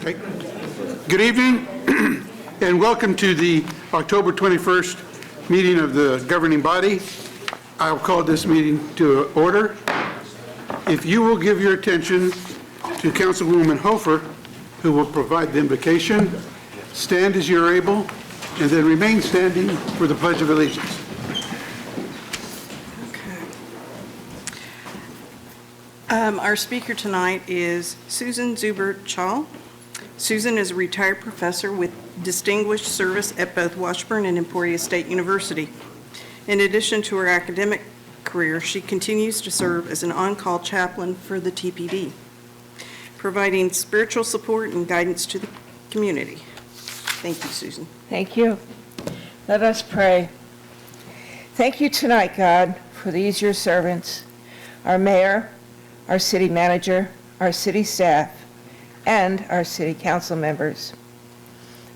Okay. Good evening, and welcome to the October 21st meeting of the governing body. I'll call this meeting to order. If you will give your attention to Councilwoman Hofer, who will provide the invocation, stand as you're able, and then remain standing for the Pledge of Allegiance. Our speaker tonight is Susan Zuber-Chaw. Susan is a retired professor with distinguished service at both Washburn and Emporia State University. In addition to her academic career, she continues to serve as an on-call chaplain for the TPD, providing spiritual support and guidance to the community. Thank you, Susan. Thank you. Let us pray. Thank you tonight, God, for these your servants, our mayor, our city manager, our city staff, and our city council members.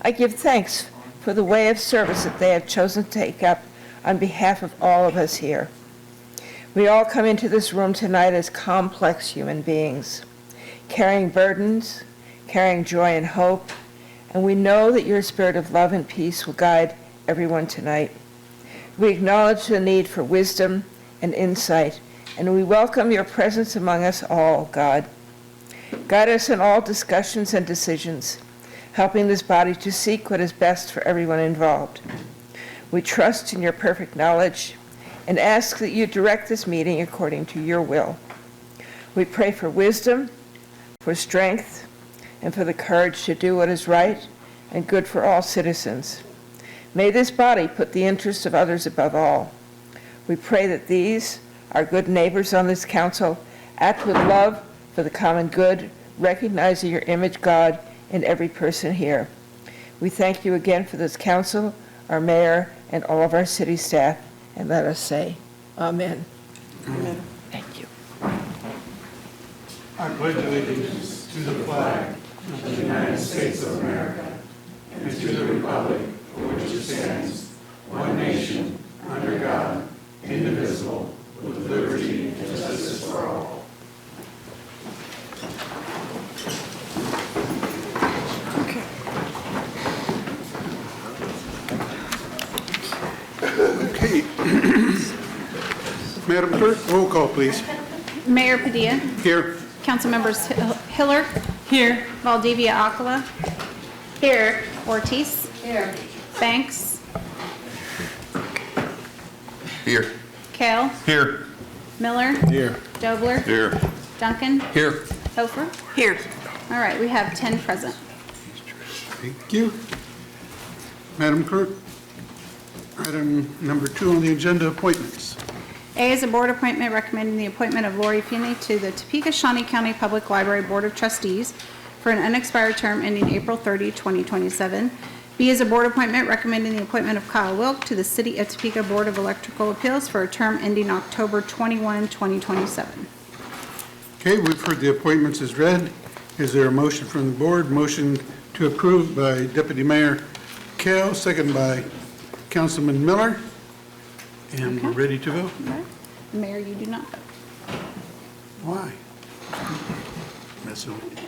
I give thanks for the way of service that they have chosen to take up on behalf of all of us here. We all come into this room tonight as complex human beings, carrying burdens, carrying joy and hope, and we know that your spirit of love and peace will guide everyone tonight. We acknowledge the need for wisdom and insight, and we welcome your presence among us all, God. Guide us in all discussions and decisions, helping this body to seek what is best for everyone involved. We trust in your perfect knowledge and ask that you direct this meeting according to your will. We pray for wisdom, for strength, and for the courage to do what is right and good for all citizens. May this body put the interests of others above all. We pray that these, our good neighbors on this council, act with love for the common good, recognizing your image, God, in every person here. We thank you again for this council, our mayor, and all of our city staff, and let us say, Amen. Amen. Thank you. I pledge allegiance to the flag of the United States of America and to the republic for which it stands, one nation, under God, indivisible, with liberty and justice for all. Okay. Madam Clerk, roll call, please. Mayor Padilla. Here. Councilmembers Hiller. Here. Valdivia Acala. Here. Ortiz. Here. Banks. Here. Kale. Here. Miller. Here. Dobler. Here. Duncan. Here. Hofer. Here. All right, we have 10 present. Thank you. Madam Clerk, item number 2 on the agenda, appointments. A is a board appointment recommending the appointment of Lori Feeney to the Topeka-Shawnee County Public Library Board of Trustees for an unexpired term ending April 30, 2027. B is a board appointment recommending the appointment of Kyle Wilk to the City of Topeka Board of Electrical Appeals for a term ending October 21, 2027. Okay, we've heard the appointments as read. Is there a motion from the board? Motion to approve by Deputy Mayor Kale, second by Councilman Miller. And we're ready to vote. Okay. Mayor, you do not vote. Why? Messing with you.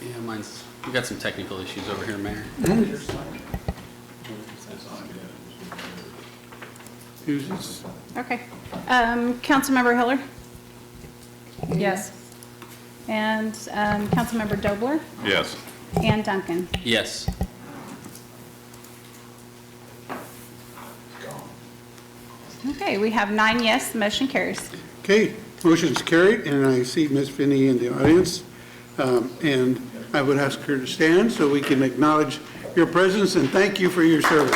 Yeah, we got some technical issues over here, Mayor. Who's this? Okay. Councilmember Hiller? Yes. And Councilmember Dobler? Yes. And Duncan? Yes. Okay, we have 9 yes, the motion carries. Okay, motion's carried, and I see Ms. Finney in the audience. And I would ask her to stand so we can acknowledge your presence and thank you for your service.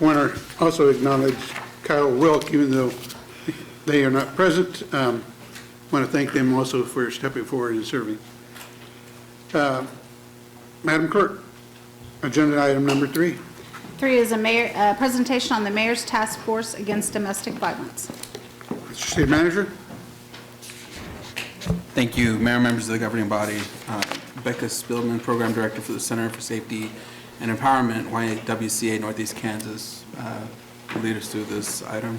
I want to also acknowledge Kyle Wilk, even though they are not present. I want to thank them also for stepping forward and serving. Madam Clerk, agenda item number 3. 3 is a presentation on the mayor's task force against domestic violence. Mr. City Manager. Thank you, Mayor, members of the governing body. Becca Spillman, Program Director for the Center for Safety and Empowerment, YWCA Northeast Kansas, will lead us through this item.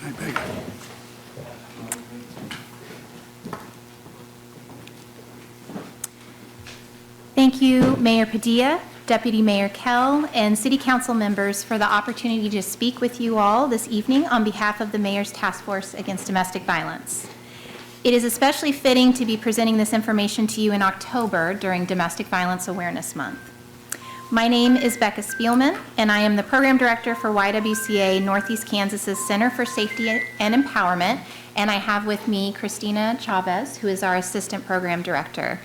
Hi, Peggy. Thank you, Mayor Padilla, Deputy Mayor Kell, and City Council members for the opportunity to speak with you all this evening on behalf of the Mayor's Task Force Against Domestic Violence. It is especially fitting to be presenting this information to you in October during Domestic Violence Awareness Month. My name is Becca Spielman, and I am the Program Director for YWCA Northeast Kansas's Center for Safety and Empowerment, and I have with me Christina Chavez, who is our Assistant Program Director.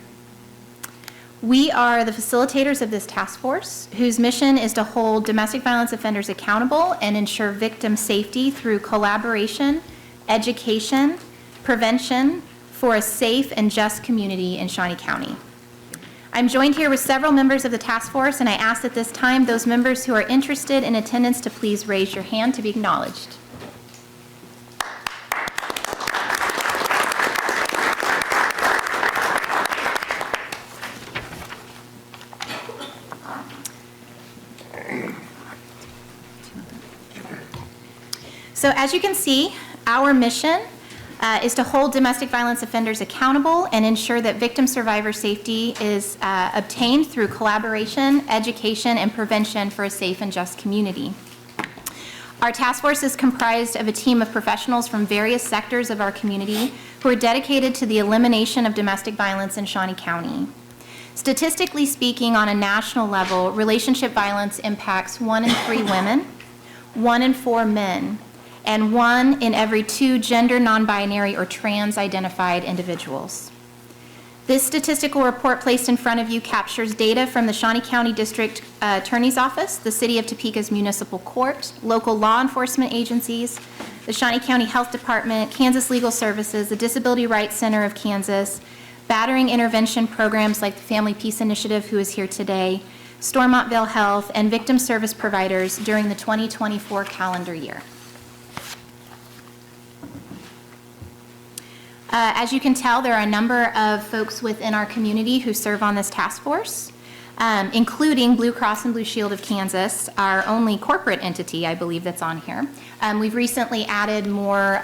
We are the facilitators of this task force, whose mission is to hold domestic violence offenders accountable and ensure victim safety through collaboration, education, prevention for a safe and just community in Shawnee County. I'm joined here with several members of the task force, and I ask at this time those members who are interested in attendance to please raise your hand to be acknowledged. So as you can see, our mission is to hold domestic violence offenders accountable and ensure that victim survivor safety is obtained through collaboration, education, and prevention for a safe and just community. Our task force is comprised of a team of professionals from various sectors of our community who are dedicated to the elimination of domestic violence in Shawnee County. Statistically speaking, on a national level, relationship violence impacts 1 in 3 women, 1 in 4 men, and 1 in every 2 gender non-binary or trans-identified individuals. This statistical report placed in front of you captures data from the Shawnee County District Attorney's Office, the City of Topeka's Municipal Court, local law enforcement agencies, the Shawnee County Health Department, Kansas Legal Services, the Disability Rights Center of Kansas, battering intervention programs like the Family Peace Initiative, who is here today, Stormontville Health, and victim service providers during the 2024 calendar year. As you can tell, there are a number of folks within our community who serve on this task force, including Blue Cross and Blue Shield of Kansas, our only corporate entity, I believe, that's on here. We've recently added more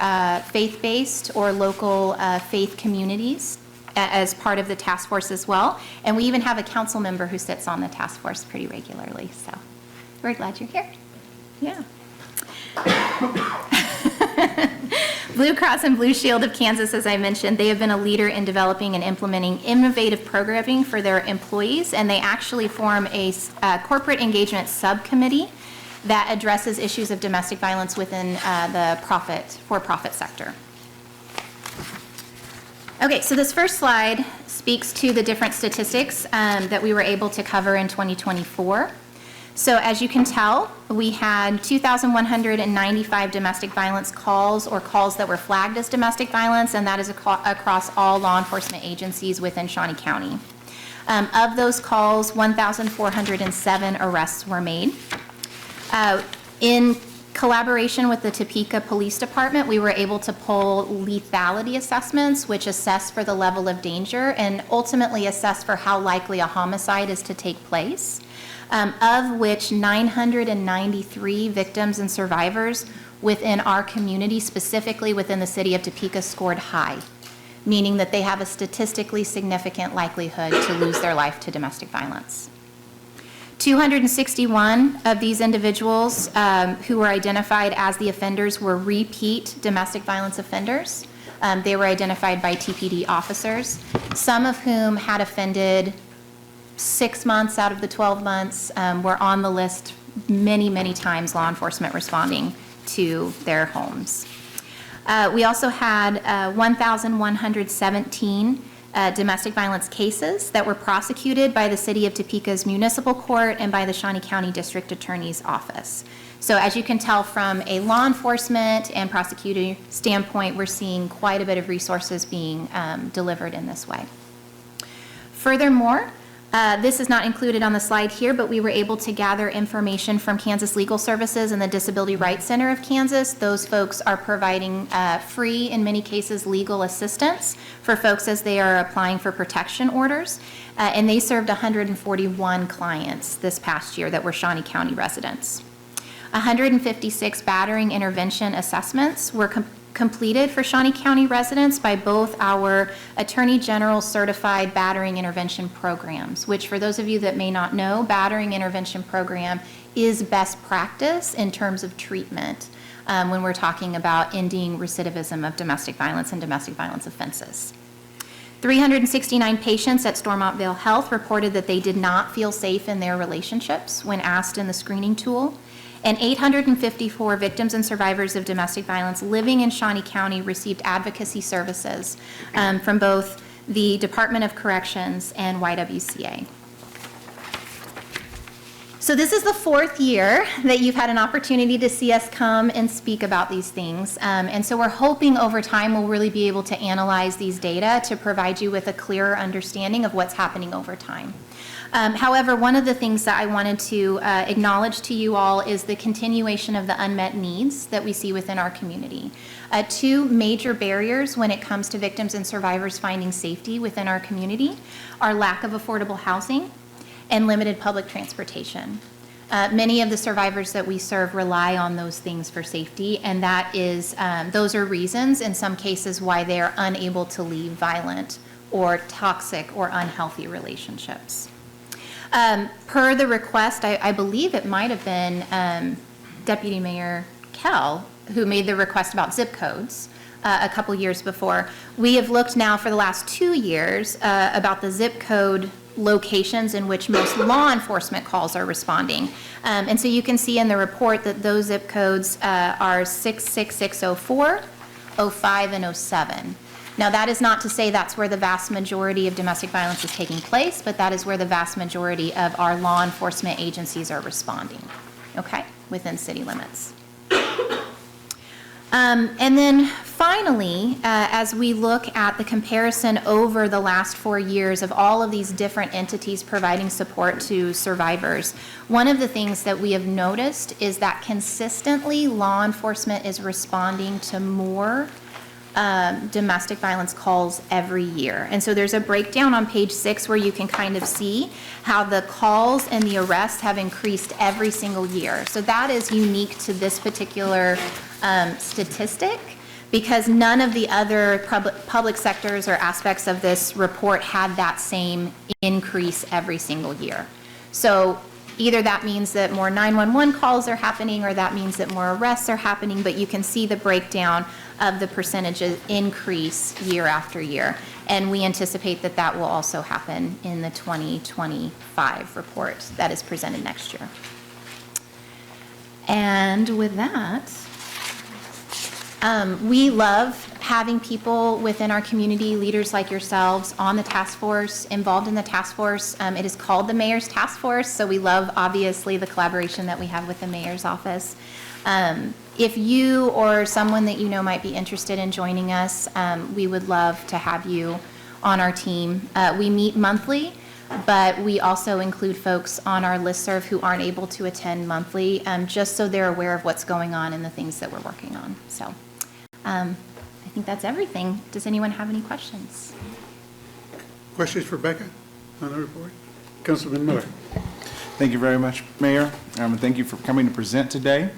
faith-based or local faith communities as part of the task force as well. And we even have a council member who sits on the task force pretty regularly. So we're glad you're here. Yeah. Blue Cross and Blue Shield of Kansas, as I mentioned, they have been a leader in developing and implementing innovative programming for their employees, and they actually form a corporate engagement subcommittee that addresses issues of domestic violence within the for-profit sector. Okay, so this first slide speaks to the different statistics that we were able to cover in 2024. So as you can tell, we had 2,195 domestic violence calls or calls that were flagged as domestic violence, and that is across all law enforcement agencies within Shawnee County. Of those calls, 1,407 arrests were made. In collaboration with the Topeka Police Department, we were able to pull lethality assessments, which assess for the level of danger and ultimately assess for how likely a homicide is to take place. Of which 993 victims and survivors within our community, specifically within the city of Topeka, scored high, meaning that they have a statistically significant likelihood to lose their life to domestic violence. 261 of these individuals who were identified as the offenders were repeat domestic violence offenders. They were identified by TPD officers, some of whom had offended 6 months out of the 12 months, were on the list many, many times, law enforcement responding to their homes. We also had 1,117 domestic violence cases that were prosecuted by the City of Topeka's Municipal Court and by the Shawnee County District Attorney's Office. So as you can tell from a law enforcement and prosecutor standpoint, we're seeing quite a bit of resources being delivered in this way. Furthermore, this is not included on the slide here, but we were able to gather information from Kansas Legal Services and the Disability Rights Center of Kansas. Those folks are providing free, in many cases, legal assistance for folks as they are applying for protection orders. And they served 141 clients this past year that were Shawnee County residents. 156 battering intervention assessments were completed for Shawnee County residents by both our Attorney General certified battering intervention programs, which for those of you that may not know, battering intervention program is best practice in terms of treatment when we're talking about ending recidivism of domestic violence and domestic violence offenses. 369 patients at Stormontville Health reported that they did not feel safe in their relationships when asked in the screening tool. And 854 victims and survivors of domestic violence living in Shawnee County received advocacy services from both the Department of Corrections and YWCA. So this is the fourth year that you've had an opportunity to see us come and speak about these things. And so we're hoping over time we'll really be able to analyze these data to provide you with a clearer understanding of what's happening over time. However, one of the things that I wanted to acknowledge to you all is the continuation of the unmet needs that we see within our community. Two major barriers when it comes to victims and survivors finding safety within our community are lack of affordable housing and limited public transportation. Many of the survivors that we serve rely on those things for safety, and that is, those are reasons in some cases why they are unable to leave violent or toxic or unhealthy relationships. Per the request, I believe it might have been Deputy Mayor Kell who made the request about zip codes a couple years before. We have looked now for the last 2 years about the zip code locations in which most law enforcement calls are responding. And so you can see in the report that those zip codes are 66604, 05, and 07. Now, that is not to say that's where the vast majority of domestic violence is taking place, but that is where the vast majority of our law enforcement agencies are responding, okay, within city limits. And then finally, as we look at the comparison over the last 4 years of all of these different entities providing support to survivors, one of the things that we have noticed is that consistently law enforcement is responding to more domestic violence calls every year. And so there's a breakdown on page 6 where you can kind of see how the calls and the arrests have increased every single year. So that is unique to this particular statistic, because none of the other public sectors or aspects of this report had that same increase every single year. So either that means that more 911 calls are happening, or that means that more arrests are happening, but you can see the breakdown of the percentages increase year after year. And we anticipate that that will also happen in the 2025 report that is presented next year. And with that, we love having people within our community, leaders like yourselves, on the task force, involved in the task force. It is called the Mayor's Task Force, so we love, obviously, the collaboration that we have with the Mayor's office. If you or someone that you know might be interested in joining us, we would love to have you on our team. We meet monthly, but we also include folks on our listserv who aren't able to attend monthly, just so they're aware of what's going on and the things that we're working on. So I think that's everything. Does anyone have any questions? Questions for Becca on the report? Councilman Miller. Thank you very much, Mayor. And thank you for coming to present today.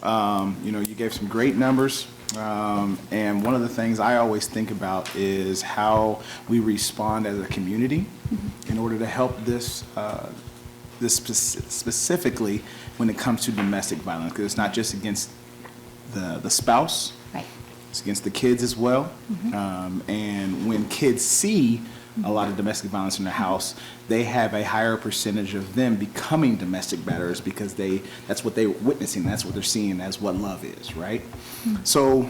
You gave some great numbers. And one of the things I always think about is how we respond as a community in order to help this specifically when it comes to domestic violence, because it's not just against the spouse, Right. it's against the kids as well. And when kids see a lot of domestic violence in their house, they have a higher percentage of them becoming domestic batterers, because that's what they're witnessing, that's what they're seeing as what love is, right? So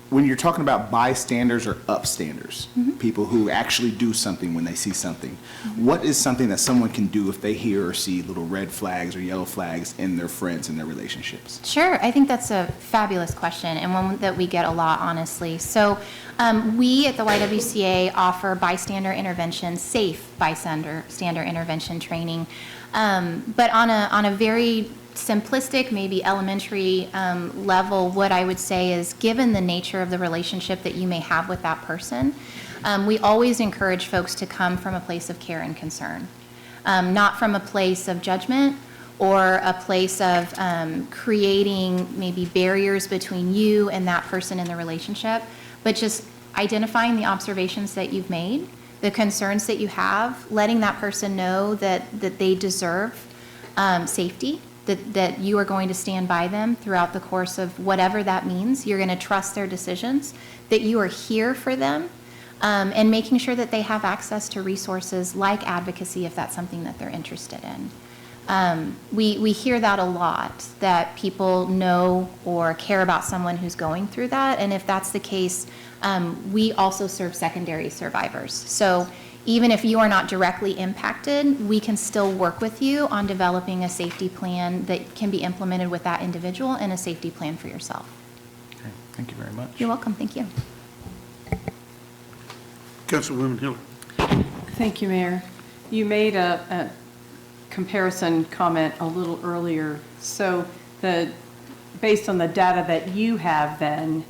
when you're talking about bystanders or upstanders, people who actually do something when they see something, what is something that someone can do if they hear or see little red flags or yellow flags in their friends and their relationships? Sure, I think that's a fabulous question and one that we get a lot, honestly. So we at the YWCA offer bystander intervention, safe bystander intervention training, but on a very simplistic, maybe elementary level, what I would say is, given the nature of the relationship that you may have with that person, we always encourage folks to come from a place of care and concern, not from a place of judgment or a place of creating maybe barriers between you and that person in the relationship, but just identifying the observations that you've made, the concerns that you have, letting that person know that they deserve safety, that you are going to stand by them throughout the course of whatever that means. You're going to trust their decisions, that you are here for them, and making sure that they have access to resources like advocacy if that's something that they're interested in. We hear that a lot, that people know or care about someone who's going through that, and if that's the case, we also serve secondary survivors. So even if you are not directly impacted, we can still work with you on developing a safety plan that can be implemented with that individual and a safety plan for yourself. Okay, thank you very much. You're welcome, thank you. Councilwoman Hiller. Thank you, Mayor. You made a comparison comment a little earlier. So based on the data that you have then,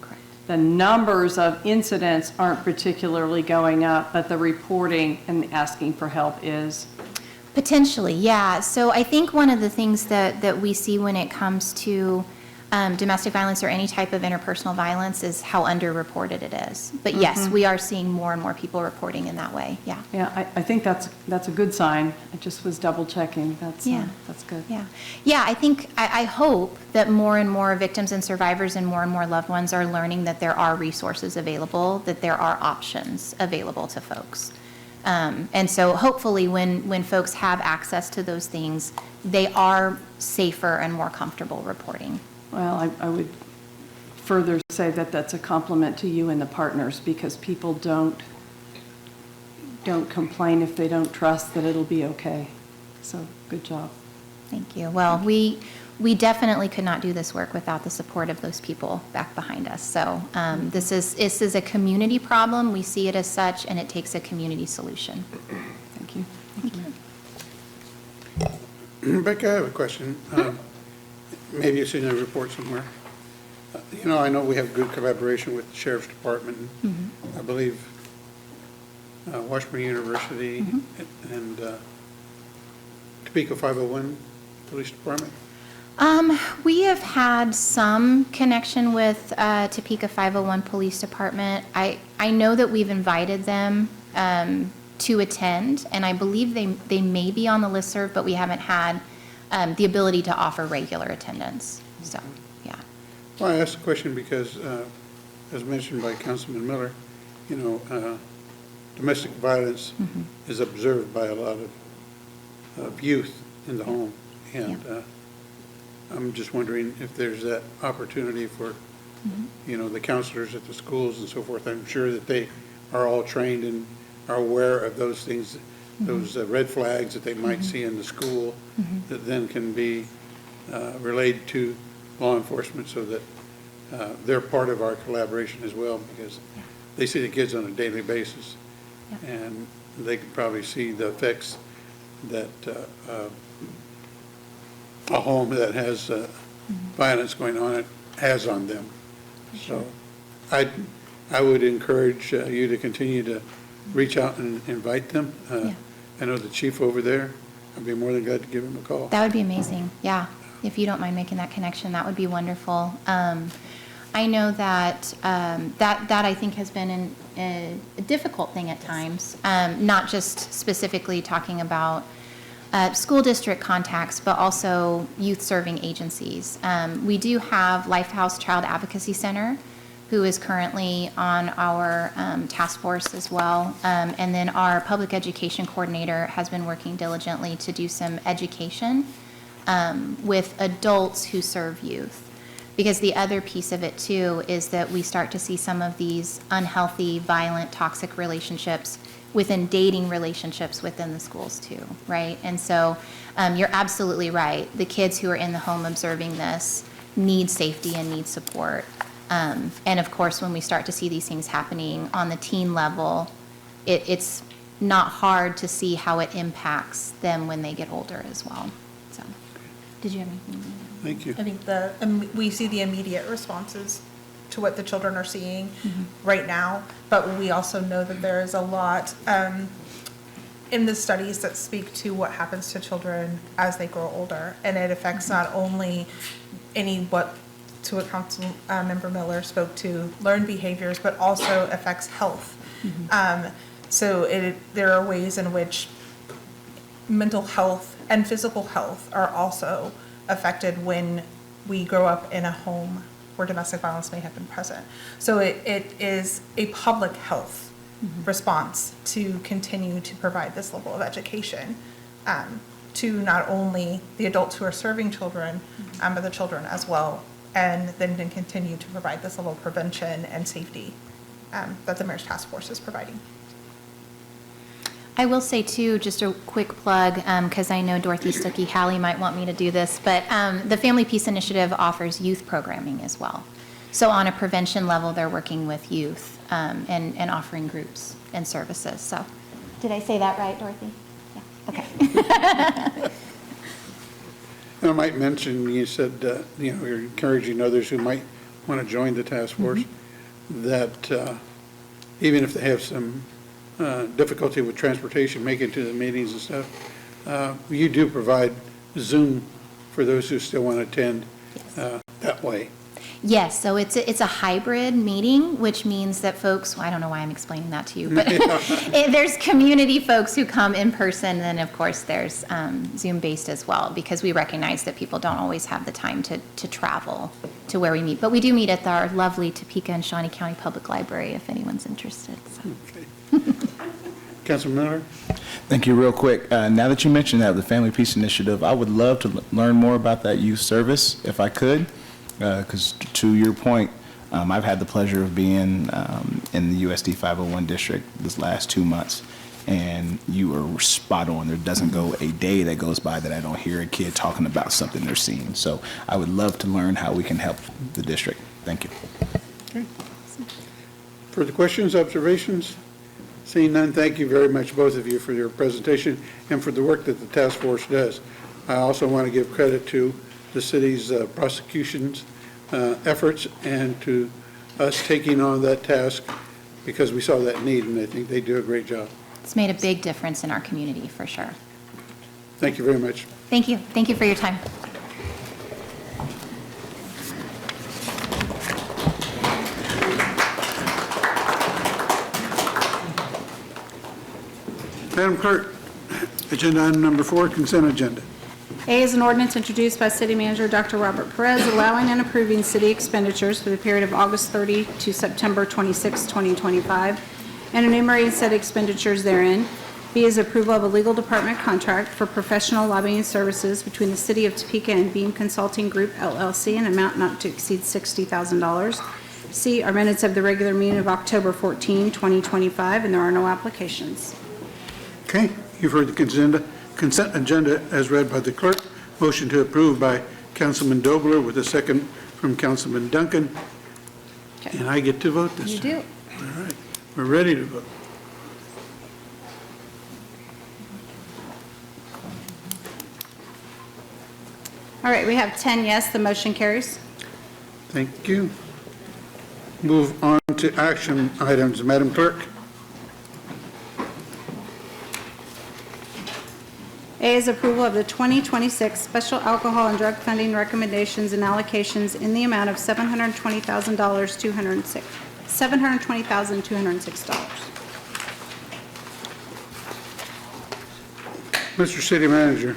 the numbers of incidents aren't particularly going up, but the reporting and asking for help is? Potentially, yeah. So I think one of the things that we see when it comes to domestic violence or any type of interpersonal violence is how underreported it is. But yes, we are seeing more and more people reporting in that way, yeah. Yeah, I think that's a good sign. I just was double checking. That's good. Yeah, I think, I hope that more and more victims and survivors and more loved ones are learning that there are resources available, that there are options available to folks. And so hopefully when folks have access to those things, they are safer and more comfortable reporting. Well, I would further say that that's a compliment to you and the partners, because people don't complain if they don't trust that it'll be okay. So, good job. Thank you. Well, we definitely could not do this work without the support of those people back behind us. So this is a community problem. We see it as such, and it takes a community solution. Thank you. Rebecca, I have a question. Maybe it's in a report somewhere. I know we have good collaboration with the Sheriff's Department. I believe Washburn University and Topeka 501 Police Department. We have had some connection with Topeka 501 Police Department. I know that we've invited them to attend, and I believe they may be on the listserv, but we haven't had the ability to offer regular attendance. So, yeah. Well, I asked the question because, as mentioned by Councilman Miller, domestic violence is observed by a lot of youth in the home. And I'm just wondering if there's that opportunity for, the counselors at the schools and so forth. I'm sure that they are all trained and are aware of those things, those red flags that they might see in the school that then can be relayed to law enforcement so that they're part of our collaboration as well, because they see the kids on a daily basis. And they can probably see the effects that a home that has violence going on has on them. So I would encourage you to continue to reach out and invite them. I know the chief over there. I'd be more than glad to give him a call. That would be amazing, yeah. If you don't mind making that connection, that would be wonderful. I know that that I think has been a difficult thing at times, not just specifically talking about school district contacts, but also youth-serving agencies. We do have Lifehouse Child Advocacy Center, who is currently on our task force as well. And then our public education coordinator has been working diligently to do some education with adults who serve youth. Because the other piece of it too is that we start to see some of these unhealthy, violent, toxic relationships within dating relationships within the schools too, right? And so you're absolutely right. The kids who are in the home observing this need safety and need support. And of course, when we start to see these things happening on the teen level, it's not hard to see how it impacts them when they get older as well. So, did you have anything? Thank you. I think we see the immediate responses to what the children are seeing right now, but we also know that there is a lot in the studies that speak to what happens to children as they grow older, and it affects not only what Council Member Miller spoke to, learned behaviors, but also affects health. So there are ways in which mental health and physical health are also affected when we grow up in a home where domestic violence may have been present. So it is a public health response to continue to provide this level of education to not only the adults who are serving children, but the children as well, and then to continue to provide this level of prevention and safety that the Mayor's Task Force is providing. I will say too, just a quick plug, because I know Dorothy Stuckey-Halley might want me to do this, but the Family Peace Initiative offers youth programming as well. So on a prevention level, they're working with youth and offering groups and services. So, did I say that right, Dorothy? Yeah, okay. I might mention, you said, you're encouraging others who might want to join the task force, that even if they have some difficulty with transportation, making it to the meetings and stuff, you do provide Zoom for those who still want to attend that way. Yes, so it's a hybrid meeting, which means that folks, well, I don't know why I'm explaining that to you, but there's community folks who come in person, and of course there's Zoom-based as well, because we recognize that people don't always have the time to travel to where we meet. But we do meet at our lovely Topeka and Shawnee County Public Library if anyone's interested. So. Okay. Councilman Miller? Thank you. Real quick, now that you mentioned that, the Family Peace Initiative, I would love to learn more about that youth service if I could, because to your point, I've had the pleasure of being in the USD 501 district this last 2 months, and you are spot on. There doesn't go a day that goes by that I don't hear a kid talking about something they're seeing. So I would love to learn how we can help the district. Thank you. Okay. Further questions, observations? Seeing none, thank you very much, both of you, for your presentation and for the work that the task force does. I also want to give credit to the city's prosecution's efforts and to us taking on that task because we saw that need, and I think they do a great job. It's made a big difference in our community, for sure. Thank you very much. Thank you. Thank you for your time. Madam Clerk, agenda item number 4, consent agenda. A is an ordinance introduced by City Manager Dr. Robert Perez allowing and approving city expenditures for the period of August 30 to September 26, 2025, and enumerating said expenditures therein. B is approval of a legal department contract for professional lobbying services between the City of Topeka and Beam Consulting Group, LLC, an amount not to exceed $60,000. C are minutes of the regular meeting of October 14, 2025, and there are no applications. Okay, you've heard the consent agenda as read by the clerk. Motion to approve by Councilman Dobler with a second from Councilman Duncan. Okay. And I get to vote this time. You do. All right, we're ready to vote. All right, we have 10 yes, the motion carries. Thank you. Move on to action items, Madam Clerk. A is approval of the 2026 Special Alcohol and Drug Funding Recommendations and Allocations in the amount of $720,206. Mr. City Manager.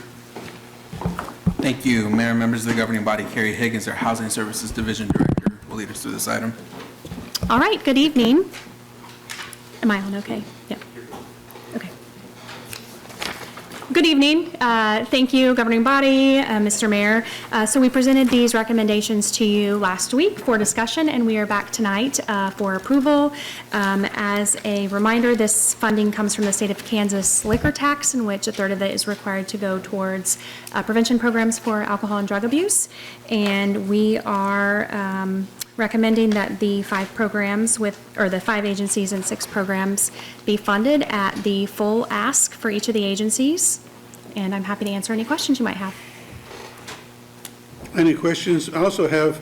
Thank you, Mayor, members of the governing body. Carrie Higgins, our Housing Services Division Director, will lead us through this item. All right, good evening. Am I on okay? Yep. Okay. Good evening. Thank you, governing body, Mr. Mayor. So we presented these recommendations to you last week for discussion, and we are back tonight for approval. As a reminder, this funding comes from the state of Kansas liquor tax, in which a third of it is required to go towards prevention programs for alcohol and drug abuse. And we are recommending that the 5 programs the 5 agencies and 6 programs be funded at the full ask for each of the agencies. And I'm happy to answer any questions you might have. Any questions? I also have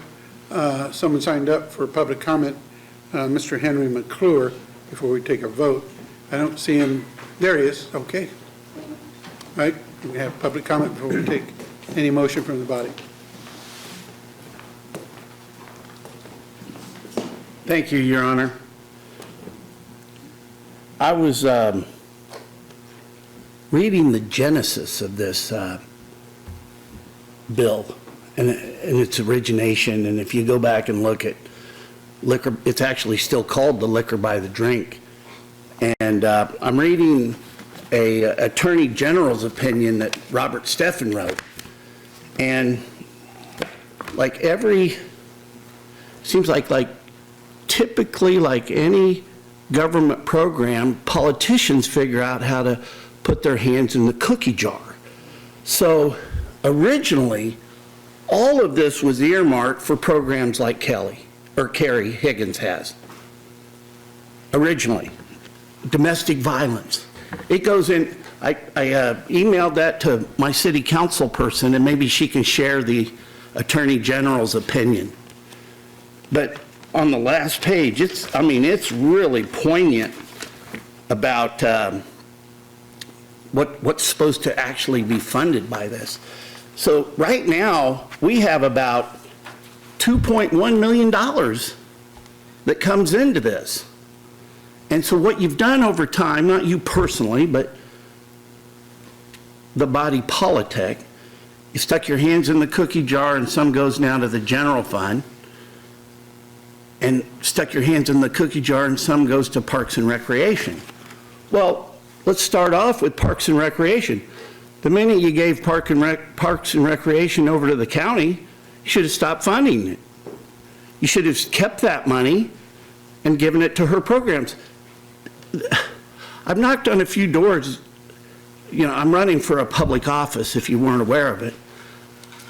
someone signed up for public comment, Mr. Henry McClure, before we take a vote. I don't see him. There he is. Okay. All right. We have public comment before we take any motion from the body. Thank you, Your Honor. I was reading the genesis of this bill and its origination, and if you go back and look at liquor, it's actually still called the liquor by the drink. And I'm reading a Attorney General's opinion that Robert Steffen wrote, and seems like typically, like any government program, politicians figure out how to put their hands in the cookie jar. So originally, all of this was earmarked for programs like Carrie Higgins has. Originally, domestic violence. It goes in, I emailed that to my city council person, and maybe she can share the Attorney General's opinion. But on the last page, it's really poignant about what's supposed to actually be funded by this. So right now, we have about $2.1 million that comes into this. And so what you've done over time, not you personally, but the body politic, you stuck your hands in the cookie jar and some goes now to the general fund, and stuck your hands in the cookie jar and some goes to Parks and Recreation. Well, let's start off with Parks and Recreation. The minute you gave Parks and Recreation over to the county, you should have stopped funding it. You should have kept that money and given it to her programs. I've knocked on a few doors. I'm running for a public office, if you weren't aware of it.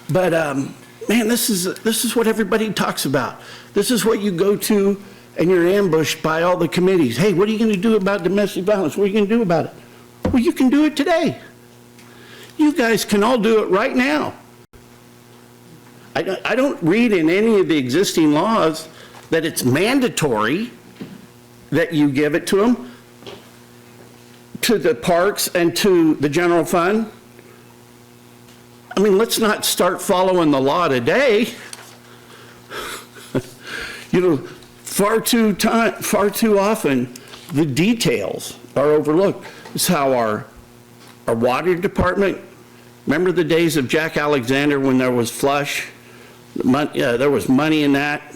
But man, this is what everybody talks about. This is what you go to, and you're ambushed by all the committees. Hey, what are you going to do about domestic violence? What are you going to do about it? Well, you can do it today. You guys can all do it right now. I don't read in any of the existing laws that it's mandatory that you give it to them, to the parks and to the general fund. I mean, let's not start following the law today. Far too often, the details are overlooked. It's how our water department, remember the days of Jack Alexander when there was flush? There was money in that.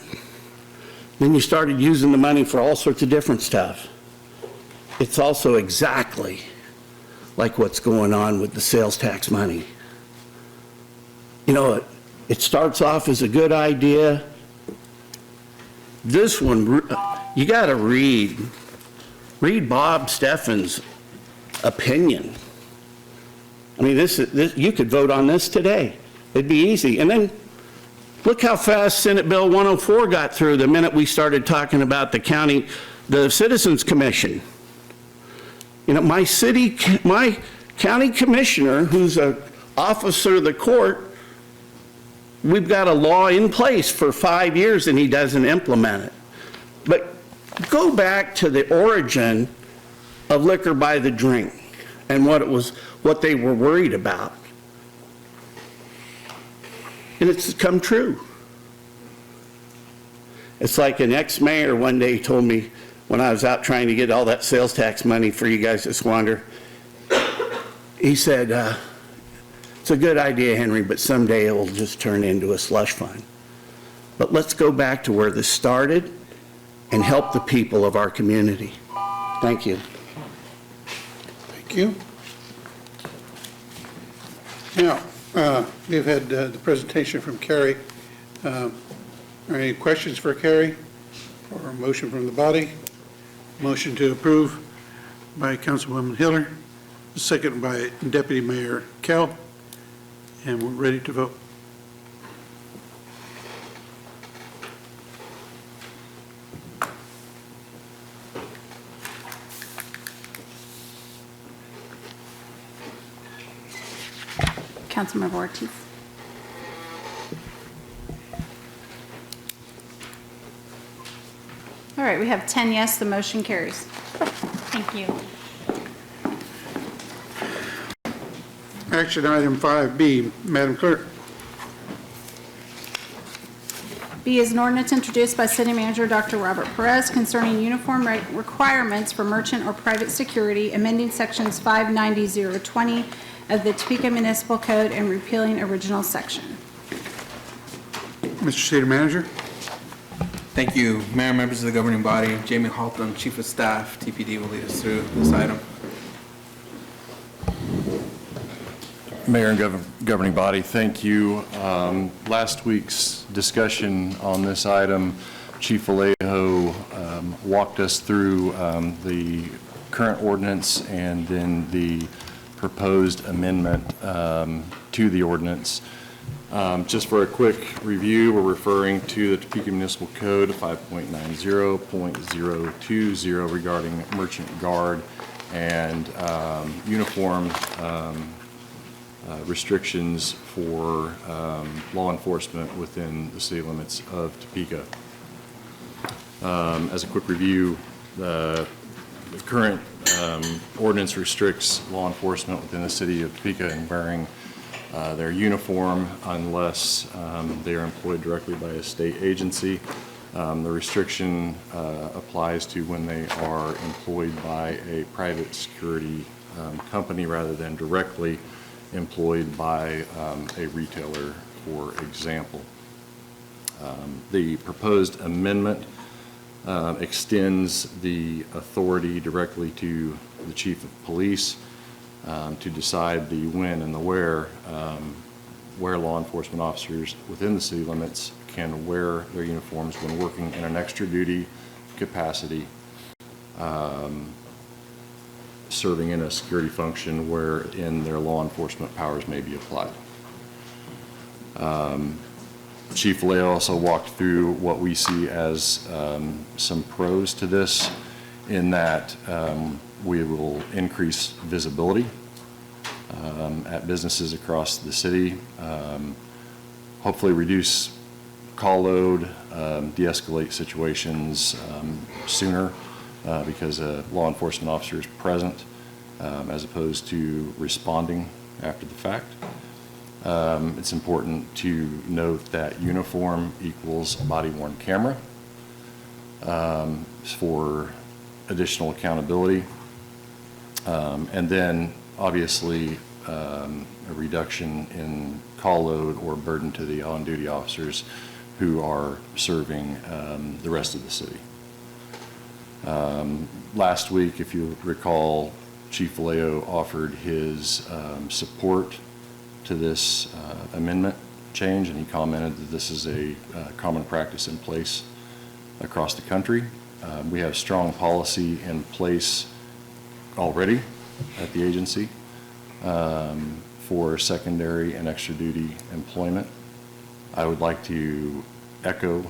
Then you started using the money for all sorts of different stuff. It's also exactly like what's going on with the sales tax money. It starts off as a good idea. This one, you got to read Bob Steffen's opinion. I mean, this you could vote on this today. It'd be easy. And then look how fast Senate Bill 104 got through the minute we started talking about the Citizens Commission. My county commissioner, who's an officer of the court, we've got a law in place for 5 years and he doesn't implement it. But go back to the origin of liquor by the drink and what they were worried about. And it's come true. It's like an ex-mayor one day told me when I was out trying to get all that sales tax money for you guys to squander. He said, it's a good idea, Henry, but someday it will just turn into a slush fund. But let's go back to where this started and help the people of our community. Thank you. Thank you. Now, we've had the presentation from Carrie. Are any questions for Carrie? Or a motion from the body? Motion to approve by Councilwoman Hiller, second by Deputy Mayor Kell, and we're ready to vote. Councilmember Ortiz. All right, we have 10 yes, the motion carries. Thank you. Action item 5B, Madam Clerk. B is an ordinance introduced by City Manager Dr. Robert Perez concerning uniform requirements for merchant or private security, amending sections 590-020 of the Topeka Municipal Code and repealing original section. Mr. City Manager. Thank you, Mayor, members of the governing body. Jamie Halton, Chief of Staff, TPD, will lead us through this item. Mayor and governing body, thank you. Last week's discussion on this item, Chief Vallejo walked us through the current ordinance and then the proposed amendment to the ordinance. Just for a quick review, we're referring to the Topeka Municipal Code 5.90.020 regarding merchant guard and uniform restrictions for law enforcement within the city limits of Topeka. As a quick review, the current ordinance restricts law enforcement within the city of Topeka in wearing their uniform unless they are employed directly by a state agency. The restriction applies to when they are employed by a private security company rather than directly employed by a retailer, for example. The proposed amendment extends the authority directly to the chief of police to decide the when and the where law enforcement officers within the city limits can wear their uniforms when working in an extra duty capacity, serving in a security function wherein their law enforcement powers may be applied. Chief Vallejo also walked through what we see as some pros to this, in that we will increase visibility at businesses across the city, hopefully reduce call load, de-escalate situations sooner because a law enforcement officer is present as opposed to responding after the fact. It's important to note that uniform equals body-worn camera for additional accountability. And then, obviously, a reduction in call load or burden to the on-duty officers who are serving the rest of the city. Last week, if you recall, Chief Vallejo offered his support to this amendment change, and he commented that this is a common practice in place across the country. We have strong policy in place already at the agency for secondary and extra duty employment. I would like to echo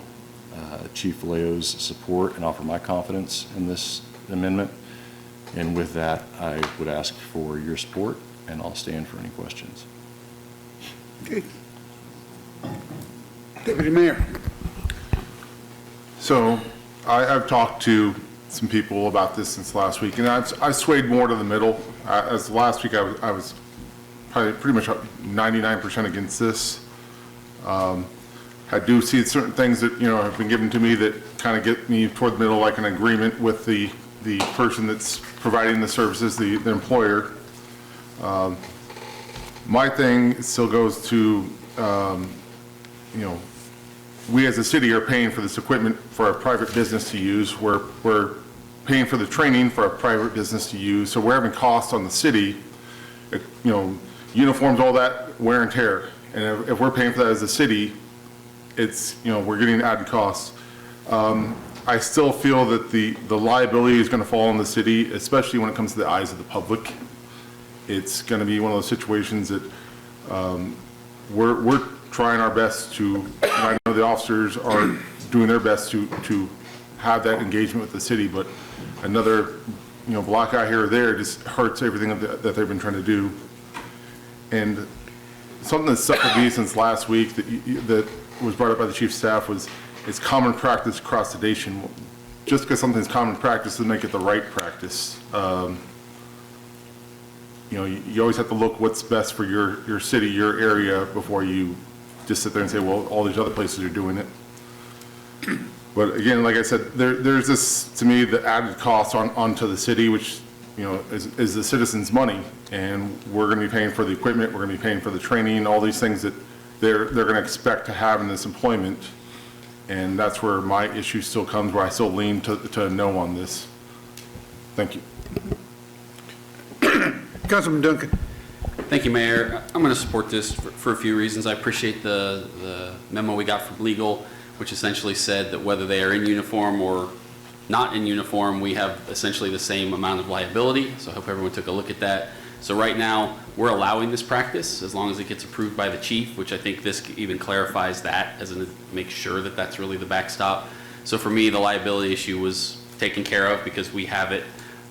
Chief Vallejo's support and offer my confidence in this amendment. And with that, I would ask for your support, and I'll stand for any questions. Okay. Deputy Mayor. So I've talked to some people about this since last week, and I've swayed more to the middle. As last week, I was probably pretty much 99% against this. I do see certain things that, have been given to me that kind of get me toward the middle, like an agreement with the person that's providing the services, the employer. My thing still goes to, we as a city are paying for this equipment for a private business to use. We're paying for the training for a private business to use. So we're having costs on the city. uniforms, all that wear and tear. And if we're paying for that as a city, it's, we're getting added costs. I still feel that the liability is going to fall on the city, especially when it comes to the eyes of the public. It's going to be one of those situations that we're trying our best to, and I know the officers are doing their best to have that engagement with the city, but another, black eye here or there just hurts everything that they've been trying to do. And something that's stuck with me since last week that was brought up by the chief of staff was it's common practice across the nation. Just because something's common practice doesn't make it the right practice. You always have to look what's best for your city, your area, before you just sit there and say, well, all these other places are doing it. But again, like I said, there's this, to me, the added cost onto the city, which, is the citizens' money. And we're going to be paying for the equipment, we're going to be paying for the training, all these things that they're going to expect to have in this employment. And that's where my issue still comes, where I still lean to no on this. Thank you. Councilman Duncan. Thank you, Mayor. I'm going to support this for a few reasons. I appreciate the memo we got from legal, which essentially said that whether they are in uniform or not in uniform, we have essentially the same amount of liability. So I hope everyone took a look at that. So right now, we're allowing this practice as long as it gets approved by the chief, which I think this even clarifies that, as in make sure that that's really the backstop. So for me, the liability issue was taken care of because we have it.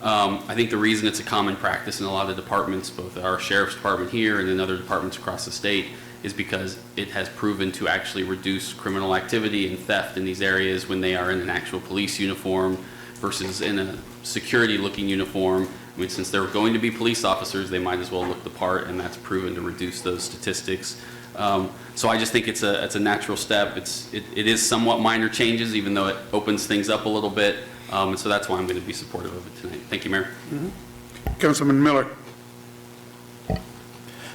I think the reason it's a common practice in a lot of departments, both our sheriff's department here and in other departments across the state, is because it has proven to actually reduce criminal activity and theft in these areas when they are in an actual police uniform versus in a security-looking uniform. I mean, since they're going to be police officers, they might as well look the part, and that's proven to reduce those statistics. So I just think it's a natural step. It is somewhat minor changes, even though it opens things up a little bit. And so that's why I'm going to be supportive of it tonight. Thank you, Mayor. Councilman Miller.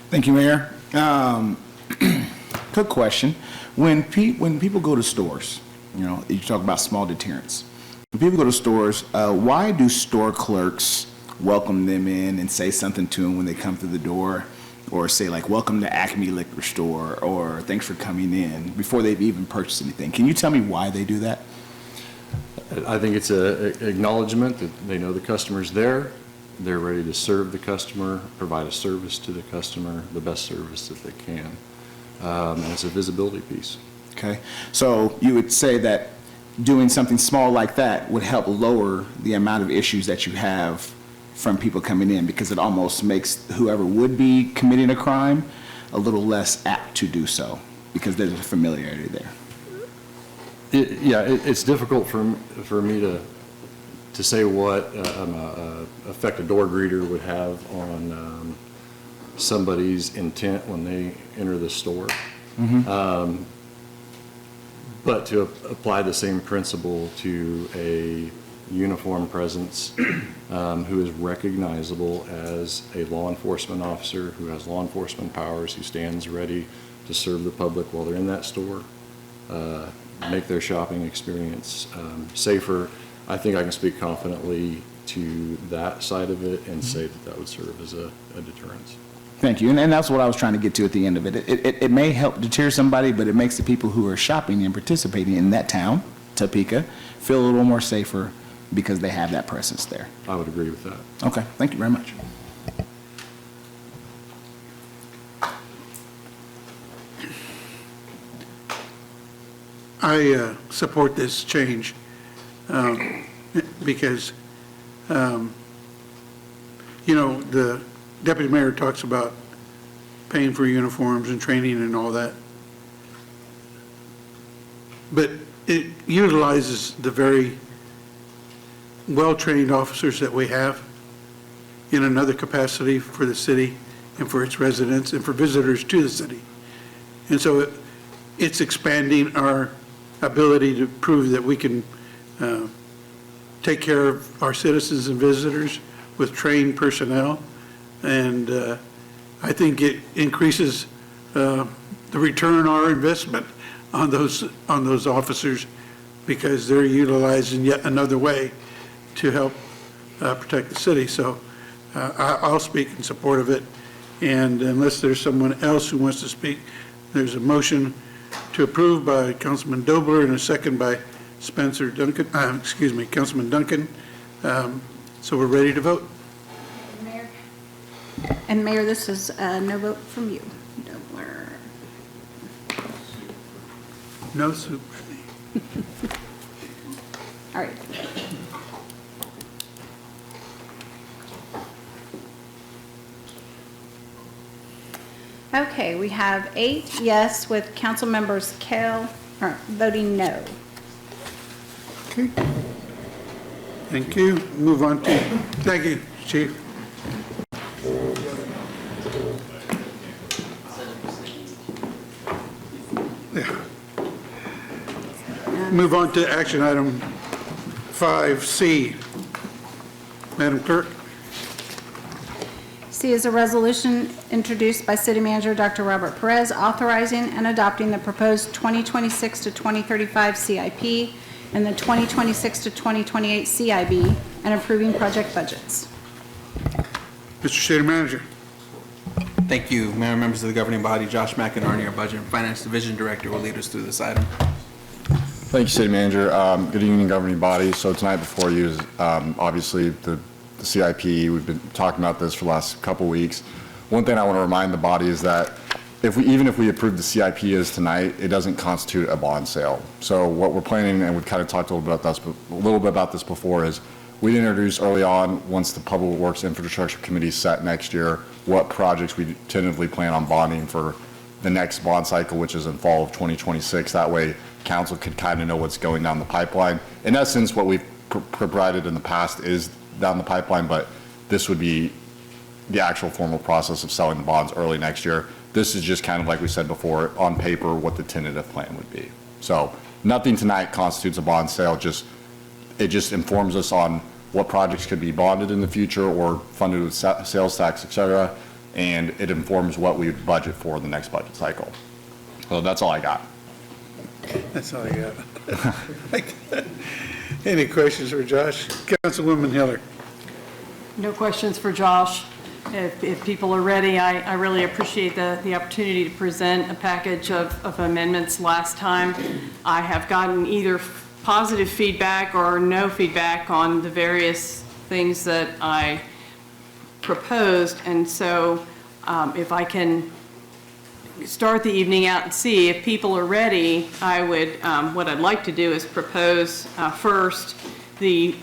Thank you, Mayor. Quick question. When people go to stores, you talk about small deterrents. When people go to stores, why do store clerks welcome them in and say something to them when they come through the door, or say like, welcome to Acme Liquor Store, or thanks for coming in, before they've even purchased anything? Can you tell me why they do that? I think it's an acknowledgement that they know the customer's there. They're ready to serve the customer, provide a service to the customer, the best service that they can. And it's a visibility piece. Okay. So you would say that doing something small like that would help lower the amount of issues that you have from people coming in, because it almost makes whoever would be committing a crime a little less apt to do so, because there's a familiarity there. It's difficult for me to say what effect a door greeter would have on somebody's intent when they enter the store. Mm-hmm. But to apply the same principle to a uniform presence who is recognizable as a law enforcement officer, who has law enforcement powers, who stands ready to serve the public while they're in that store, make their shopping experience safer. I think I can speak confidently to that side of it and say that would serve as a deterrence. Thank you. And that's what I was trying to get to at the end of it. It may help deter somebody, but it makes the people who are shopping and participating in that town, Topeka, feel a little more safer because they have that presence there. I would agree with that. Okay. Thank you very much. I support this change because, the deputy mayor talks about paying for uniforms and training and all that. But it utilizes the very well-trained officers that we have in another capacity for the city and for its residents and for visitors to the city. And so it's expanding our ability to prove that we can take care of our citizens and visitors with trained personnel. And I think it increases the return on our investment on those officers, because they're utilizing yet another way to help protect the city. So I'll speak in support of it. And unless there's someone else who wants to speak, there's a motion to approve by Councilman Dobler and a second by Spencer Duncan, Councilman Duncan. So we're ready to vote. Mayor? And Mayor, this is a no vote from you. Dobler. No super. All right. Okay, we have 8 yes with council members voting no. Okay. Thank you. Move on to, thank you, Chief. Yeah. Move on to action item 5C. Madam Clerk? C is a resolution introduced by City Manager Dr. Robert Perez authorizing and adopting the proposed 2026 to 2035 CIP and the 2026 to 2028 CIB and approving project budgets. Mr. City Manager. Thank you, Mayor and members of the governing body. Josh McInerney, our Budget and Finance Division Director, will lead us through this item. Thank you, City Manager. Good evening, governing body. So tonight before you is obviously the CIP. We've been talking about this for the last couple weeks. One thing I want to remind the body is that even if we approve the CIP as tonight, it doesn't constitute a bond sale. So what we're planning, and we've kind of talked a little bit about this before, is we'd introduce early on, once the Public Works Infrastructure Committee is set next year, what projects we tentatively plan on bonding for the next bond cycle, which is in fall of 2026. That way, council could kind of know what's going down the pipeline. In essence, what we've provided in the past is down the pipeline, but this would be the actual formal process of selling the bonds early next year. This is just kind of like we said before, on paper, what the tentative plan would be. So nothing tonight constitutes a bond sale. It just informs us on what projects could be bonded in the future or funded with sales tax, et cetera, and it informs what we would budget for the next budget cycle. So that's all I got. That's all I got. Any questions for Josh? Councilwoman Heller. No questions for Josh. If people are ready, I really appreciate the opportunity to present a package of amendments. Last time, I have gotten either positive feedback or no feedback on the various things that I proposed. And so if I can start the evening out and see if people are ready, I would, what I'd like to do is propose first the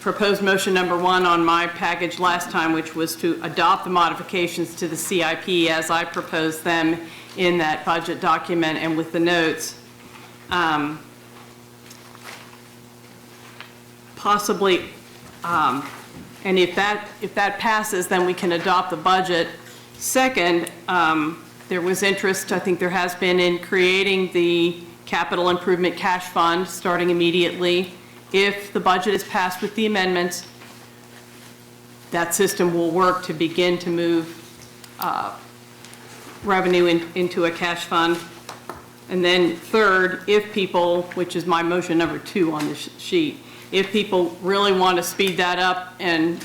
proposed motion number 1 on my package last time, which was to adopt the modifications to the CIP as I proposed them in that budget document and with the notes. Possibly, and if that passes, then we can adopt the budget. Second, there was interest, I think there has been, in creating the capital improvement cash fund starting immediately. If the budget is passed with the amendments, that system will work to begin to move revenue into a cash fund. And then third, if people, which is my motion number 2 on this sheet, if people really want to speed that up and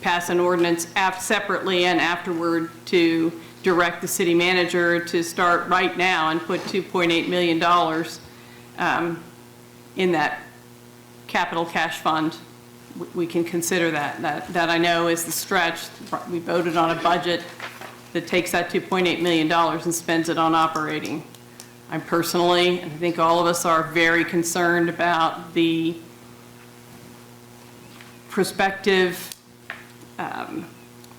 pass an ordinance separately and afterward to direct the city manager to start right now and put $2.8 million in that capital cash fund, we can consider that. That I know is the stretch. We voted on a budget that takes that $2.8 million and spends it on operating. I'm personally, and I think all of us are, very concerned about the prospective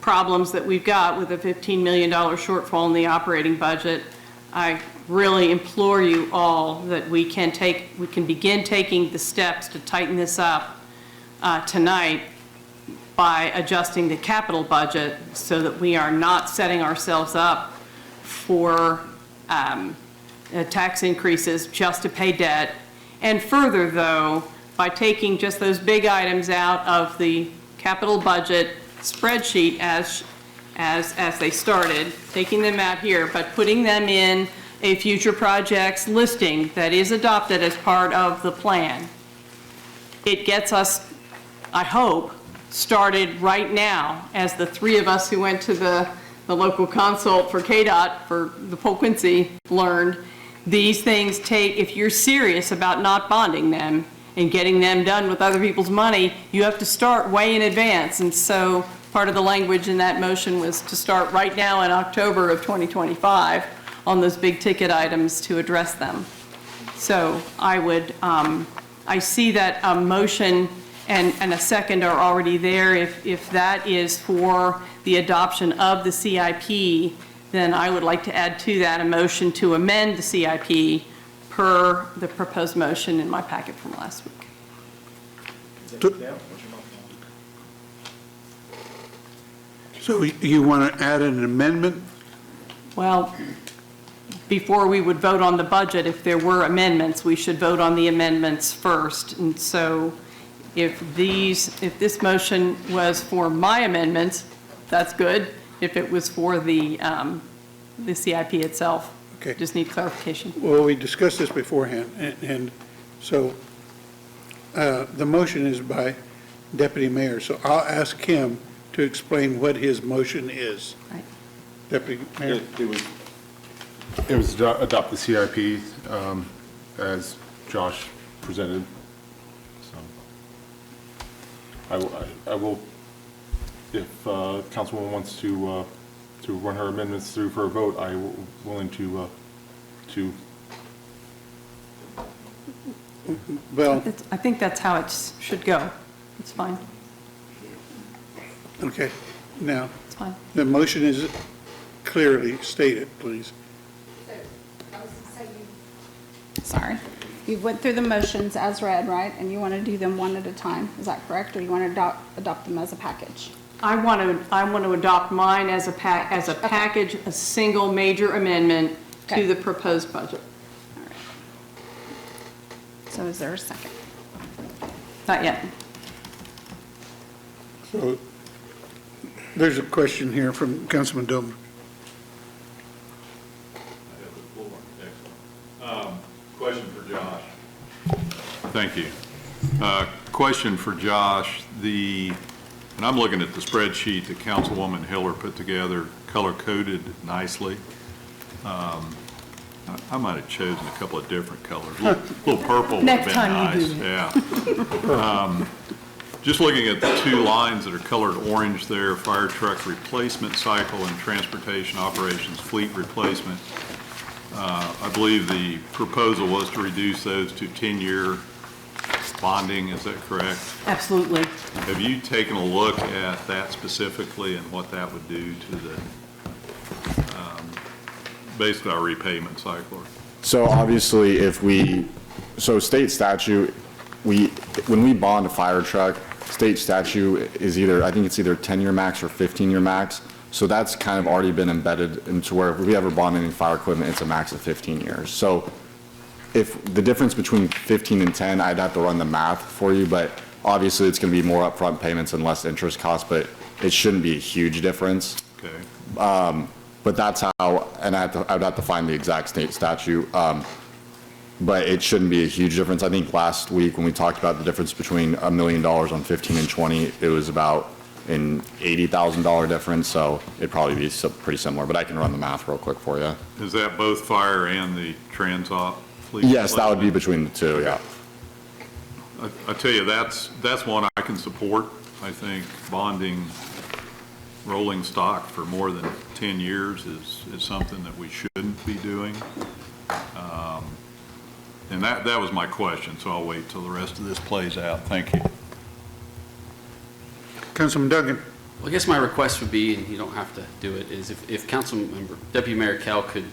problems that we've got with a $15 million shortfall in the operating budget. I really implore you all that we can begin taking the steps to tighten this up tonight by adjusting the capital budget so that we are not setting ourselves up for tax increases just to pay debt. And further, though, by taking just those big items out of the capital budget spreadsheet as they started, taking them out here, but putting them in a future projects listing that is adopted as part of the plan. It gets us, I hope, started right now, as the 3 of us who went to the the local consult for KDOT for the Pole Quincy learned, these things take, if you're serious about not bonding them and getting them done with other people's money, you have to start way in advance. And so part of the language in that motion was to start right now in October of 2025 on those big ticket items to address them. So I would, I see that a motion and a second are already there. If that is for the adoption of the CIP, then I would like to add to that a motion to amend the CIP per the proposed motion in my packet from last week. So you want to add an amendment? Well, before we would vote on the budget, if there were amendments, we should vote on the amendments first. And so if this motion was for my amendments, that's good. If it was for the CIP itself, Okay. just need clarification. Well, we discussed this beforehand, and so the motion is by Deputy Mayor, so I'll ask him to explain what his motion is. Right. Deputy Mayor? It was adopt the CIP as Josh presented. So I will, if Councilwoman wants to run her amendments through for a vote, I will willing to. Well, I think that's how it should go. It's fine. okay, now, It's fine. the motion is clearly stated, please. Sorry. You went through the motions as read, right? And you want to do them one at a time, is that correct? Or you want to adopt them as a package? I want to adopt mine as a package, a single major amendment Okay. to the proposed budget. All right. So is there a second? Not yet. So there's a question here from Councilman Domer. Question for Josh. Thank you. Question for Josh. And I'm looking at the spreadsheet that Councilwoman Hiller put together, color-coded nicely. I might have chosen a couple of different colors. A little purple would have been nice. Yeah. Just looking at the two lines that are colored orange there, fire truck replacement cycle and transportation operations fleet replacement. I believe the proposal was to reduce those to 10-year bonding, is that correct? Absolutely. Have you taken a look at that specifically and what that would do to the, basically our repayment cycle? So obviously, state statute, when we bond a fire truck, state statute is either, I think it's either 10-year max or 15-year max. So that's kind of already been embedded into where if we ever bond any fire equipment, it's a max of 15 years. So if the difference between 15 and 10, I'd have to run the math for you, but obviously it's going to be more upfront payments and less interest costs, but it shouldn't be a huge difference. Okay. But that's how, and I would have to find the exact state statute, but it shouldn't be a huge difference. I think last week when we talked about the difference between $1 million on 15 and 20, it was about an $80,000 difference, so it'd probably be pretty similar, but I can run the math real quick for you. Is that both fire and the Transop fleet? Yes, that would be between the two, yeah. I tell you, that's one I can support. I think bonding rolling stock for more than 10 years is something that we shouldn't be doing. And that was my question, so I'll wait till the rest of this plays out. Thank you. Councilman Duggan. Well, I guess my request would be, and you don't have to do it, is if Councilmember, Deputy Mayor Kell could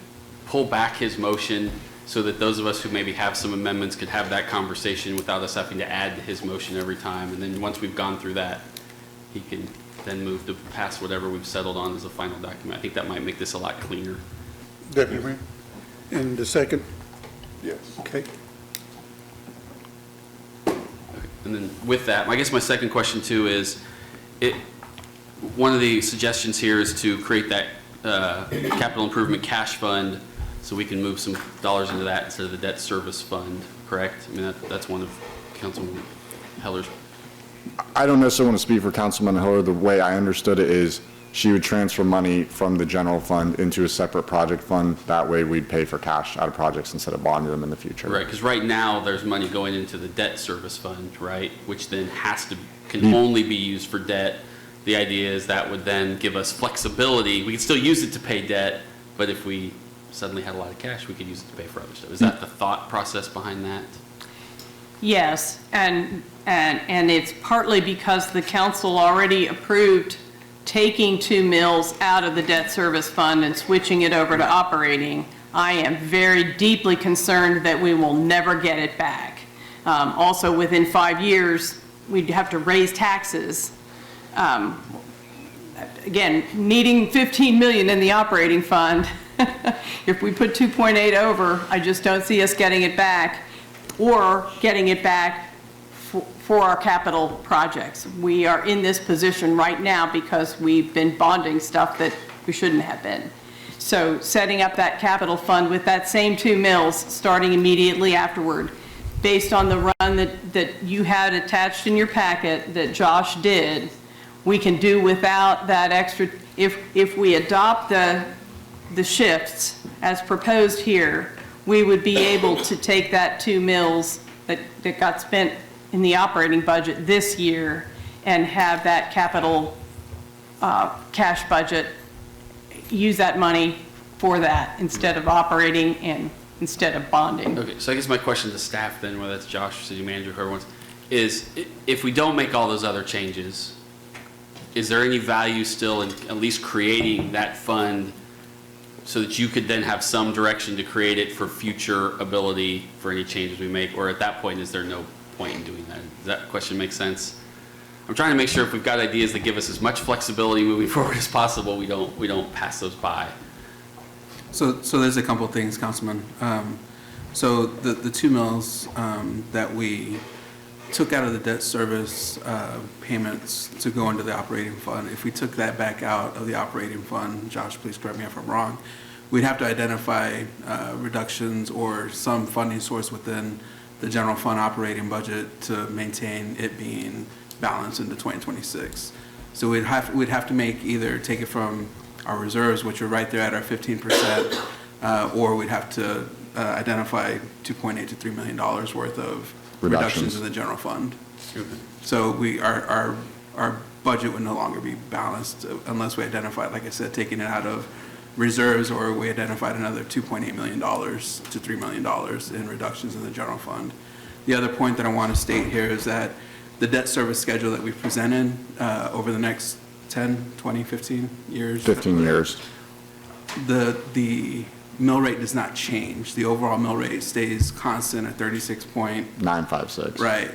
pull back his motion so that those of us who maybe have some amendments could have that conversation without us having to add to his motion every time. And then once we've gone through that, he can then move to pass whatever we've settled on as a final document. I think that might make this a lot cleaner. Deputy Mayor. And the second? Yes. Okay. And then with that, I guess my second question too is, one of the suggestions here is to create that capital improvement cash fund so we can move some dollars into that instead of the debt service fund, correct? I mean, that's one of Councilman Heller's. I don't necessarily want to speak for Councilman Hiller. The way I understood it is she would transfer money from the general fund into a separate project fund. That way we'd pay for cash out of projects instead of bonding them in the future. Right, because right now, there's money going into the debt service fund, right? Which then can only be used for debt. The idea is that would then give us flexibility. We could still use it to pay debt, but if we suddenly had a lot of cash, we could use it to pay for other stuff. Is that the thought process behind that? Yes, and it's partly because the council already approved taking 2 mills out of the debt service fund and switching it over to operating. I am very deeply concerned that we will never get it back. Also, within 5 years, we'd have to raise taxes. Again, needing 15 million in the operating fund, if we put 2.8 over, I just don't see us getting it back, or getting it back for our capital projects. We are in this position right now because we've been bonding stuff that we shouldn't have been. So setting up that capital fund with that same 2 mills starting immediately afterward, based on the run that you had attached in your packet that Josh did, we can do without that extra. If we adopt the shifts as proposed here, we would be able to take that 2 mills that got spent in the operating budget this year and have that capital cash budget, use that money for that instead of operating and instead of bonding. Okay, so I guess my question to staff then, whether that's Josh, city manager, whoever wants, is if we don't make all those other changes, is there any value still in at least creating that fund so that you could then have some direction to create it for future ability for any changes we make? Or at that point, is there no point in doing that? Does that question make sense? I'm trying to make sure if we've got ideas that give us as much flexibility moving forward as possible, we don't pass those by. So there's a couple of things, Councilman. So the 2 mills that we took out of the debt service payments to go into the operating fund, if we took that back out of the operating fund, Josh, please correct me if I'm wrong, we'd have to identify reductions or some funding source within the general fund operating budget to maintain it being balanced into 2026. So we'd have to either take it from our reserves, which are right there at our 15%, or we'd have to identify $2.8 to $3 million worth of reductions in the general fund. So our budget would no longer be balanced unless we identified, like I said, taking it out of reserves, or we identified another $2.8 million to $3 million in reductions in the general fund. The other point that I want to state here is that the debt service schedule that we've presented over the next 10, 20, 15 years. 15 years. The mill rate does not change. The overall mill rate stays constant at 36.956. Right.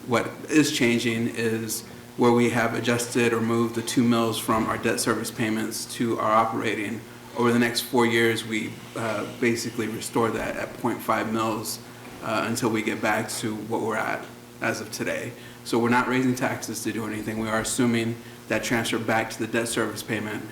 What is changing is where we have adjusted or moved the 2 mills from our debt service payments to our operating. Over the next 4 years, we basically restore that at 0.5 mills until we get back to what we're at as of today. So we're not raising taxes to do anything. We are assuming that transfer back to the debt service payment,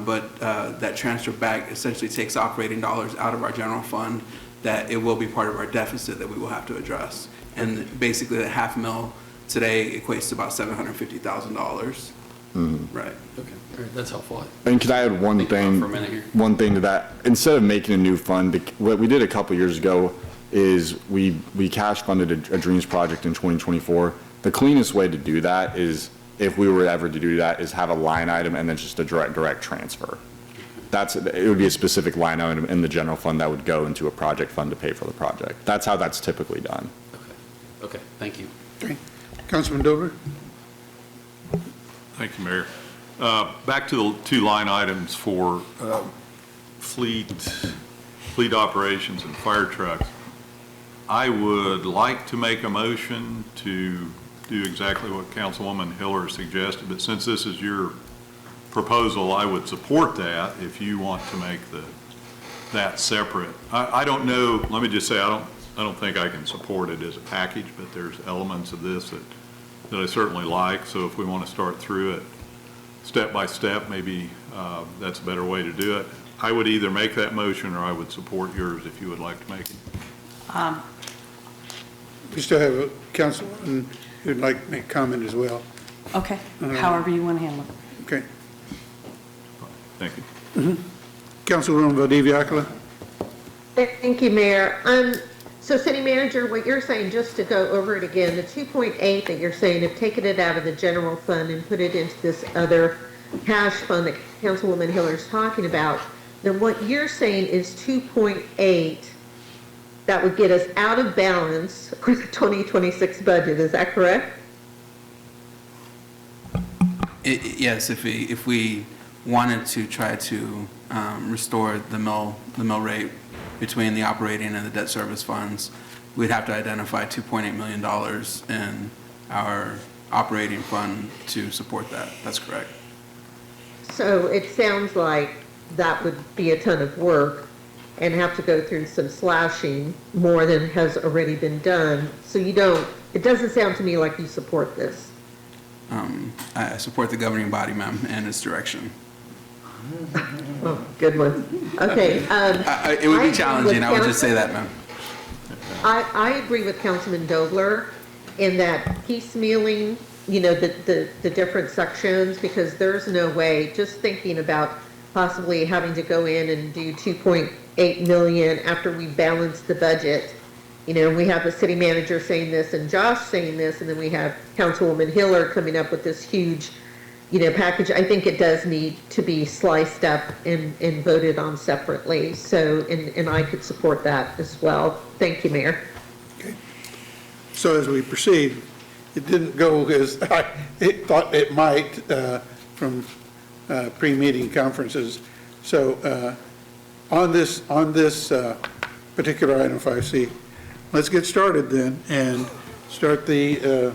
but that transfer back essentially takes operating dollars out of our general fund, that it will be part of our deficit that we will have to address. And basically that half mil today equates to about $750,000. Mm-hmm. Right. Okay, all right, that's helpful. And could I add one thing to that? Instead of making a new fund, what we did a couple years ago is we cash funded a Dreams project in 2024. The cleanest way to do that is, if we were ever to do that, is have a line item and then just a direct transfer. It would be a specific line item in the general fund that would go into a project fund to pay for the project. That's how that's typically done. Okay, thank you. Okay. Councilman Dover? Thank you, Mayor. Back to the 2 line items for fleet operations and fire trucks. I would like to make a motion to do exactly what Councilwoman Hiller suggested, but since this is your proposal, I would support that if you want to make that separate. I don't know, let me just say, I don't think I can support it as a package, but there's elements of this that I certainly like. So if we want to start through it step by step, maybe that's a better way to do it. I would either make that motion or I would support yours if you would like to make it. We still have a councilman who'd like to make a comment as well. Okay, however you want to handle it. Okay. Thank you. Councilwoman Valdivia Akala? Thank you, Mayor. So City Manager, what you're saying, just to go over it again, the 2.8 that you're saying, if taking it out of the general fund and put it into this other cash fund that Councilwoman Hiller's talking about, then what you're saying is 2.8, that would get us out of balance for the 2026 budget, is that correct? Yes, if we wanted to try to restore the mill rate between the operating and the debt service funds, we'd have to identify $2.8 million in our operating fund to support that. That's correct. So it sounds like that would be a ton of work and have to go through some slashing more than has already been done. So it doesn't sound to me like you support this. I support the governing body, ma'am, and its direction. Oh, good one. Okay. It would be challenging, I would just say that, ma'am. I agree with Councilman Dobler in that piecemealing, the different sections, because there's no way, just thinking about possibly having to go in and do 2.8 million after we balance the budget. We have the city manager saying this and Josh saying this, and then we have Councilwoman Hiller coming up with this huge, package. I think it does need to be sliced up and voted on separately. So, and I could support that as well. Thank you, Mayor. Okay. So as we proceed, it didn't go as I thought it might from pre-meeting conferences. So on this particular item 5C, let's get started then and start the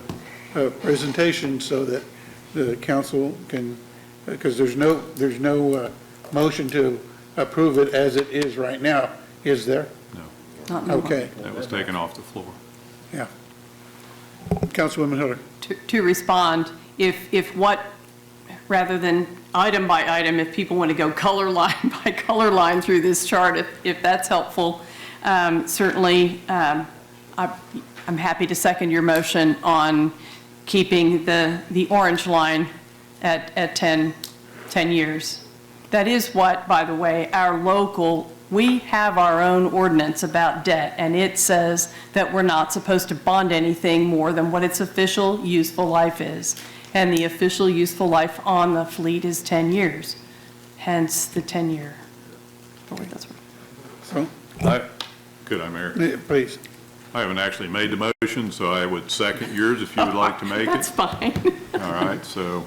presentation so that the council can, because there's no motion to approve it as it is right now, is there? No. Okay. That was taken off the floor. Yeah. Councilwoman Hiller. To respond, if rather than item by item, if people want to go color line by color line through this chart, if that's helpful, certainly I'm happy to second your motion on keeping the orange line at 10 years. That is what, by the way, we have our own ordinance about debt, and it says that we're not supposed to bond anything more than what its official useful life is. And the official useful life on the fleet is 10 years, hence the 10-year. So? Could I, Mayor? Please. I haven't actually made the motion, so I would second yours if you would like to make it. That's fine. All right, so,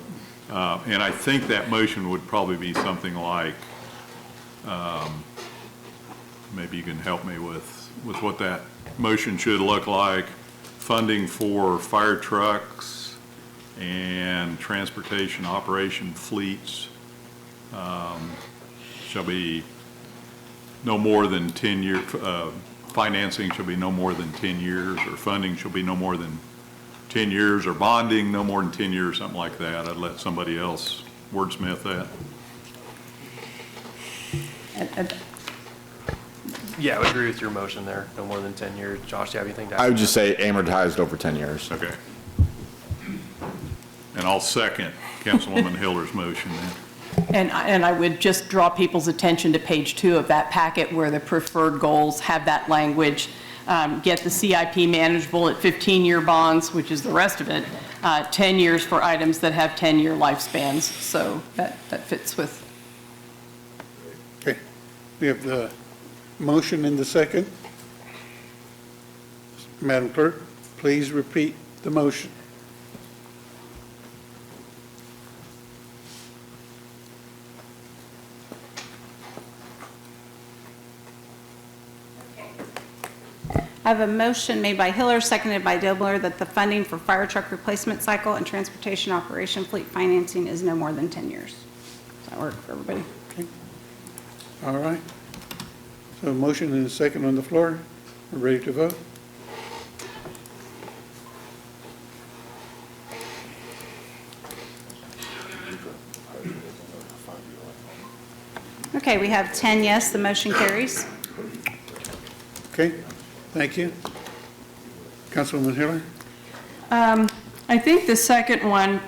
and I think that motion would probably be something like, maybe you can help me with what that motion should look like. Funding for fire trucks and transportation operation fleets shall be no more than 10 years. Financing shall be no more than 10 years, or funding shall be no more than 10 years, or bonding no more than 10 years, something like that. I'd let somebody else wordsmith that. Yeah, I would agree with your motion there, no more than 10 years. Josh, do you have anything to add? I would just say amortized over 10 years. Okay. And I'll second Councilwoman Hiller's motion then. And I would just draw people's attention to page 2 of that packet where the preferred goals have that language. Get the CIP manageable at 15-year bonds, which is the rest of it, 10 years for items that have 10-year lifespans. So that fits with. Okay. We have the motion and the second. Madam Clerk, please repeat the motion. I have a motion made by Hiller, seconded by Dobler, that the funding for fire truck replacement cycle and transportation operation fleet financing is no more than 10 years. Does that work for everybody? Okay. All right. So a motion and a second on the floor. We're ready to vote. Okay, we have 10 yes, the motion carries. Okay. Thank you. Councilwoman Hiller? I think the second one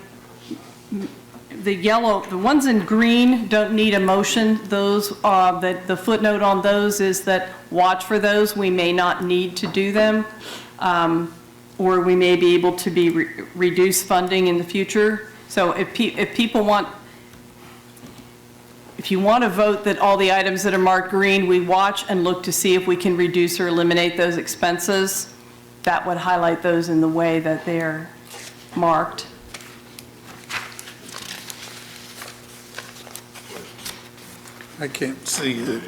the yellow, the ones in green don't need a motion. Those, the footnote on those is that watch for those. We may not need to do them, or we may be able to be reduce funding in the future. So if people want, if you want to vote that all the items that are marked green, we watch and look to see if we can reduce or eliminate those expenses. That would highlight those in the way that they're marked. I can't see that.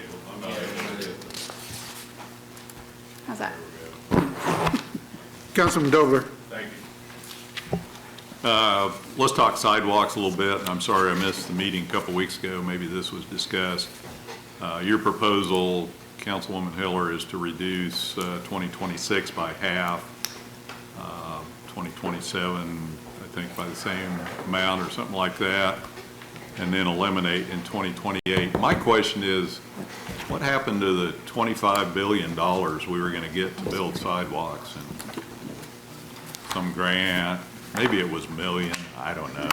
How's that? Councilman Dobler. Thank you. Let's talk sidewalks a little bit. I'm sorry I missed the meeting a couple weeks ago. Maybe this was discussed. Your proposal, Councilwoman Hiller, is to reduce 2026 by half, 2027, I think, by the same amount or something like that, and then eliminate in 2028. My question is, what happened to the $25 billion we were going to get to build sidewalks? And some grant, maybe it was million, I don't know.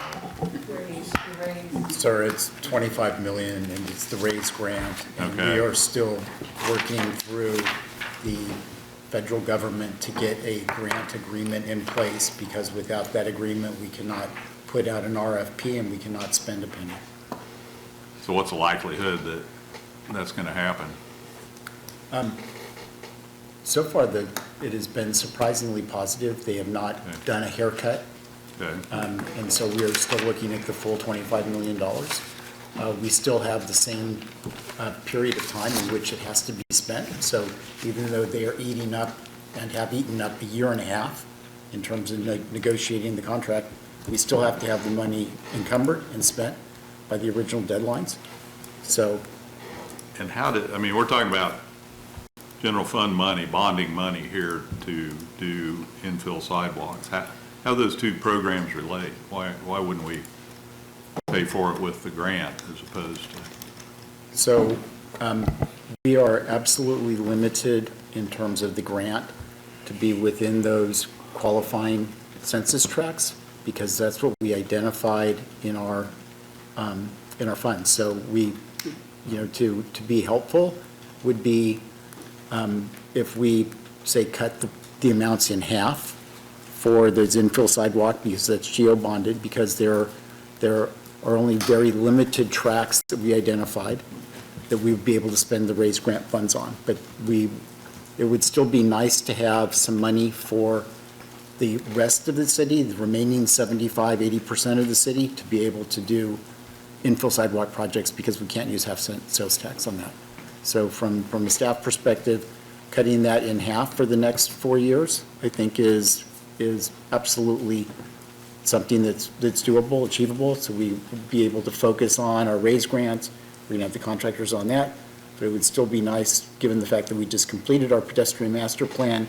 Sir, it's 25 million and it's the RAISE grant. And we are still working through the federal government to get a grant agreement in place, because without that agreement, we cannot put out an RFP and we cannot spend a penny. So what's the likelihood that that's going to happen? So far, it has been surprisingly positive. They have not done a haircut. And so we are still looking at the full $25 million. We still have the same period of time in which it has to be spent. So even though they are eating up and have eaten up a year and a half in terms of negotiating the contract, we still have to have the money encumbered and spent by the original deadlines. So. And how did, I mean, we're talking about general fund money, bonding money here to do infill sidewalks. How those two programs relate? Why wouldn't we pay for it with the grant as opposed to? So we are absolutely limited in terms of the grant to be within those qualifying census tracts, because that's what we identified in our funds. So we, to be helpful would be if we say cut the amounts in half for those infill sidewalk, because that's geo-bonded, because there are only very limited tracks that we identified that we would be able to spend the RAISE grant funds on. But it would still be nice to have some money for the rest of the city, the remaining 75–80% of the city, to be able to do infill sidewalk projects, because we can't use half-cent sales tax on that. So from a staff perspective, cutting that in half for the next 4 years, I think is absolutely something that's doable, achievable. So we would be able to focus on our RAISE grants. We're going to have the contractors on that. But it would still be nice, given the fact that we just completed our pedestrian master plan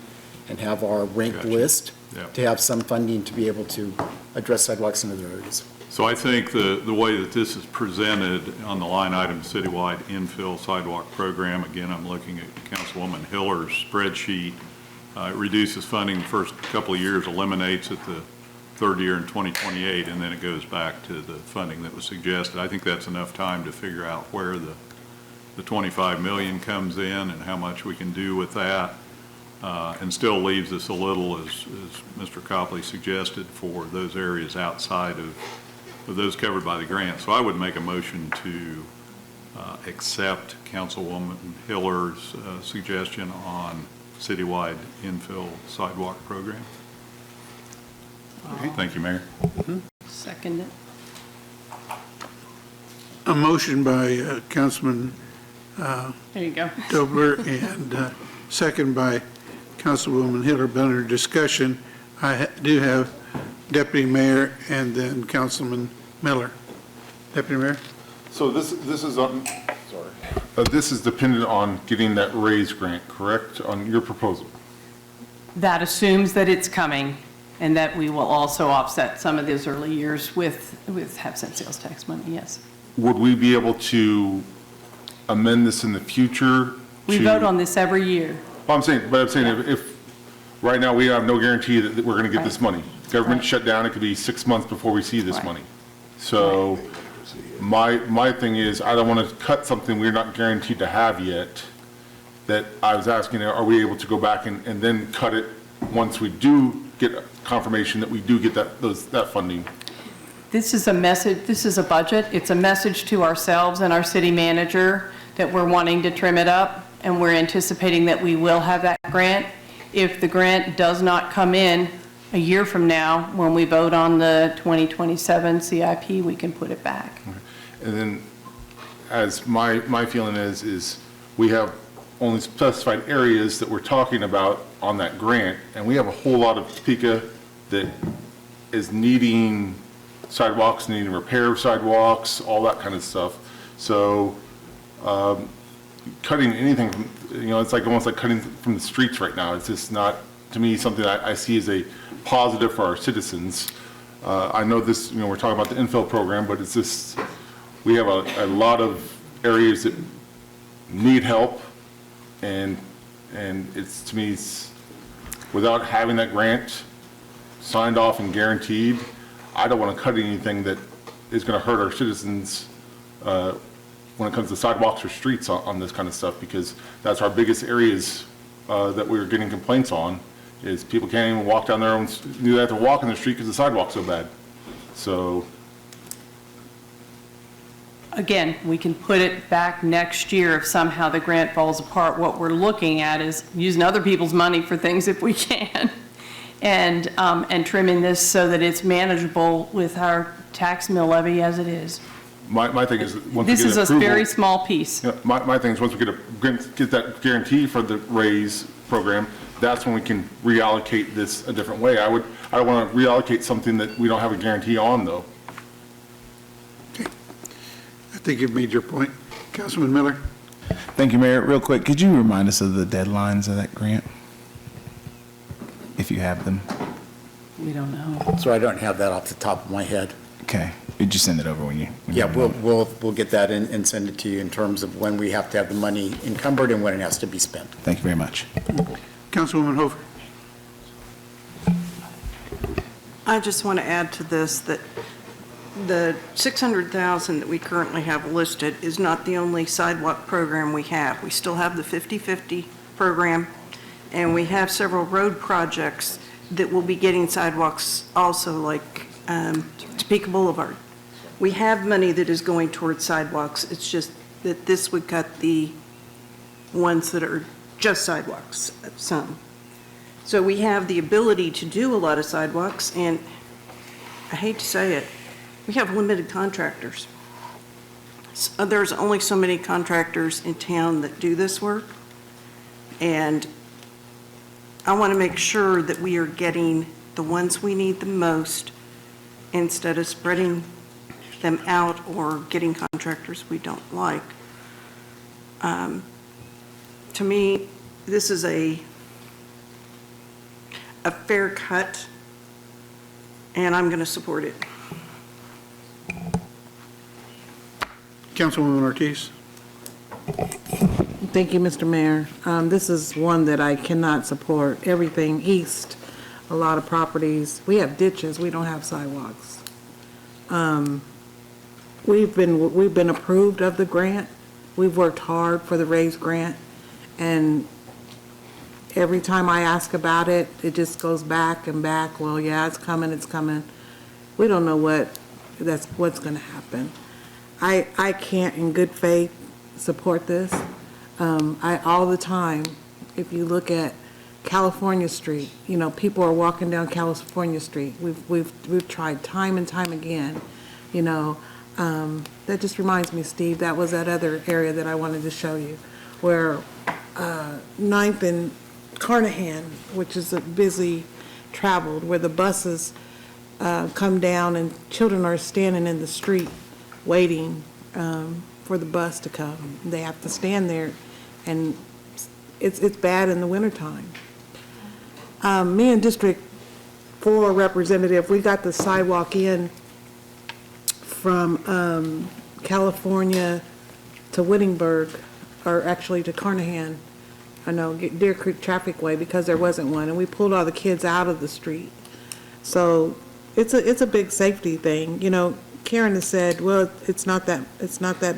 and have our ranked list, to have some funding to be able to address sidewalks in other areas. So I think the way that this is presented on the line item citywide infill sidewalk program, again, I'm looking at Councilwoman Hiller's spreadsheet. It reduces funding the first couple of years, eliminates at the third year in 2028, and then it goes back to the funding that was suggested. I think that's enough time to figure out where the 25 million comes in and how much we can do with that, and still leaves us a little, as Mr. Copley suggested, for those areas outside of those covered by the grant. So I would make a motion to accept Councilwoman Hiller's suggestion on citywide infill sidewalk program. Thank you, Mayor. Second it. A motion by Councilman There you go. Dobler and second by Councilwoman Hiller. Under discussion, I do have Deputy Mayor and then Councilman Miller. Deputy Mayor? So this is on, sorry. This is dependent on getting that RAISE grant, correct, on your proposal? That assumes that it's coming and that we will also offset some of those early years with half-cent sales tax money, yes. Would we be able to amend this in the future? We vote on this every year. Well, I'm saying if right now we have no guarantee that we're going to get this money. Government shut down, it could be 6 months before we see this money. So my thing is, I don't want to cut something we're not guaranteed to have yet. That I was asking, are we able to go back and then cut it once we do get confirmation that we do get that funding? This is a message, this is a budget. It's a message to ourselves and our city manager that we're wanting to trim it up, and we're anticipating that we will have that grant. If the grant does not come in a year from now, when we vote on the 2027 CIP, we can put it back. And then, as my feeling is we have only specified areas that we're talking about on that grant, and we have a whole lot of Topeka that is needing sidewalks, needing repair of sidewalks, all that kind of stuff. So cutting anything, it's like almost like cutting from the streets right now. It's just not, to me, something I see as a positive for our citizens. I know this, we're talking about the infill program, but it's just, we have a lot of areas that need help, and it's, to me, without having that grant signed off and guaranteed, I don't want to cut anything that is going to hurt our citizens when it comes to sidewalks or streets on this kind of stuff, because that's our biggest areas that we're getting complaints on, is people can't even walk down their own, they have to walk in the street because the sidewalk's so bad. So. Again, we can put it back next year if somehow the grant falls apart. What we're looking at is using other people's money for things if we can, and trimming this so that it's manageable with our tax mill levy as it is. My thing is, once this we get is approval, a very small piece. Yeah, my thing is, once we get that guarantee for the raise program, that's when we can reallocate this a different way. I don't want to reallocate something that we don't have a guarantee on, though. I think you've made your point. Councilman Miller? Thank you, Mayor. Real quick, could you remind us of the deadlines of that grant? If you have them. We don't know. So I don't have that off the top of my head. Okay. Would you send it over when you? Yeah, we'll get that in and send it to you in terms of when we have to have the money encumbered and when it has to be spent. Thank you very much. Councilwoman Hofer? I just want to add to this that the $600,000 that we currently have listed is not the only sidewalk program we have. We still have the 50/50 program, and we have several road projects that will be getting sidewalks also, like Topeka Boulevard. We have money that is going towards sidewalks. It's just that this would cut the ones that are just sidewalks, some. So we have the ability to do a lot of sidewalks, and I hate to say it, we have limited contractors. There's only so many contractors in town that do this work, and I want to make sure that we are getting the ones we need the most instead of spreading them out or getting contractors we don't like. To me, this is a fair cut, and I'm going to support it. Councilwoman Ortiz? Thank you, Mr. Mayor. This is one that I cannot support. Everything east, a lot of properties, we have ditches, we don't have sidewalks. We've been approved of the grant. We've worked hard for the raise grant, and every time I ask about it, it just goes back and back. Well, yeah, it's coming, it's coming. We don't know what's going to happen. I can't, in good faith, support this. All the time, if you look at California Street, people are walking down California Street. We've tried time and time again, That just reminds me, Steve, that was that other area that I wanted to show you, where 9th and Carnahan, which is a busy traveled, where the buses come down and children are standing in the street waiting for the bus to come. They have to stand there, and it's bad in the wintertime. Me and District 4 representative, we got the sidewalk in from California to Whittingburg, or actually to Carnahan, Deer Creek Traffic Way, because there wasn't one, and we pulled all the kids out of the street. So it's a big safety thing. Karen has said, well, it's not that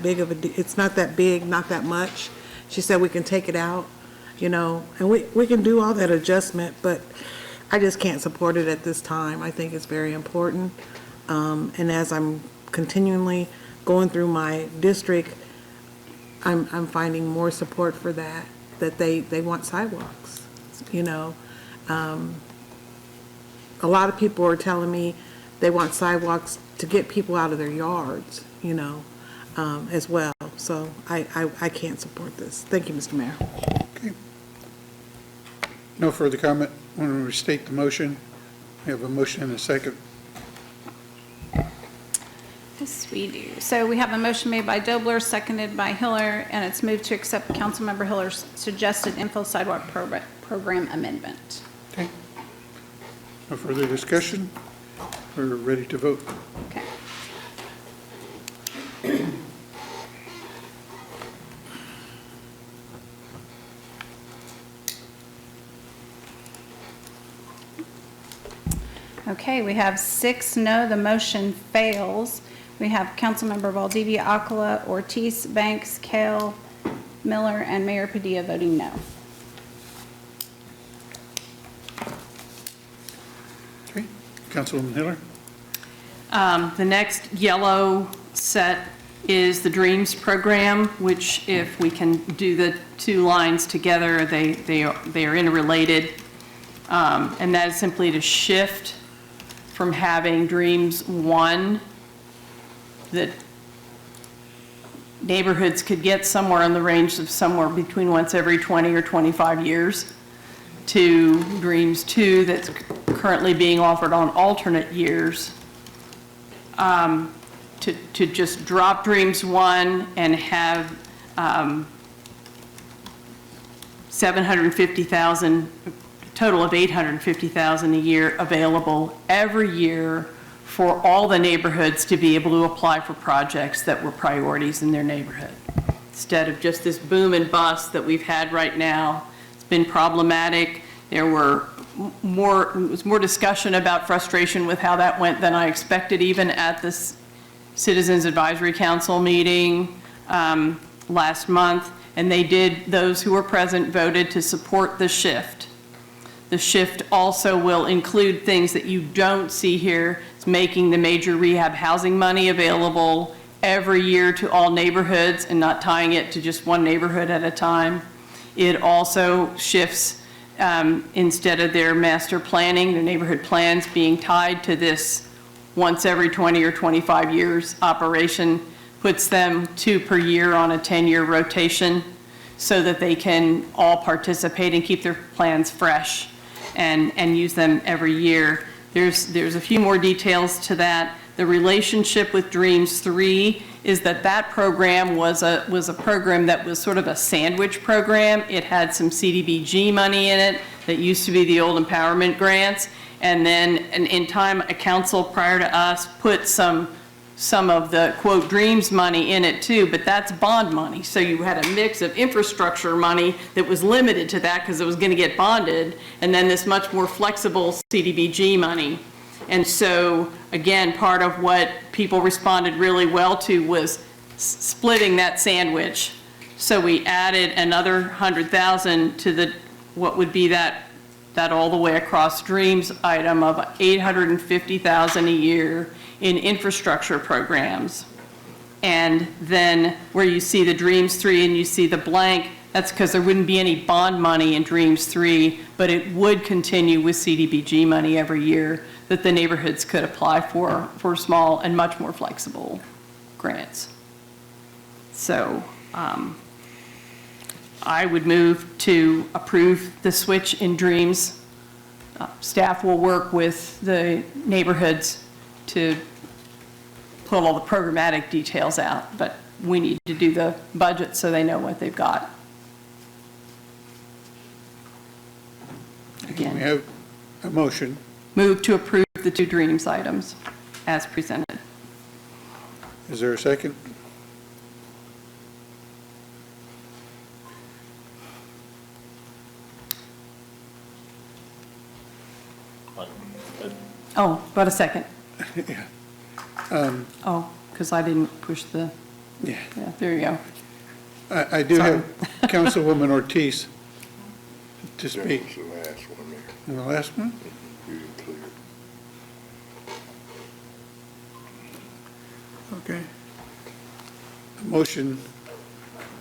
big of a, it's not that big, not that much. She said we can take it out, you know, and we can do all that adjustment, but I just can't support it at this time. I think it's very important. And as I'm continually going through my district, I'm finding more support for that they want sidewalks, you know. A lot of people are telling me they want sidewalks to get people out of their yards, you know, as well. So I can't support this. Thank you, Mr. Mayor. Okay. No further comment. Want to restate the motion? We have a motion and a second. Yes, we do. So we have a motion made by Dobler, seconded by Hiller, and it's moved to accept Councilmember Hiller's suggested info sidewalk program amendment. Okay. No further discussion. We're ready to vote. Okay. Okay, we have 6 no, the motion fails. We have Councilmember Valdivia, Acala, Ortiz, Banks, Kale, Miller, and Mayor Padilla voting no. Okay. Councilwoman Hiller? The next yellow set is the Dreams program, which if we can do the 2 lines together, they are interrelated. And that is simply to shift from having Dreams 1 that neighborhoods could get somewhere in the range of somewhere between once every 20 or 25 years to Dreams 2 that's currently being offered on alternate years, to just drop Dreams 1 and have 750,000, total of 850,000 a year available every year for all the neighborhoods to be able to apply for projects that were priorities in their neighborhood. Instead of just this boom and bust that we've had right now. It's been problematic. There was more discussion about frustration with how that went than I expected, even at this Citizens Advisory Council meeting last month. And those who were present voted to support the shift. The shift also will include things that you don't see here. It's making the major rehab housing money available every year to all neighborhoods and not tying it to just one neighborhood at a time. It also shifts, instead of their master planning, their neighborhood plans being tied to this once every 20 or 25 years operation, puts them 2 per year on a 10-year rotation so that they can all participate and keep their plans fresh and use them every year. There's a few more details to that. The relationship with Dreams 3 is that program was a program that was sort of a sandwich program. It had some CDBG money in it that used to be the old empowerment grants. And then in time, a council prior to us put some of the, quote, Dreams money in it too, but that's bond money. So you had a mix of infrastructure money that was limited to that because it was going to get bonded, and then this much more flexible CDBG money. And so, again, part of what people responded really well to was splitting that sandwich. So we added another 100,000 to what would be that all the way across Dreams item of 850,000 a year in infrastructure programs. And then where you see the Dreams 3 and you see the blank, that's because there wouldn't be any bond money in Dreams 3, but it would continue with CDBG money every year that the neighborhoods could apply for small and much more flexible grants. So I would move to approve the switch in Dreams. Staff will work with the neighborhoods to pull all the programmatic details out, but we need to do the budget so they know what they've got. Again, We have a motion. move to approve the 2 Dreams items as presented. Is there a second? Oh, but a second. Yeah. Oh, because I didn't push the, Yeah. yeah, there you go. I do have Councilwoman Ortiz to That speak. was the last one there. And the last one? You didn't clear it. Okay. A motion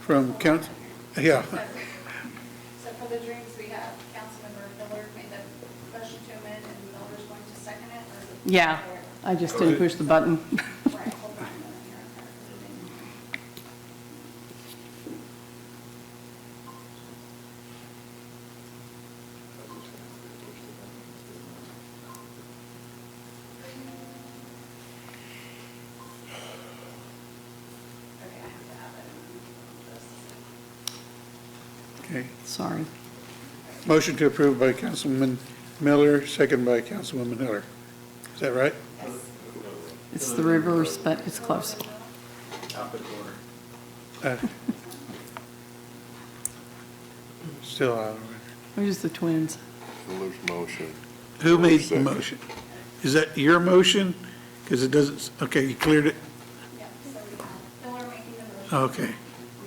from council, yeah. So for the dreams, we have Councilmember Miller made the motion to amend, and Miller's going to second it, or is it? Yeah, I just didn't push the button. Right, hold on a minute here. Okay. Sorry. Motion to approve by Councilman Miller, second by Councilwoman Hiller. Is that right? It's the reverse, but it's close. Still out of order. Where's the twins? Miller's motion. Who made the Second. motion? Is that your motion? Because it doesn't, okay, you cleared it? Yeah, so we have Miller making the motion. Okay,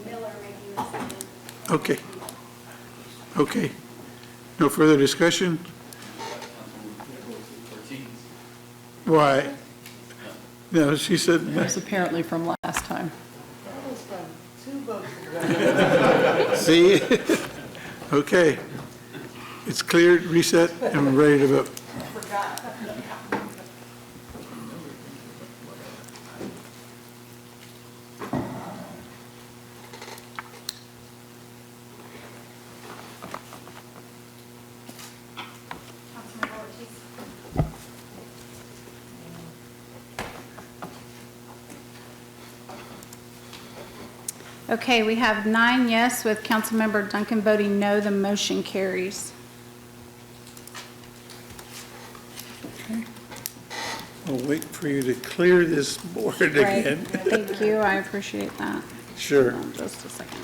Miller making the second. okay. Okay. No further discussion? Why? No, she said, It was apparently from last time. see? Okay. It's cleared, reset, and we're ready to vote. Councilmember Ortiz. Okay, we have 9 yes with Councilmember Duncan voting no. The motion carries. I'll wait for you to clear this board again. Thank you, I appreciate that. Sure. Hold on just a second.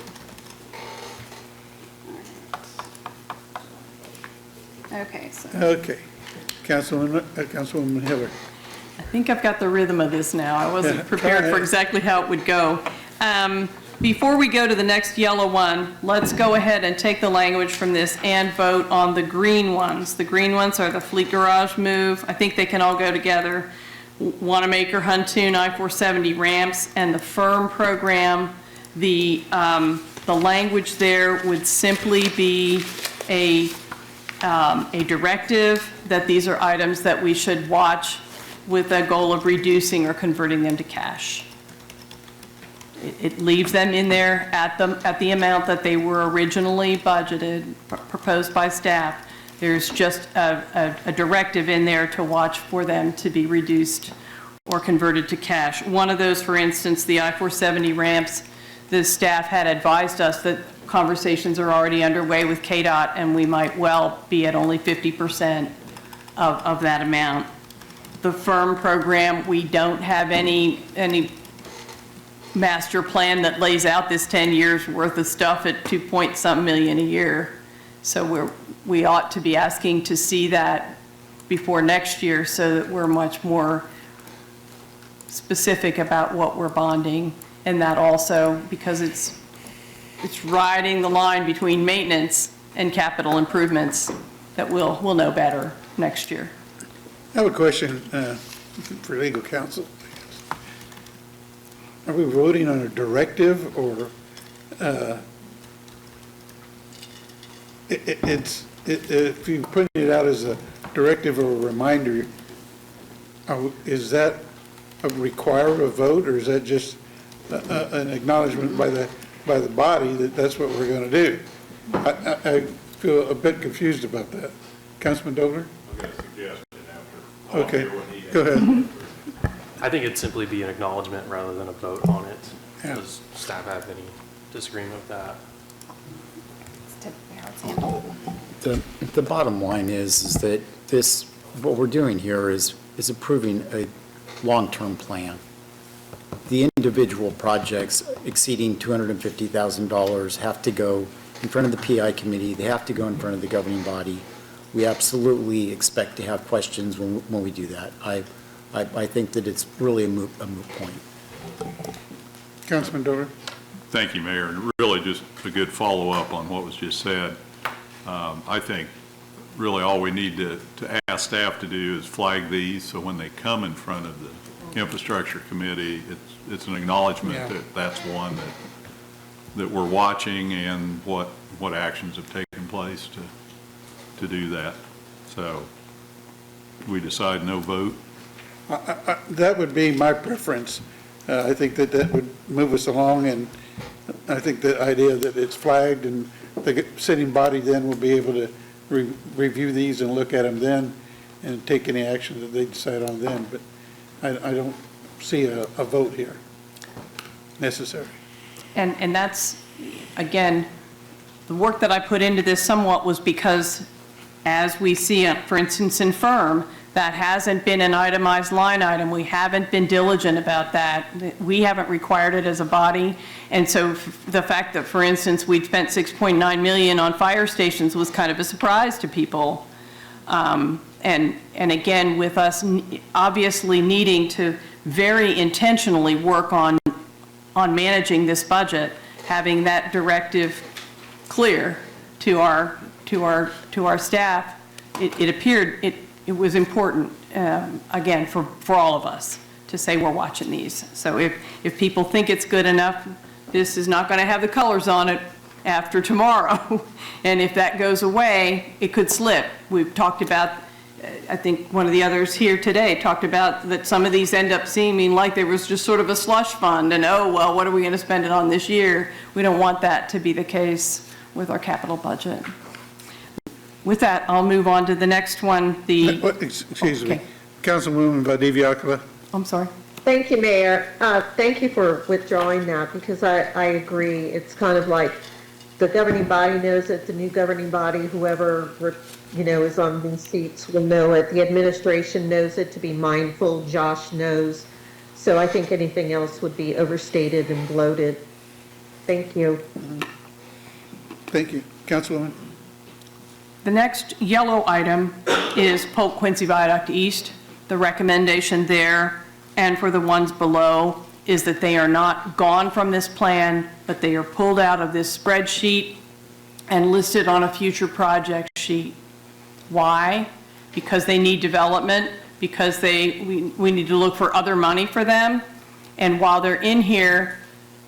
Okay, so. Okay. Councilwoman Hiller. I think I've got the rhythm of this now. I Yeah, wasn't prepared go for ahead. exactly how it would go. Before we go to the next yellow one, let's go ahead and take the language from this and vote on the green ones. The green ones are the Fleet Garage move. I think they can all go together. Wanamaker, Huntoon, I-470 ramps, and the FIRM program. The language there would simply be a directive that these are items that we should watch with a goal of reducing or converting them to cash. It leaves them in there at the amount that they were originally budgeted, proposed by staff. There's just a directive in there to watch for them to be reduced or converted to cash. One of those, for instance, the I-470 ramps, the staff had advised us that conversations are already underway with KDOT, and we might well be at only 50% of that amount. The FIRM program, we don't have any master plan that lays out this 10 years worth of stuff at 2-point-something million a year. So we ought to be asking to see that before next year so that we're much more specific about what we're bonding. And that also, because it's riding the line between maintenance and capital improvements, that we'll know better next year. I have a question for legal counsel. Are we voting on a directive, or if you put it out as a directive or a reminder, is that require a vote, or is that just an acknowledgement by the body that that's what we're going to do? I feel a bit confused about that. Councilman Dobler? I'm going to suggest it after. Okay, go ahead. I think it'd simply be an acknowledgement rather than a vote on it. Yeah. Does staff have any disagreement with that? The bottom line is that this, what we're doing here is approving a long-term plan. The individual projects exceeding $250,000 have to go in front of the PI committee, they have to go in front of the governing body. We absolutely expect to have questions when we do that. I think that it's really a moot point. Councilman Dover? Thank you, Mayor. And really just a good follow-up on what was just said. I think really all we need to ask staff to do is flag these, so when they come in front of the infrastructure committee, it's an acknowledgement that that's one that we're watching and what actions have taken place to do that. So we decide no vote. That would be my preference. I think that would move us along, and I think the idea that it's flagged and the sitting body then will be able to review these and look at them then and take any action that they decide on then. But I don't see a vote here necessary. And that's, again, the work that I put into this somewhat was because, as we see, for instance, in firm, that hasn't been an itemized line item. We haven't been diligent about that. We haven't required it as a body. And so the fact that, for instance, we'd spent $6.9 million on fire stations was kind of a surprise to people. And again, with us obviously needing to very intentionally work on managing this budget, having that directive clear to our staff, it appeared it was important, again, for all of us to say we're watching these. So if people think it's good enough, this is not going to have the colors on it after tomorrow. And if that goes away, it could slip. We've talked about, I think one of the others here today talked about that some of these end up seeming like there was just sort of a slush fund and, oh, well, what are we going to spend it on this year? We don't want that to be the case with our capital budget. With that, I'll move on to the next one, Excuse me. Councilwoman Valdivia-Acala. I'm sorry. Thank you, Mayor. Thank you for withdrawing that, because I agree. It's kind of like the governing body knows it, the new governing body, whoever, is on these seats will know it. The administration knows it, to be mindful. Josh knows. So I think anything else would be overstated and bloated. Thank you. Thank you. Councilwoman? The next yellow item is Polk Quincy Viaduct East. The recommendation there, and for the ones below, is that they are not gone from this plan, but they are pulled out of this spreadsheet and listed on a future project sheet. Why? Because they need development, because we need to look for other money for them. And while they're in here,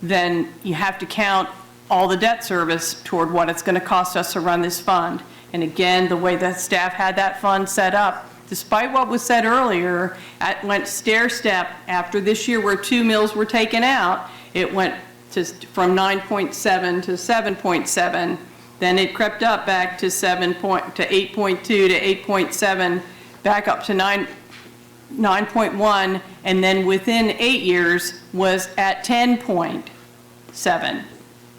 then you have to count all the debt service toward what it's going to cost us to run this fund. And again, the way that staff had that fund set up, despite what was said earlier, it went stair-step after this year where 2 mills were taken out. It went from 9.7 to 7.7. Then it crept up back to 8.2 to 8.7, back up to 9.1, and then within 8 years was at 10.7.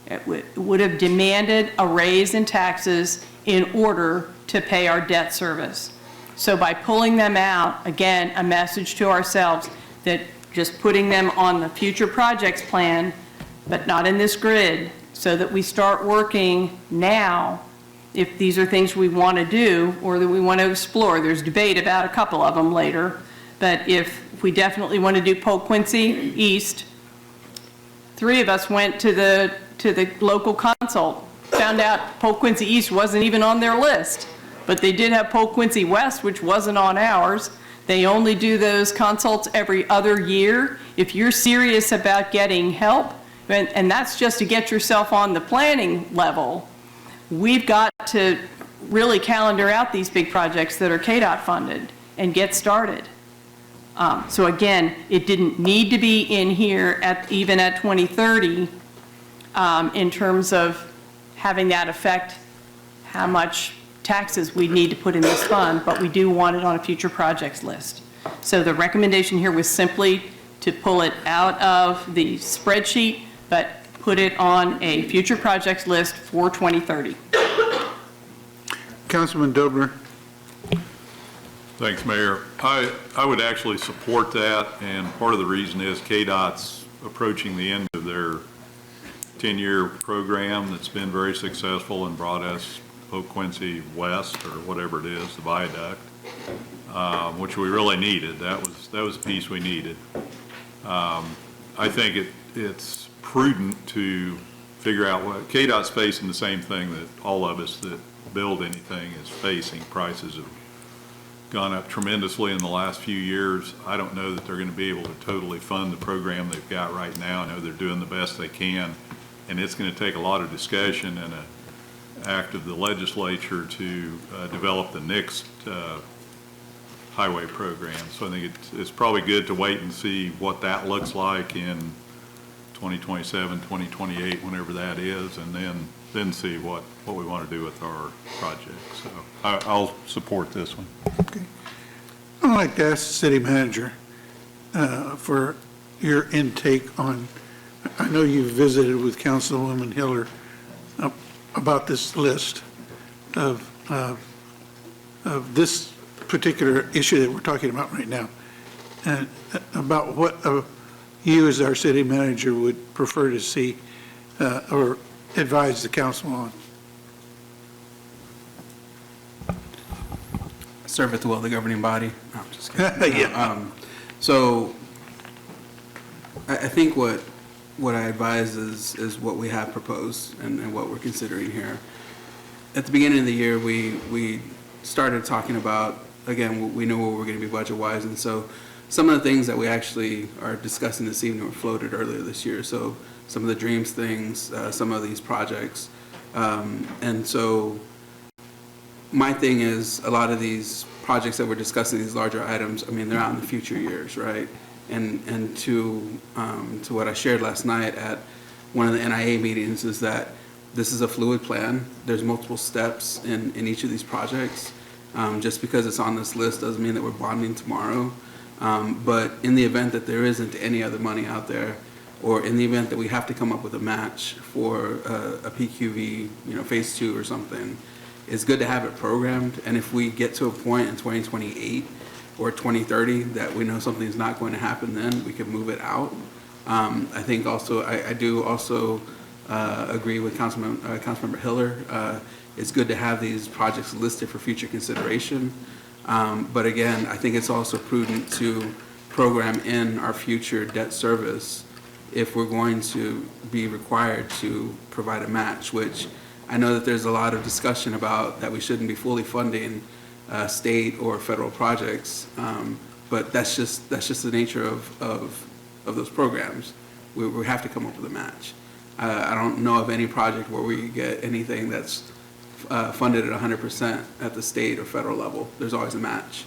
It would have demanded a raise in taxes in order to pay our debt service. So by pulling them out, again, a message to ourselves that just putting them on the future projects plan, but not in this grid, so that we start working now if these are things we want to do or that we want to explore. There's debate about a couple of them later, but if we definitely want to do Polk Quincy East, 3 of us went to the local consult, found out Polk Quincy East wasn't even on their list, but they did have Polk Quincy West, which wasn't on ours. They only do those consults every other year. If you're serious about getting help, and that's just to get yourself on the planning level, we've got to really calendar out these big projects that are KDOT funded and get started. So again, it didn't need to be in here even at 2030 in terms of having that affect how much taxes we need to put in this fund, but we do want it on a future projects list. So the recommendation here was simply to pull it out of the spreadsheet, but put it on a future projects list for 2030. Councilman Dobler. Thanks, Mayor. I would actually support that, and part of the reason is KDOT's approaching the end of their 10-year program that's been very successful and brought us Polk Quincy West, or whatever it is, the viaduct. which we really needed. That was a piece we needed. I think it's prudent to figure out what KDOT's facing, the same thing that all of us that build anything is facing. Prices have gone up tremendously in the last few years. I don't know that they're going to be able to totally fund the program they've got right now. I know they're doing the best they can, and it's going to take a lot of discussion and an act of the legislature to develop the next highway program. So I think it's probably good to wait and see what that looks like in 2027, 2028, whenever that is, and then see what we want to do with our project. So I'll support this one. Okay. I'd like to ask the city manager for your intake on, I know you visited with Councilwoman Hiller about this list of this particular issue that we're talking about right now, and about what you as our city manager would prefer to see or advise the council on. Serve at the will of the governing body. No, I'm just kidding. Yeah. So I think what I advise is what we have proposed and what we're considering here. At the beginning of the year, we started talking about, again, we know where we're going to be budget-wise, and so some of the things that we actually are discussing this evening were floated earlier this year. So some of the dreams things, some of these projects. And so my thing is, a lot of these projects that we're discussing, these larger items, I mean, they're out in the future years, right? And to what I shared last night at one of the NIA meetings is that this is a fluid plan. There's multiple steps in each of these projects. Just because it's on this list doesn't mean that we're bonding tomorrow. But in the event that there isn't any other money out there, or in the event that we have to come up with a match for a PQV, phase 2 or something, it's good to have it programmed. And if we get to a point in 2028 or 2030 that we know something's not going to happen, then we can move it out. I think also, I do also agree with Councilmember Hiller. It's good to have these projects listed for future consideration. But again, I think it's also prudent to program in our future debt service if we're going to be required to provide a match, which I know that there's a lot of discussion about that we shouldn't be fully funding state or federal projects, but that's just the nature of those programs. We have to come up with a match. I don't know of any project where we get anything that's funded at 100% at the state or federal level. There's always a match.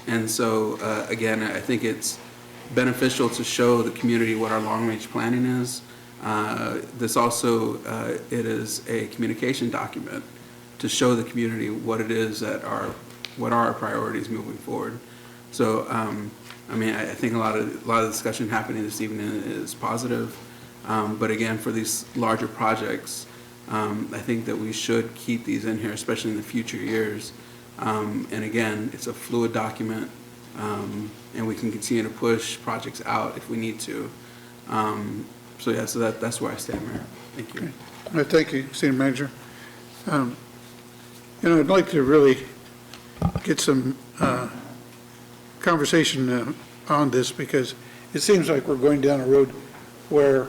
And so, again, I think it's beneficial to show the community what our long-range planning is. This also, it is a communication document to show the community what it is that what are our priorities moving forward. So, I mean, I think a lot of the discussion happening this evening is positive. But again, for these larger projects, I think that we should keep these in here, especially in the future years. And again, it's a fluid document, and we can continue to push projects out if we need to. So yeah, so that's where I stand, Mayor. Thank you. Okay. Thank you, City Manager. I'd like to really get some conversation on this, because it seems like we're going down a road where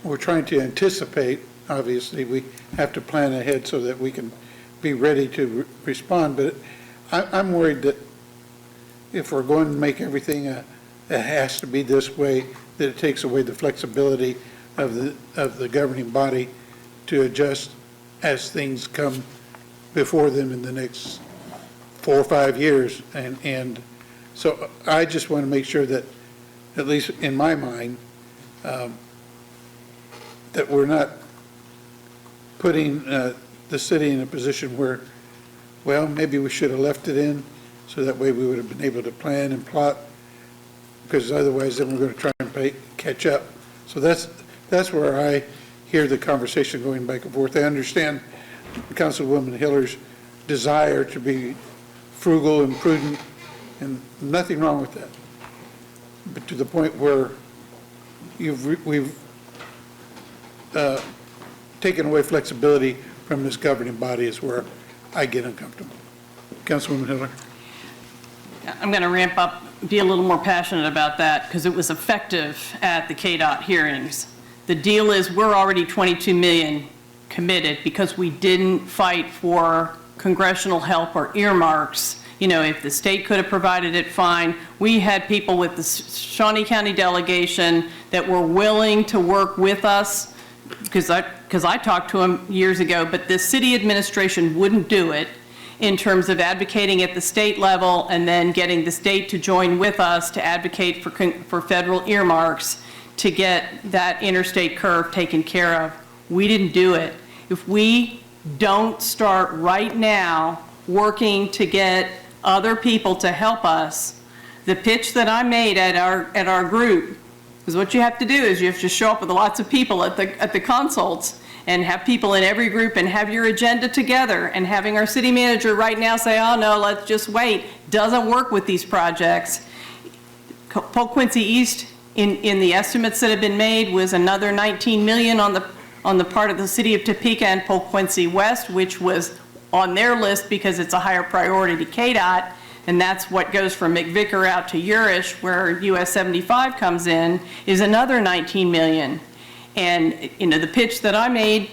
we're trying to anticipate. Obviously, we have to plan ahead so that we can be ready to respond. But I'm worried that if we're going to make everything it has to be this way, that it takes away the flexibility of the governing body to adjust as things come before them in the next 4 or 5 years. And so I just want to make sure that, at least in my mind, that we're not putting the city in a position where, well, maybe we should have left it in, so that way we would have been able to plan and plot, because otherwise then we're going to try and catch up. So that's where I hear the conversation going back and forth. I understand Councilwoman Hiller's desire to be frugal and prudent, and nothing wrong with that. But to the point where we've taken away flexibility from this governing body is where I get uncomfortable. Councilwoman Hiller. I'm going to ramp up, be a little more passionate about that because it was effective at the KDOT hearings. The deal is we're already 22 million committed because we didn't fight for congressional help or earmarks. You know, if the state could have provided it, fine. We had people with the Shawnee County delegation that were willing to work with us because I talked to them years ago, but the city administration wouldn't do it in terms of advocating at the state level and then getting the state to join with us to advocate for federal earmarks to get that interstate curve taken care of. We didn't do it. If we don't start right now working to get other people to help us, the pitch that I made at our group is what you have to do is you have to show up with lots of people at the consults and have people in every group and have your agenda together, and having our city manager right now say, oh no, let's just wait, doesn't work with these projects. Polk Quincy East, in the estimates that have been made, was another 19 million on the part of the city of Topeka, and Polk Quincy West, which was on their list because it's a higher priority to KDOT, and that's what goes from McVicker out to Urish, where US 75 comes in, is another 19 million. And, you know, the pitch that I made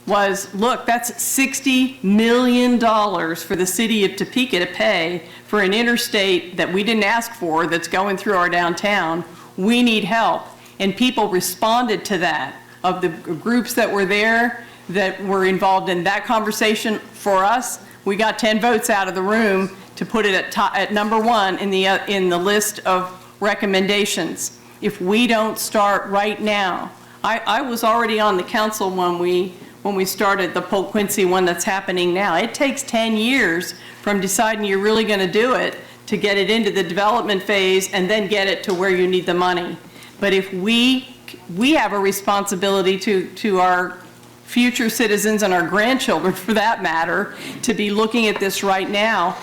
was, look, that's $60 million for the city of Topeka to pay for an interstate that we didn't ask for that's going through our downtown. We need help. And people responded to that. Of the groups that were there that were involved in that conversation, for us, we got 10 votes out of the room to put it at number one in the list of recommendations. If we don't start right now, I was already on the council when we started the Polk Quincy one that's happening now. It takes 10 years from deciding you're really going to do it to get it into the development phase and then get it to where you need the money. But if we have a responsibility to our future citizens and our grandchildren, for that matter, to be looking at this right now.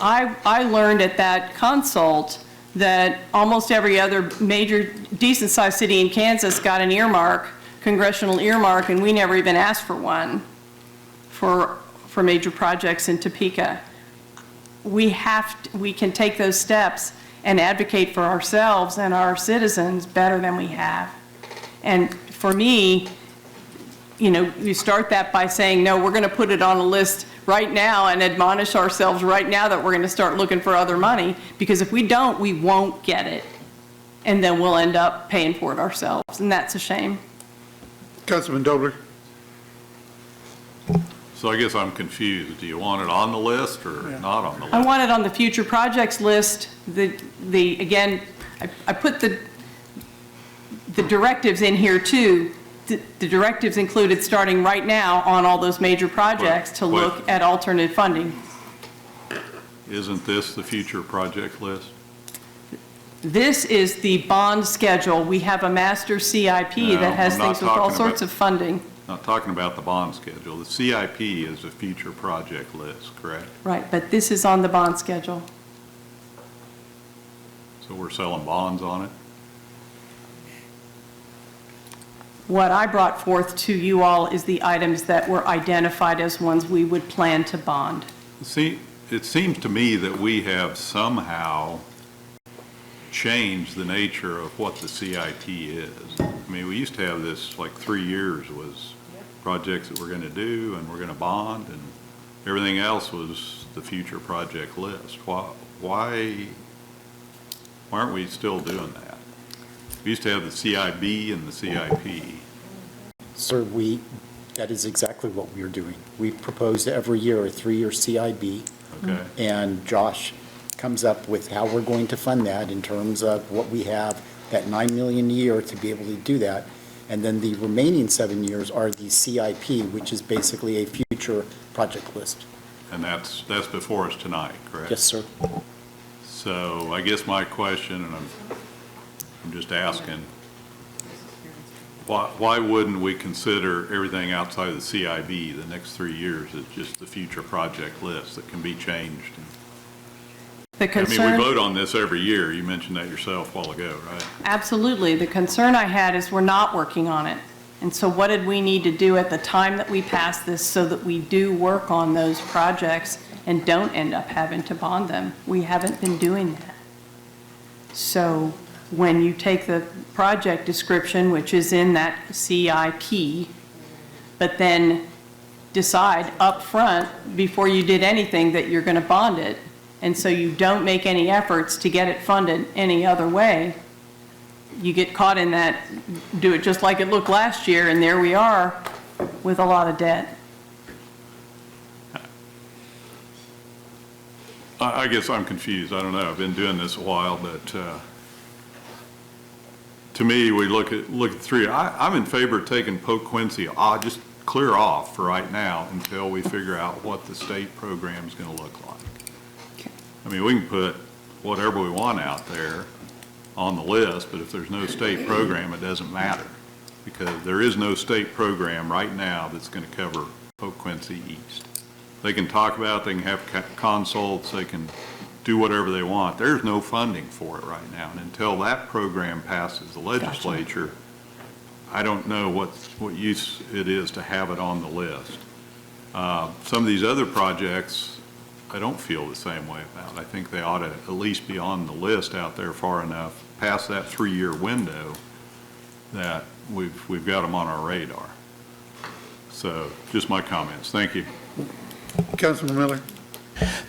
I learned at that consult that almost every other major decent-sized city in Kansas got an earmark, congressional earmark, and we never even asked for one for major projects in Topeka. We can take those steps and advocate for ourselves and our citizens better than we have. And for me, you know, you start that by saying, no, we're going to put it on a list right now and admonish ourselves right now that we're going to start looking for other money, because if we don't, we won't get it. And then we'll end up paying for it ourselves, and that's a shame. Councilman Dobler. So I guess I'm confused. Do you want it on the list or not on the list? I want it on the future projects list. Again, I put the directives in here too. The directives included starting right now on all those major projects to look at alternate funding. Isn't this the future project list? This is the bond schedule. We have a master CIP that has things with all sorts of funding. Not talking about the bond schedule. The CIP is a future project list, correct? Right, but this is on the bond schedule. So we're selling bonds on it? What I brought forth to you all is the items that were identified as ones we would plan to bond. See, it seems to me that we have somehow changed the nature of what the CIP is. I mean, we used to have this, like 3 years was projects that we're going to do and we're going to bond, and everything else was the future project list. Why aren't we still doing that? We used to have the CIB and the CIP. Sir, that is exactly what we are doing. We propose every year a 3-year CIB. Okay. And Josh comes up with how we're going to fund that in terms of what we have, that $9 million a year to be able to do that. And then the remaining 7 years are the CIP, which is basically a future project list. And that's before us tonight, correct? Yes, sir. So I guess my question, and I'm just asking, why wouldn't we consider everything outside of the CIB the next 3 years as just the future project list that can be changed? I mean, we vote on this every year. You mentioned that yourself a while ago, right? Absolutely. The concern I had is we're not working on it. And so what did we need to do at the time that we passed this so that we do work on those projects and don't end up having to bond them. We haven't been doing that. So when you take the project description, which is in that CIP, but then decide up front before you did anything that you're going to bond it, and so you don't make any efforts to get it funded any other way, you get caught in that, do it just like it looked last year, and there we are with a lot of debt. I guess I'm confused. I don't know. I've been doing this a while, but to me, we look at three. I'm in favor of taking Poke Quincy. I'll just clear off for right now until we figure out what the state program is going to look like. Okay. I mean, we can put whatever we want out there on the list, but if there's no state program, it doesn't matter, because there is no state program right now that's going to cover Poke Quincy East. They can talk about it, they can have consults, they can do whatever they want. There's no funding for it right now. And until that program passes the legislature, gotcha. I don't know what use it is to have it on the list. Some of these other projects, I don't feel the same way about. I think they ought to at least be on the list out there far enough past that 3-year window that we've got them on our radar. So just my comments. Thank you. Councilman Miller.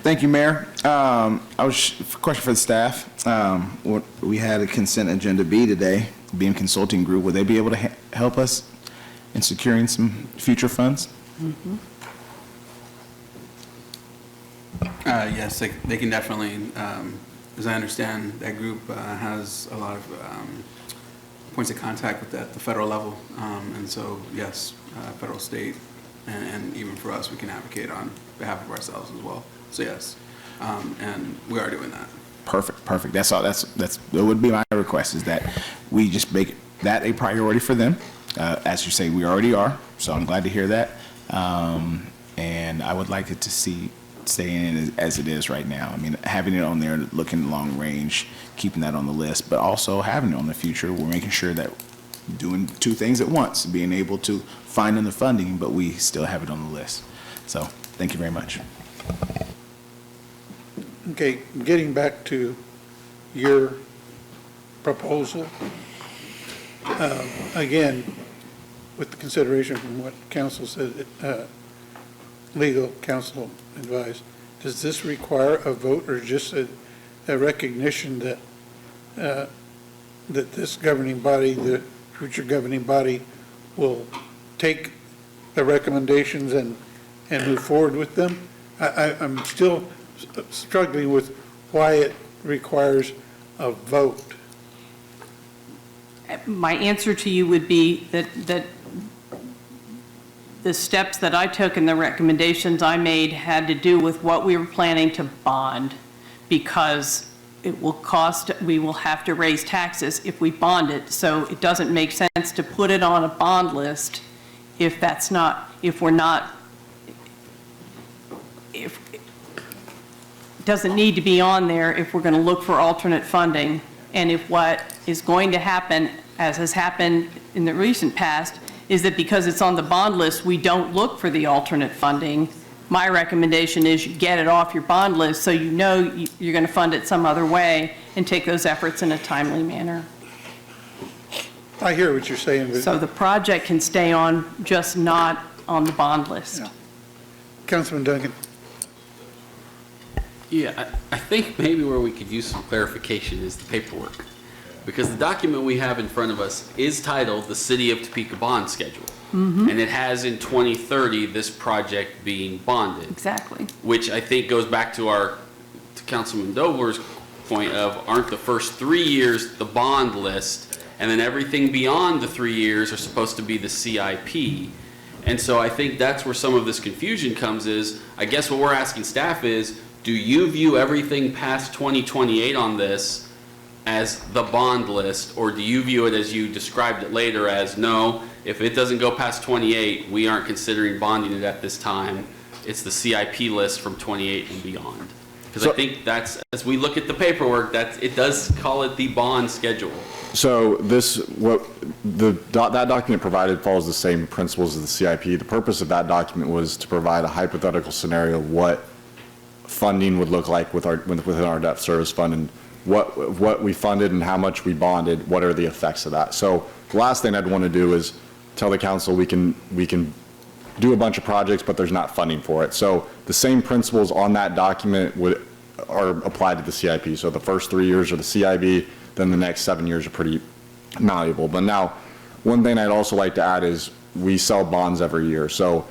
Thank you, Mayor. Question for the staff. We had a consent agenda B today, being consulting group. Would they be able to help us in securing some future funds? Mm-hmm. Yes, they can definitely, as I understand, that group has a lot of points of contact with the federal level. And so, yes, federal, state, and even for us, we can advocate on behalf of ourselves as well. So yes, and we are doing that. Perfect. That's all. That would be my request, is that we just make that a priority for them. As you say, we already are. So I'm glad to hear that. And I would like it to stay in as it is right now. I mean, having it on there, looking long range, keeping that on the list, but also having it on the future. We're making sure that doing two things at once, being able to find the funding, but we still have it on the list. So thank you very much. Okay, getting back to your proposal, again, with the consideration from what council said, legal counsel advised, does this require a vote or just a recognition that that this governing body, the future governing body, will take the recommendations and move forward with them? I'm still struggling with why it requires a vote. My answer to you would be that the steps that I took and the recommendations I made had to do with what we were planning to bond, because it will cost, we will have to raise taxes if we bond it. So it doesn't make sense to put it on a bond list if it doesn't need to be on there if we're going to look for alternate funding. And if what is going to happen, as has happened in the recent past, is that because it's on the bond list, we don't look for the alternate funding. My recommendation is you get it off your bond list so you know you're going to fund it some other way and take those efforts in a timely manner. I hear what you're saying. So the project can stay on, just not on the bond list. Yeah. Councilman Duncan. Yeah, I think maybe where we could use some clarification is the paperwork. Because the document we have in front of us is titled the City of Topeka Bond Schedule. Mm-hmm. And it has in 2030 this project being bonded. Exactly. Which I think goes back to Councilman Dobler's point of, aren't the first 3 years the bond list, and then everything beyond the 3 years are supposed to be the CIP. And so I think that's where some of this confusion comes is, I guess what we're asking staff is, do you view everything past 2028 on this as the bond list, or do you view it as you described it later as, no, if it doesn't go past 28, we aren't considering bonding it at this time. It's the CIP list from 28 and beyond. Because I think that's, as we look at the paperwork, it does call it the bond schedule. So that document provided follows the same principles as the CIP. The purpose of that document was to provide a hypothetical scenario of what funding would look like within our debt service fund, and what we funded and how much we bonded, what are the effects of that. So the last thing I'd want to do is tell the council we can do a bunch of projects, but there's not funding for it. So the same principles on that document are applied to the CIP. So the first 3 years are the CIB, then the next 7 years are pretty malleable. But now, one thing I'd also like to add is we sell bonds every year. So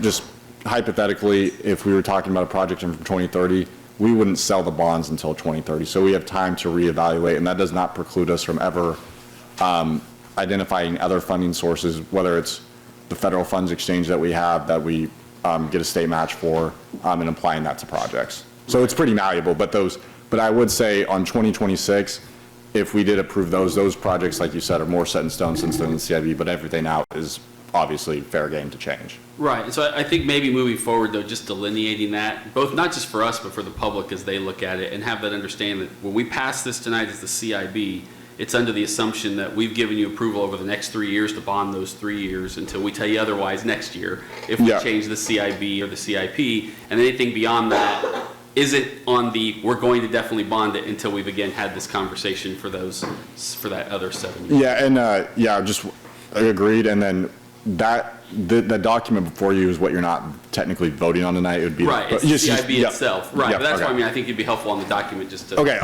just hypothetically, if we were talking about a project from 2030, we wouldn't sell the bonds until 2030. So we have time to reevaluate, and that does not preclude us from ever identifying other funding sources, whether it's the federal funds exchange that we have that we get a state match for, and applying that to projects. So it's pretty malleable, but I would say on 2026, if we did approve those projects, like you said, are more set in stone since they're in the CIB, but everything out is obviously fair game to change. Right, and so I think maybe moving forward, though, just delineating that, both not just for us, but for the public as they look at it, and have that understanding that when we pass this tonight as the CIB, it's under the assumption that we've given you approval over the next 3 years to bond those 3 years until we tell you otherwise next year, if we change the CIB or the CIP, and anything beyond that isn't on we're going to definitely bond it until we've again had this conversation for that other 7 years. Yeah, and just agreed, and then the document before you is what you're not technically voting on tonight. It would be right. It's the CIB itself. Right. But that's why I think it'd be helpful on the document just to. Okay.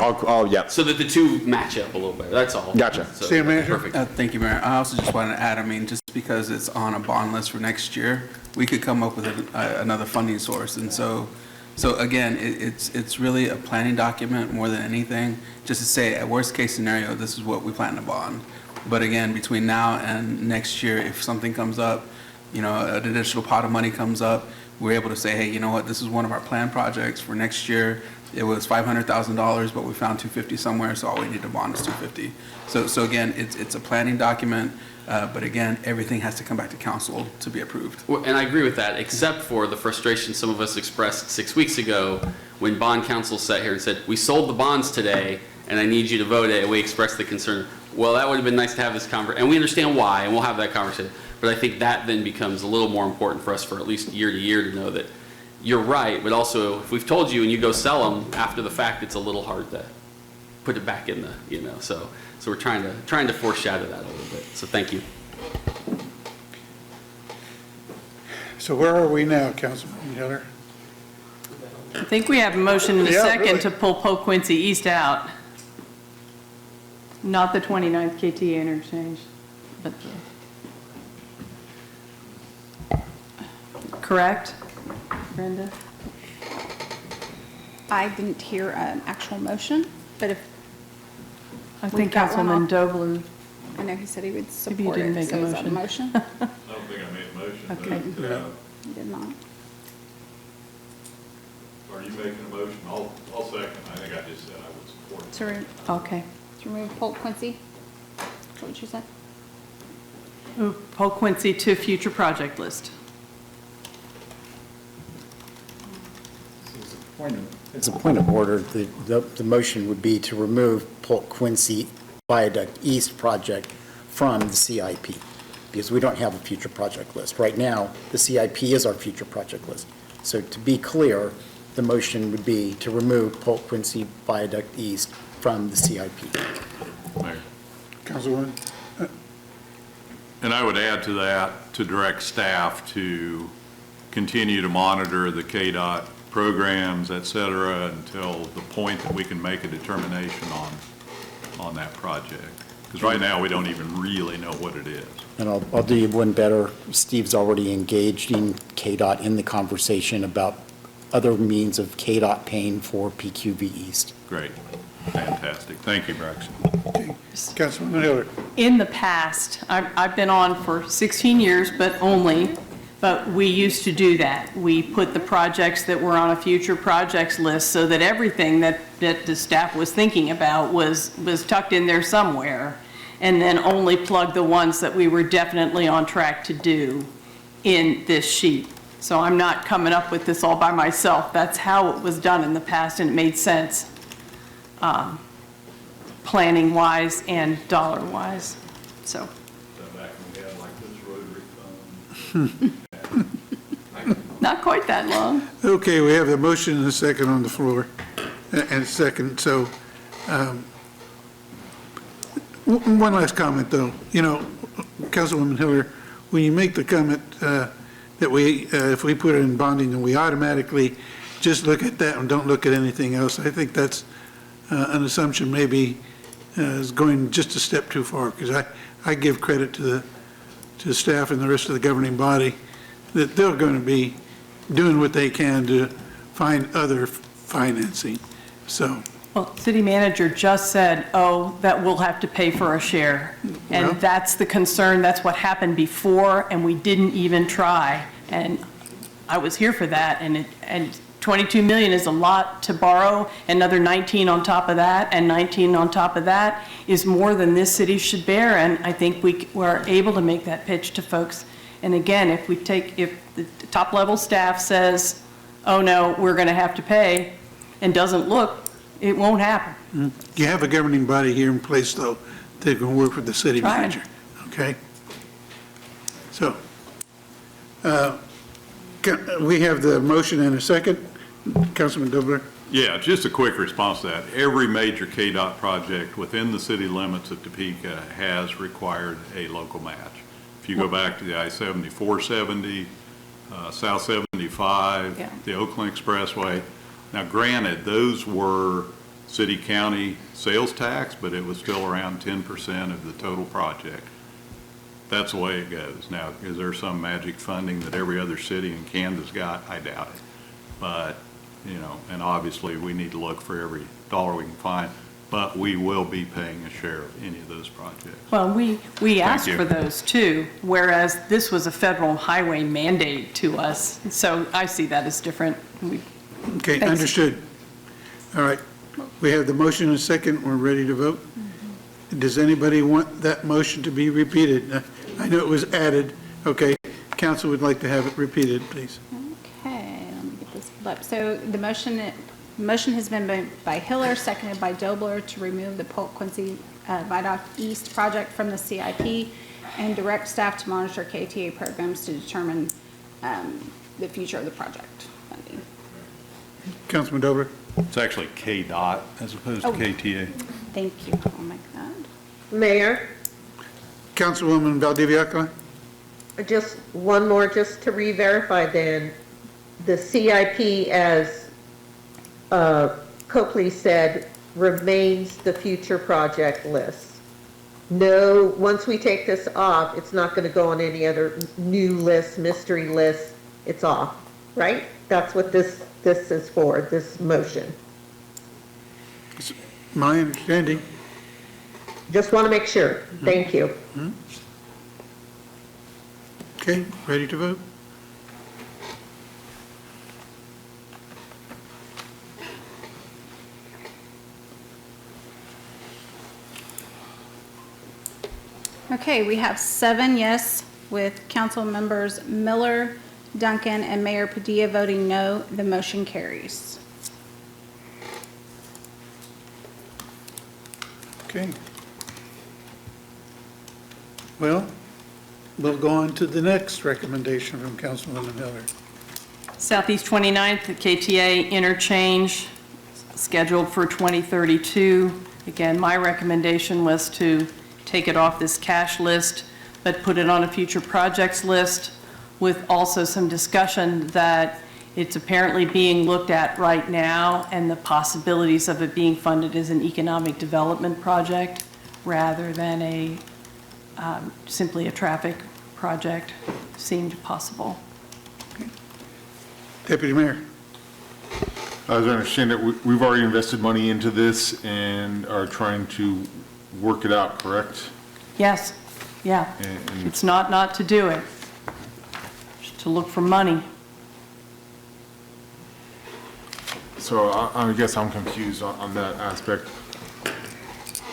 So that the two match up a little better. That's all. Gotcha. So, City Manager? Perfect. Thank you, Mayor. I also just wanted to add, just because it's on a bond list for next year, we could come up with another funding source. And so again, it's really a planning document more than anything, just to say, at worst case scenario, this is what we plan to bond. But again, between now and next year, if something comes up, an additional pot of money comes up, we're able to say, hey, you know what, this is one of our planned projects for next year. It was $500,000, but we found $250 somewhere, so all we need to bond is $250. So again, it's a planning document, but again, everything has to come back to council to be approved. Well, and I agree with that, except for the frustration some of us expressed 6 weeks ago when bond counsel sat here and said, we sold the bonds today, and I need you to vote it, and we expressed the concern. Well, that would have been nice to have this conversation, and we understand why, and we'll have that conversation. But I think that then becomes a little more important for us for at least year to year to know that you're right, but also if we've told you and you go sell them after the fact, it's a little hard to put it back in the, so we're trying to foreshadow that a little bit. So thank you. So where are we now, Councilman Hiller? I think we have a motion in a second really. to pull Polk Quincy East out. Not the 29th KTA interchange, but correct, Brenda? I didn't hear an actual motion, but if I we've think got one Councilman on- Dobler. I know he said he would Maybe you support didn't it, make so a is that a motion. motion? I don't think I made a motion, Okay. but, He did not. are you making a motion? I'll second. I think I just said I would support it. To re- Okay. to remove Polk Quincy? Is that what you said? Move Polk Quincy to future project list. As a point of order, the motion would be to remove Polk Quincy Viaduct East project from the CIP, because we don't have a future project list. Right now, the CIP is our future project list. So to be clear, the motion would be to remove Polk Quincy Viaduct East from the CIP. Mayor. Councilwoman? And I would add to that, to direct staff to continue to monitor the KDOT programs, et cetera, until the point that we can make a determination on that project. Because right now, we don't even really know what it is. And I'll do you one better. Steve's already engaged in KDOT in the conversation about other means of KDOT paying for PQV East. Great. Fantastic. Thank you, Braxton. Okay. Councilman Hiller? In the past, I've been on for 16 years, but we used to do that. We put the projects that were on a future projects list so that everything that the staff was thinking about was tucked in there somewhere, and then only plug the ones that we were definitely on track to do in this sheet. So I'm not coming up with this all by myself. That's how it was done in the past, and it made sense, planning-wise and dollar-wise, so. Back when we had like this rotary phone. Not quite quite that long. Okay, we have a motion and a second on the floor, and a second, so, one last comment, though. You know, Councilwoman Hiller, when you make the comment that we, if we put it in bonding, then we automatically just look at that and don't look at anything else, I think that's an assumption maybe is going just a step too far, because I give credit to the staff and the rest of the governing body that they're going to be doing what they can to find other financing, so. Well, city manager just said, oh, that we'll have to pay for a share. And Well- that's the concern, that's what happened before, and we didn't even try. And I was here for that, and 22 million is a lot to borrow. Another 19 on top of that, and 19 on top of that is more than this city should bear, and I think we're able to make that pitch to folks. And again, if the top-level staff says, oh, no, we're going to have to pay, and doesn't look, it won't happen. You have a governing body here in place, though, that can work with the city Trying. manager, okay? So, we have the motion and a second. Councilman Dobler? Yeah, just a quick response to that. Every major KDOT project within the city limits of Topeka has required a local match. If you go back to the I-70, 470, South 75, Yeah. the Oakland Expressway. Now granted, those were city-county sales tax, but it was still around 10% of the total project. That's the way it goes. Now, is there some magic funding that every other city in Kansas got? I doubt it. But, you know, and obviously we need to look for every dollar we can find, but we will be paying a share of any of those projects. Well, we asked you. for those too, whereas this was a federal highway mandate to us. So I see that as different. Okay, Thanks. understood. All right, we have the motion and a second, we're ready to vote. Does anybody want that motion to be repeated? I know it was added, okay. Council would like to have it repeated, please. Okay, let me get this pulled up. So the motion has been by Hiller, seconded by Dobler, to remove the Polk Quincy Viaduct East project from the CIP and direct staff to monitor KTA programs to determine the future of the project funding. Councilman Dobler? It's actually KDOT as opposed to Oh. KTA. Thank you. I'll make that. Mayor, Councilwoman Valdivia? just one more, just to re-verify then, the CIP, as Copley said, remains the future project list. No, once we take this off, it's not going to go on any other new list, mystery list. It's off, right? That's what this is for, this motion. My understanding. Just want to make sure. Thank you. Okay, ready to vote? Okay, we have 7 yes, with council members Miller, Duncan, and Mayor Padilla voting no. The motion carries. Okay. Well, we'll go on to the next recommendation from Councilwoman Miller. Southeast 29th, the KTA interchange scheduled for 2032. Again, my recommendation was to take it off this cash list, but put it on a future projects list with also some discussion that it's apparently being looked at right now and the possibilities of it being funded as an economic development project rather than simply a traffic project seemed possible. Deputy Mayor. As I understand it, we've already invested money into this and are trying to work it out, correct? Yes, yeah. And It's not to do it, just to look for money. so I guess I'm confused on that aspect.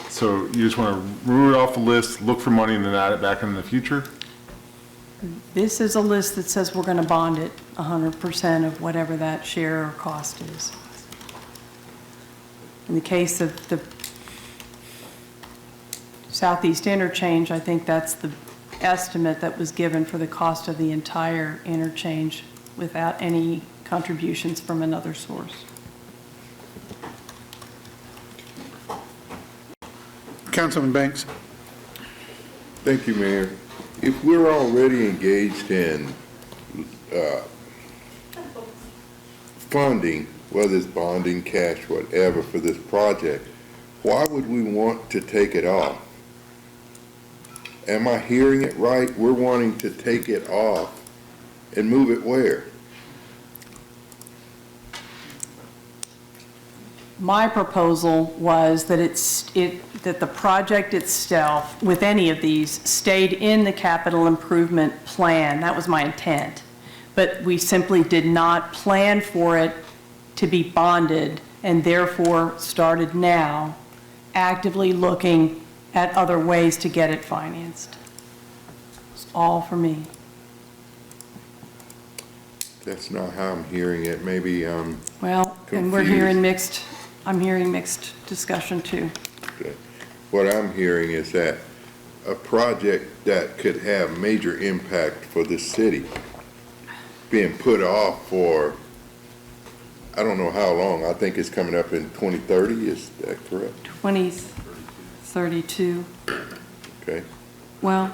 So you just want to remove it off the list, look for money, and then add it back in the future? This is a list that says we're going to bond it 100% of whatever that share or cost is. In the case of the Southeast interchange, I think that's the estimate that was given for the cost of the entire interchange without any contributions from another source. Councilman Banks. Thank you, Mayor. If we're already engaged in funding, whether it's bonding, cash, whatever, for this project, why would we want to take it off? Am I hearing it right? We're wanting to take it off and move it where? My proposal was that that the project itself, with any of these, stayed in the capital improvement plan. That was my intent. But we simply did not plan for it to be bonded, and therefore started now actively looking at other ways to get it financed. It's all for me. That's not how I'm hearing it. Maybe Well, and I'm hearing mixed discussion too. Okay. What I'm hearing is that a project that could have major impact for this city being put off for, I don't know how long. I think it's coming up in 2030. Is that correct? 2032. Okay. Well,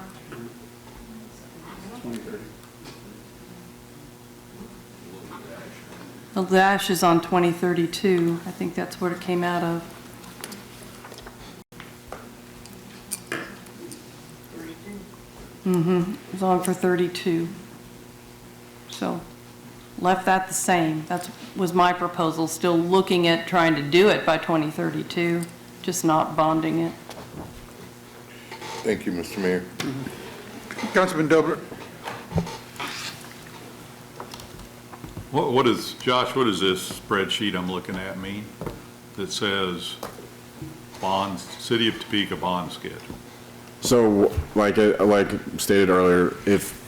the dash is on 2032. I think that's what it came out of. It was on for 32. So left that the same. That was my proposal, still looking at trying to do it by 2032, just not bonding it. Thank you, Mr. Mayor. Councilman Dobler. Josh, what does this spreadsheet I'm looking at mean that says bonds, City of Topeka bond schedule? So, like stated earlier, if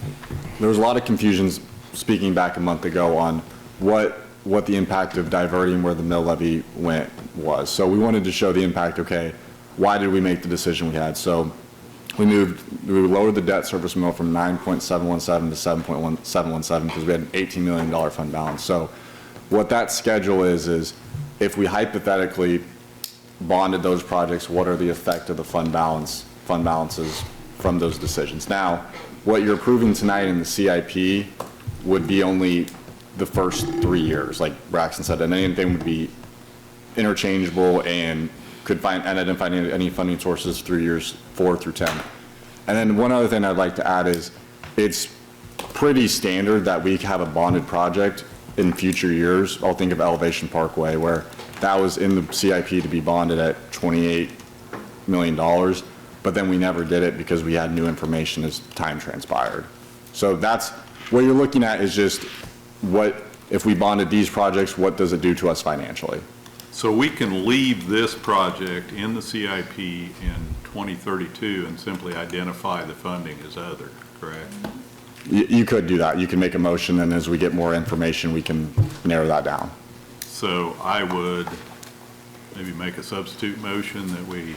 there was a lot of confusions speaking back a month ago on what the impact of diverting where the mill levy went was. So we wanted to show the impact, okay, why did we make the decision we had? So we lowered the debt service mill from 9.717 to 7.717 because we had an $18 million fund balance. So what that schedule is if we hypothetically bonded those projects, what are the effect of the fund balances from those decisions? Now, what you're approving tonight in the CIP would be only the first 3 years, like Braxton said, and anything would be interchangeable and could identify any funding sources through years 4 through 10. And then one other thing I'd like to add is it's pretty standard that we have a bonded project in future years. I'll think of Elevation Parkway, where that was in the CIP to be bonded at $28 million, but then we never did it because we had new information as time transpired. So that's what you're looking at, is just if we bonded these projects, what does it do to us financially? So we can leave this project in the CIP in 2032 and simply identify the funding as other, correct? You could do that. You can make a motion, and as we get more information, we can narrow that down. So I would maybe make a substitute motion that we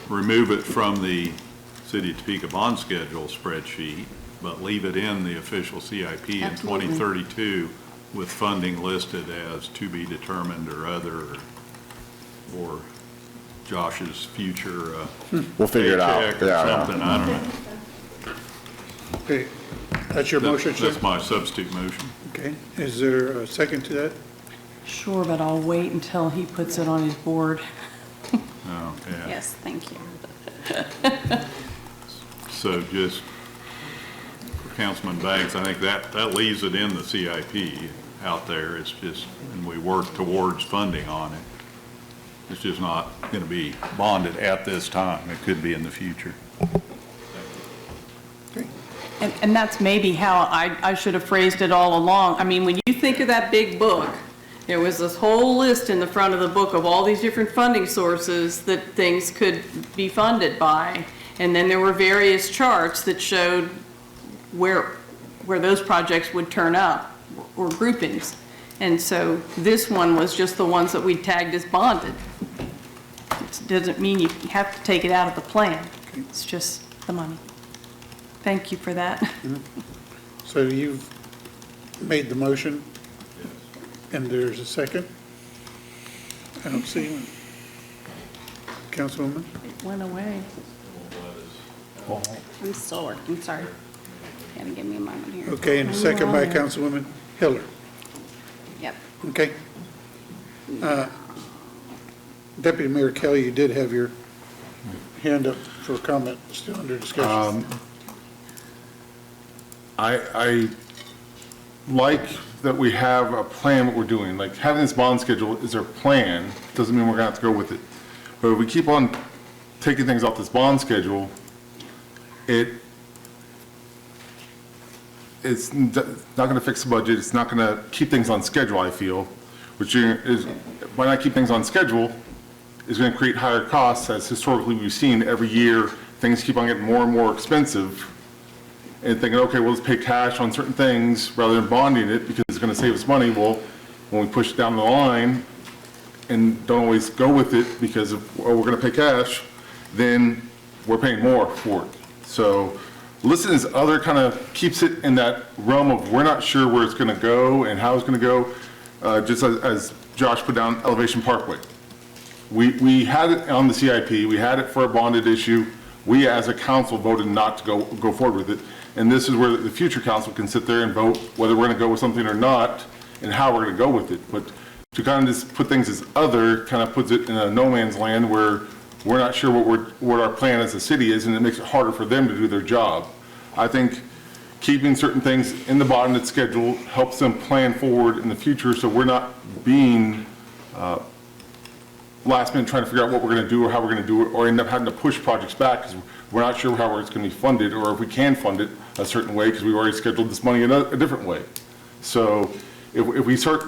remove it from the City of Topeka bond schedule spreadsheet, but leave it in the official CIP in 2032 with funding listed as to be determined or other, or Josh's future we'll figure it out. paycheck or something, I don't know. Okay, that's your motion, sir? That's my substitute motion. Okay, is there a second to that? Sure, but I'll wait until he puts it on his board. Oh, yeah. Yes, thank you. So just for Councilman Banks, I think that leaves it in the CIP out there. It's just, and we work towards funding on it. It's just not going to be bonded at this time. It could be in the future. And that's maybe how I should have phrased it all along. I mean, when you think of that big book, there was this whole list in the front of the book of all these different funding sources that things could be funded by. And then there were various charts that showed where those projects would turn up, or groupings. And so this one was just the ones that we tagged as bonded. It doesn't mean you have to take it out of the plan. It's just the money. Thank you for that. So you've made the motion, and there's a second. I don't see one. Councilwoman? It went away. I'm still working, sorry. Gotta give me a moment here. Okay, and a second by Councilwoman Hiller. Yep. Okay. Deputy Mayor Kelly, you did have your hand up for comment, still under discussion. I like that we have a plan what we're doing. Like having this bond schedule is our plan, doesn't mean we're gonna have to go with it. But if we keep on taking things off this bond schedule, it's not gonna fix the budget, it's not gonna keep things on schedule, I feel, which is, why not keep things on schedule, is gonna create higher costs, as historically we've seen every year, things keep on getting more and more expensive, and thinking, okay, well, let's pay cash on certain things rather than bonding it because it's gonna save us money. Well, when we push it down the line and don't always go with it because of, oh, we're gonna pay cash, then we're paying more for it. So listing this other kind of keeps it in that realm of we're not sure where it's gonna go and how it's gonna go, just as Josh put down Elevation Parkway. We had it on the CIP, we had it for a bonded issue. We as a council voted not to go forward with it. And this is where the future council can sit there and vote whether we're gonna go with something or not and how we're gonna go with it. But to kind of just put things as other kind of puts it in a no man's land where we're not sure what our plan as a city is, and it makes it harder for them to do their job. I think keeping certain things in the bonded schedule helps them plan forward in the future so we're not being last minute trying to figure out what we're going to do or how we're going to do it, or end up having to push projects back because we're not sure how it's going to be funded or if we can fund it a certain way because we've already scheduled this money in a different way. So if we start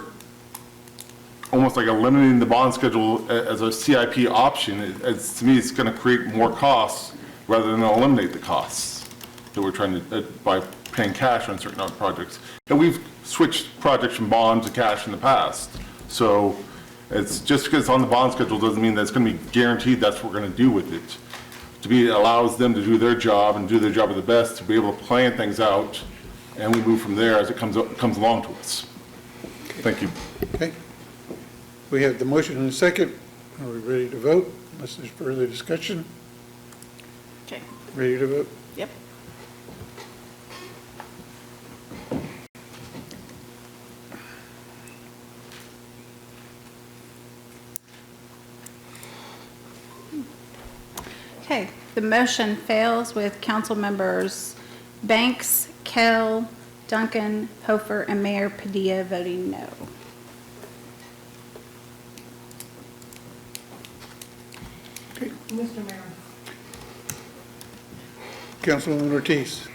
almost like eliminating the bond schedule as a CIP option, to me, it's going to create more costs rather than eliminate the costs that we're trying to, by paying cash on certain other projects. And we've switched projects from bond to cash in the past. So it's just because it's on the bond schedule doesn't mean that it's going to be guaranteed that's what we're going to do with it. To be, it allows them to do their job and do their job of the best, to be able to plan things out, and we move from there as it comes along to us. Thank you. Okay. We have the motion and a second. Are we ready to vote? Unless there's further discussion. Okay. Ready to vote? Yep. Okay, the motion fails with council members Banks, Kell, Duncan, Hofer, and Mayor Padilla voting no. Mr. Mayor. Councilwoman Ortiz.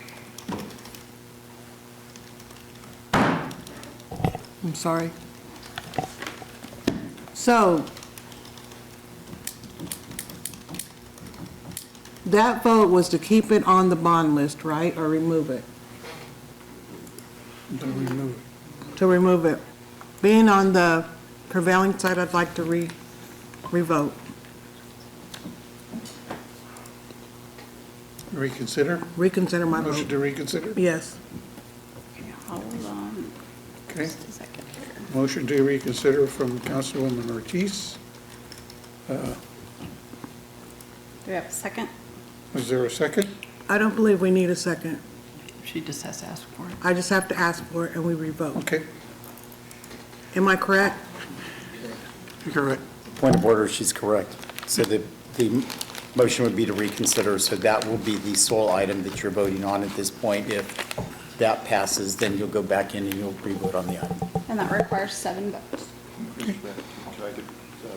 I'm sorry. So, that vote was to keep it on the bond list, right, or remove it? To remove it. To remove it. Being on the prevailing side, I'd like to revote. Reconsider? Reconsider my vote. Motion to reconsider? Yes. Hold on. Okay. Just a second here. Motion to reconsider from Councilwoman Ortiz. Do we have a second? Is there a second? I don't believe we need a second. She just has to ask for it. I just have to ask for it and we revote. Okay. Am I correct? You're correct. Point of order, she's correct. So the motion would be to reconsider, so that will be the sole item that you're voting on at this point. If that passes, then you'll go back in and you'll re-vote on the item. And that requires 7 votes. Can I get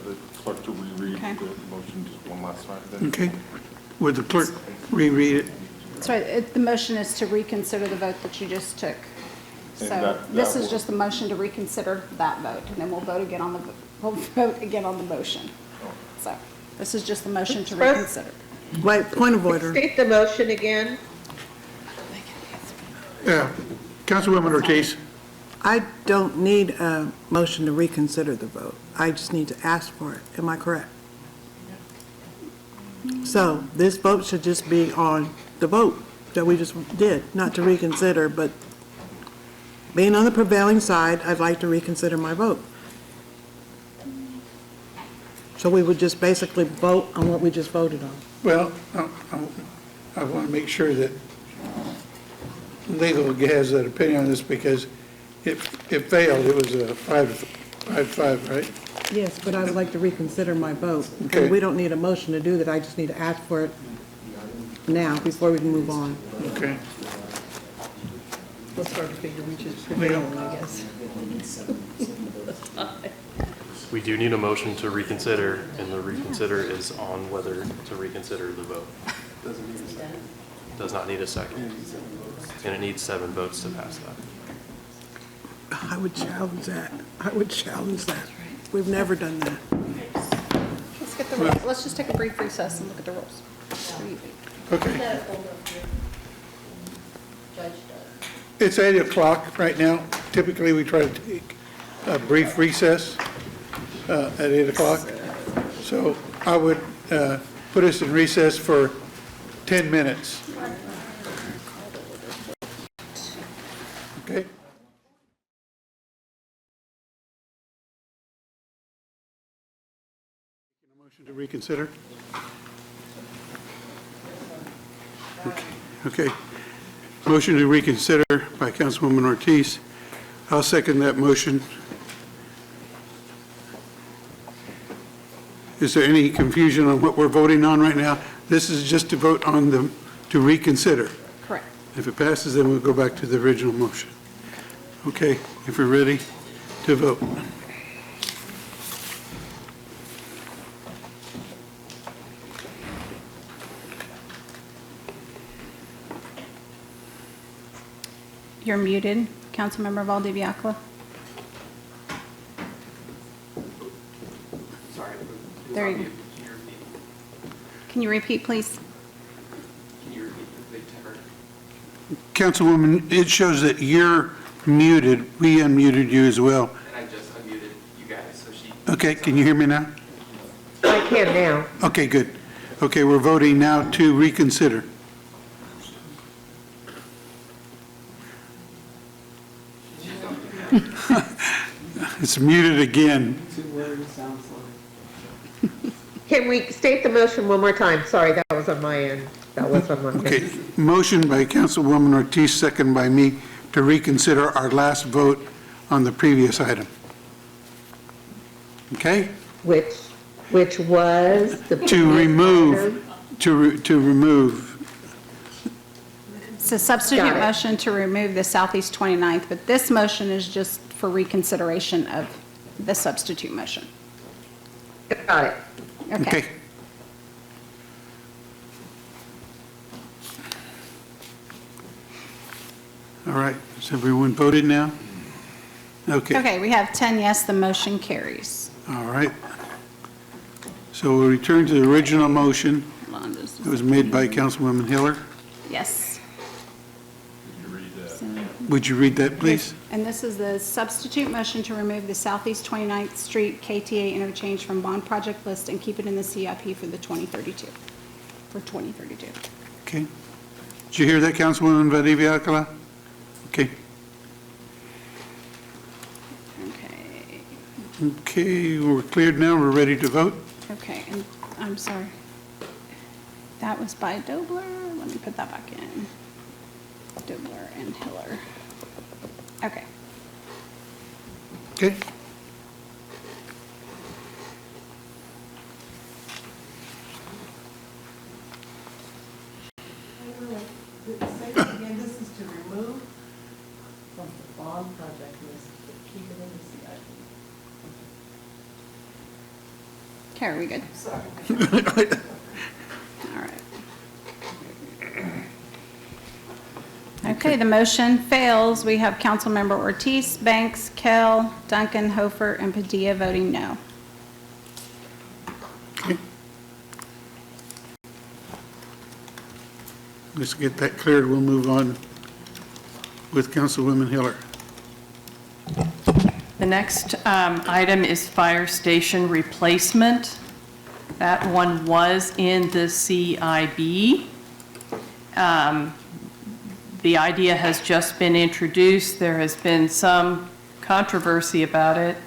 the clerk to reread Okay. the motion just one last time then? Okay. Would the clerk reread it? So the motion is to reconsider the vote that you just took. And So that this is will- just the motion to reconsider that vote, and then we'll vote again on the motion. So this is just the motion to reconsider. Wait, point of order. State the motion again. Yeah. Councilwoman Ortiz. I don't need a motion to reconsider the vote. I just need to ask for it. Am I correct? So this vote should just be on the vote that we just did, not to reconsider, but Being on the prevailing side, I'd like to reconsider my vote. So we would just basically vote on what we just voted on. Well, I want to make sure that legal has that opinion on this, because it failed. It was a 5-5, right? Yes, but I would like to reconsider my vote. Okay. And we don't need a motion to do that, I just need to ask for it now before we can move on. Okay. Let's start to figure we just prevail, I guess. We do need a motion to reconsider, and the reconsider is on whether to reconsider the vote. Does not need a second. And it needs 7 votes to pass that. I would challenge that. I would challenge that. We've never done that. Let's get the rules. Let's just take a brief recess and look at the rules. Okay. It's 8 o'clock right now. Typically, we try to take a brief recess at 8 o'clock. So I would put us in recess for 10 minutes. Okay? Motion to reconsider? Okay. Motion to reconsider by Councilwoman Ortiz. I'll second that motion. Is there any confusion on what we're voting on right now? This is just to vote on them to reconsider. Correct. If it passes, then we'll go back to the original motion. Okay, if we're ready to vote. You're muted, Councilmember Valdiviacla. Sorry. There you go. Can you repeat, please? Can you repeat the big terror? Councilwoman, it shows that you're muted. We unmuted you as well. And I just unmuted you guys, so she... Okay, can you hear me now? I can now. Okay, good. Okay, we're voting now to reconsider. It's muted again. Can we state the motion one more time? Sorry, that was on my end. That was on my end. Okay, motion by Councilwoman Ortiz, second by me, to reconsider our last vote on the previous item. Okay? Which was the... To remove, to remove. It's a substitute Got it. motion to remove the Southeast 29th, but this motion is just for reconsideration of the substitute motion. Got it. Okay. All right, has everyone voted now? Okay. Okay, we have 10 yes, the motion carries. All right. So we'll return to the original motion. Hold on, this It was made by Councilwoman Hiller. Yes. Would you read that, please? And this is the substitute motion to remove the Southeast 29th Street KTA interchange from bond project list and keep it in the CIP for the 2032, for 2032. Okay. Did you hear that, Councilwoman Valdivia-Alcala? Okay. Okay, Okay, we're cleared now. We're ready to vote. okay, and I'm sorry. That was by Dobler. Let me put that back in. Dobler and Hiller. Okay. Okay. Again, this is to remove from the bond project list, but keep it in the CIP. Okay, are we good? Sorry. All right. Okay, the motion fails. We have Councilmember Ortiz, Banks, Kell, Duncan, Hofer, and Padilla voting no. Okay. Let's get that cleared. We'll move on with Councilwoman Hiller. The next item is fire station replacement. That one was in the CIB. the idea has just been introduced. There has been some controversy about it.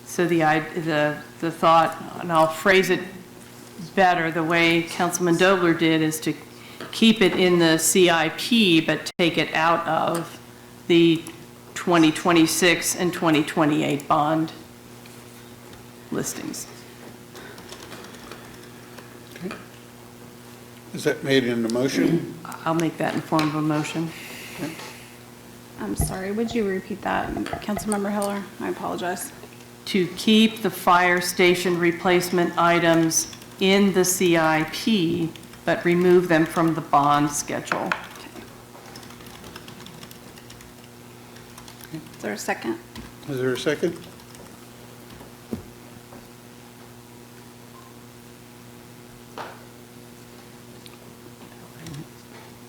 So the thought, and I'll phrase it better, the way Councilman Dobler did, is to keep it in the CIP, but take it out of the 2026 and 2028 bond listings. Is that made in the motion? I'll make that in form of a motion. I'm sorry, would you repeat that, Councilmember Heller? I apologize. To keep the fire station replacement items in the CIP, but remove them from the bond schedule. Is there a second? Is there a second?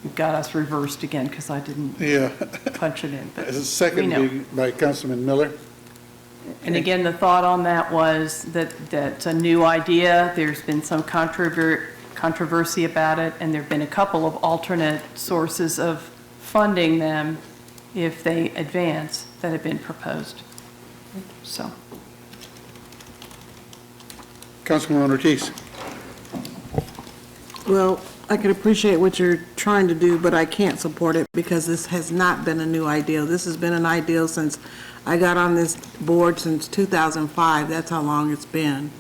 You've got us reversed again because I didn't punch it in. But As a second by Councilman Miller. And again, the thought on that was that that's a new idea. There's been some controversy about it, and there have been a couple of alternate sources of funding them if they advance that have been proposed. So. Councilman Ortiz. Well, I can appreciate what you're trying to do, but I can't support it because this has not been a new ideal. This has been an ideal since I got on this board since 2005. That's how long it's been.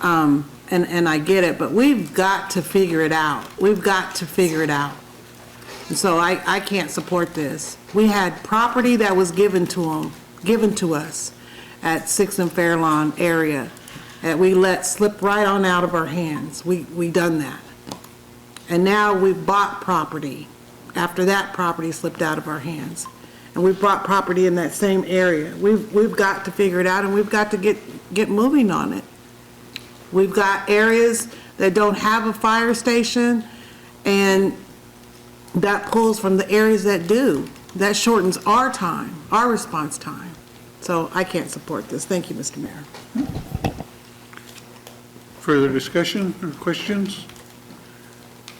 And I get it, but we've got to figure it out. We've got to figure it out. And so I can't support this. We had property that was given to us at 6th and Fairlawn area that we let slip right on out of our hands. We done that. And now we've bought property after that property slipped out of our hands. And we've bought property in that same area. We've got to figure it out, and we've got to get moving on it. We've got areas that don't have a fire station, and that pulls from the areas that do. That shortens our time, our response time. So I can't support this. Thank you, Mr. Mayor. Further discussion or questions?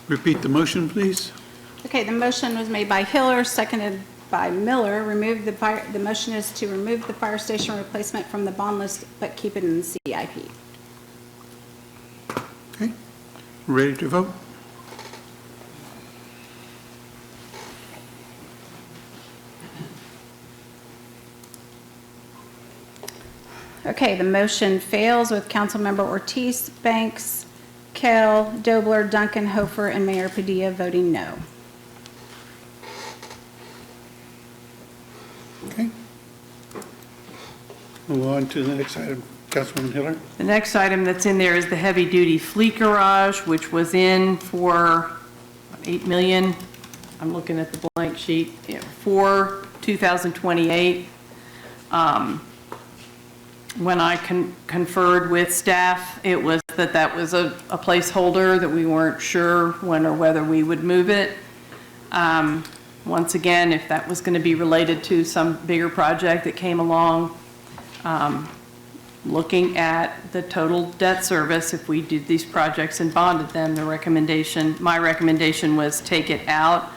Repeat the motion, please. Okay, the motion was made by Hiller, seconded by Miller. The motion is to remove the fire station replacement from the bond list, but keep it in the CIP. Okay. Ready to vote? Okay, the motion fails with Councilmember Ortiz, Banks, Kell, Dobler, Duncan, Hofer, and Mayor Padilla voting no. Okay. Move on to the next item. Councilwoman Hiller. The next item that's in there is the heavy-duty fleet garage, which was in for $8 million. I'm looking at the blank sheet for 2028. When I conferred with staff, it was that was a placeholder, that we weren't sure when or whether we would move it. Once again, if that was going to be related to some bigger project that came along, looking at the total debt service, if we did these projects and bonded them, my recommendation was take it out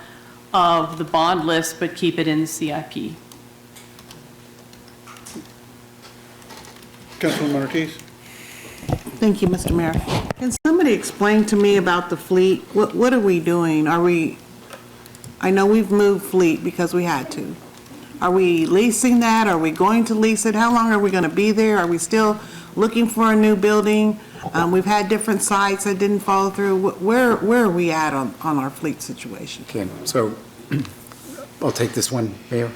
of the bond list, but keep it in the CIP. Councilwoman Ortiz. Thank you, Mr. Mayor. Can somebody explain to me about the fleet? What are we doing? I know we've moved fleet because we had to. Are we leasing that? Are we going to lease it? How long are we going to be there? Are we still looking for a new building? We've had different sites that didn't follow through. Where are we at on our fleet situation? Okay, so I'll take this one, Mayor.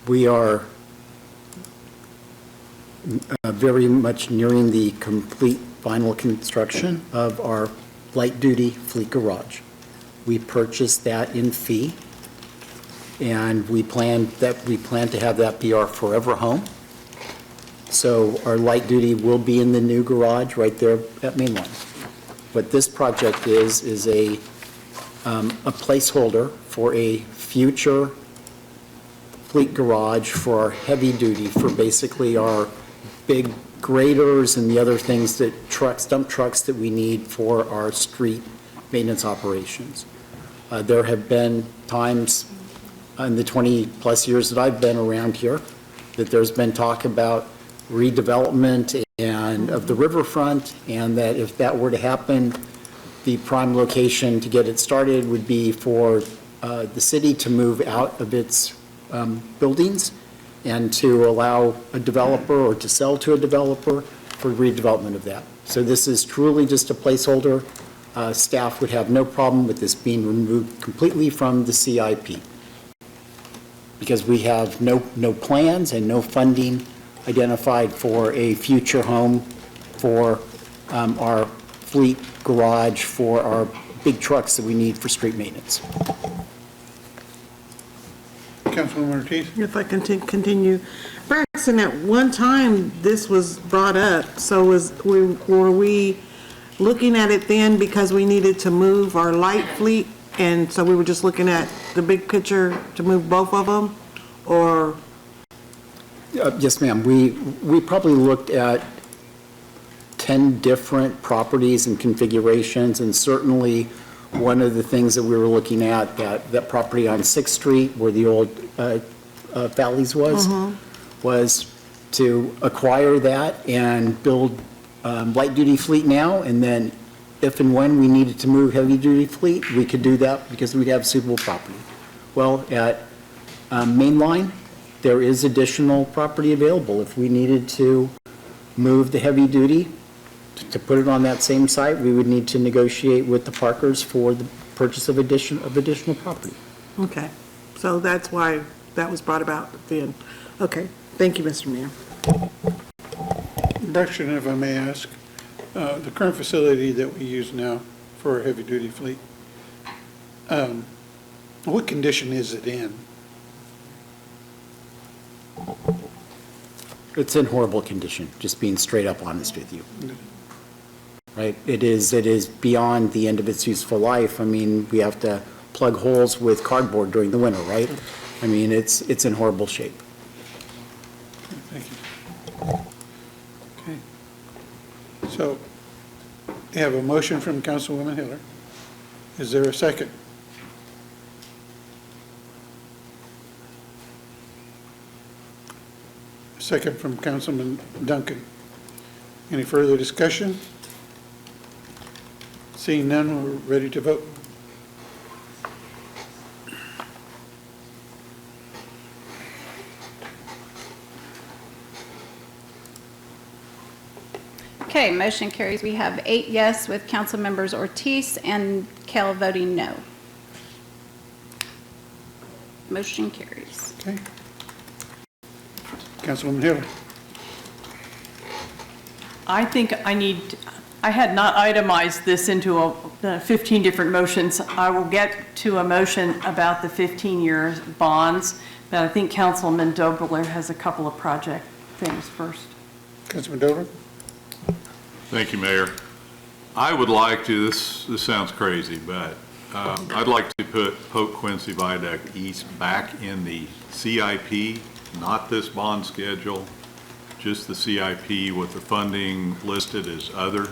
We are very much nearing the complete final construction of our light-duty fleet garage. We purchased that in fee, and we plan to have that be our forever home. So our light-duty will be in the new garage right there at Mainline. What this project is a placeholder for a future fleet garage for our heavy-duty, for basically our big graders and the other things that dump trucks that we need for our street maintenance operations. There have been times in the 20-plus years that I've been around here that there's been talk about redevelopment and of the riverfront, and that if that were to happen, the prime location to get it started would be for the city to move out of its buildings and to allow a developer or to sell to a developer for redevelopment of that. So this is truly just a placeholder. Staff would have no problem with this being removed completely from the CIP, because we have no plans and no funding identified for a future home for our fleet garage, for our big trucks that we need for street maintenance. Councilwoman Ortiz? If I can continue, Braxton, at one time, this was brought up, so were we looking at it then because we needed to move our light fleet, and so we were just looking at the big picture to move both of them, or? Yes, ma'am. We probably looked at 10 different properties and configurations, and certainly one of the things that we were looking at, that property on 6th Street where the old Valleys was to acquire that and build light-duty fleet now, and then if and when we needed to move heavy-duty fleet, we could do that because we'd have suitable property. Well, at Mainline, there is additional property available. If we needed to move the heavy-duty, to put it on that same site, we would need to negotiate with the Parkers for the purchase of additional property. Okay, so that's why that was brought about then. Okay, thank you, Mr. Mayor. Question, if I may ask, the current facility that we use now for our heavy-duty fleet, what condition is it in? It's in horrible condition, just being straight up honest with you. Right? It is beyond the end of its useful life. I mean, we have to plug holes with cardboard during the winter, right? I mean, it's in horrible shape. Thank you. Okay. So, we have a motion from Councilwoman Hiller. Is there a second? Second from Councilman Duncan. Any further discussion? Seeing none, we're ready to vote. Okay, motion carries. We have 8 yes with council members Ortiz and Kell voting no. Motion carries. Okay. Councilwoman Hiller. I think I had not itemized this into 15 different motions. I will get to a motion about the 15-year bonds, but I think Councilman Dobler has a couple of project things first. Councilman Dobler? Thank you, Mayor. I would like to, this sounds crazy, but I'd like to put Pope Quincy Viaduct East back in the CIP, not this bond schedule, just the CIP with the funding listed as other,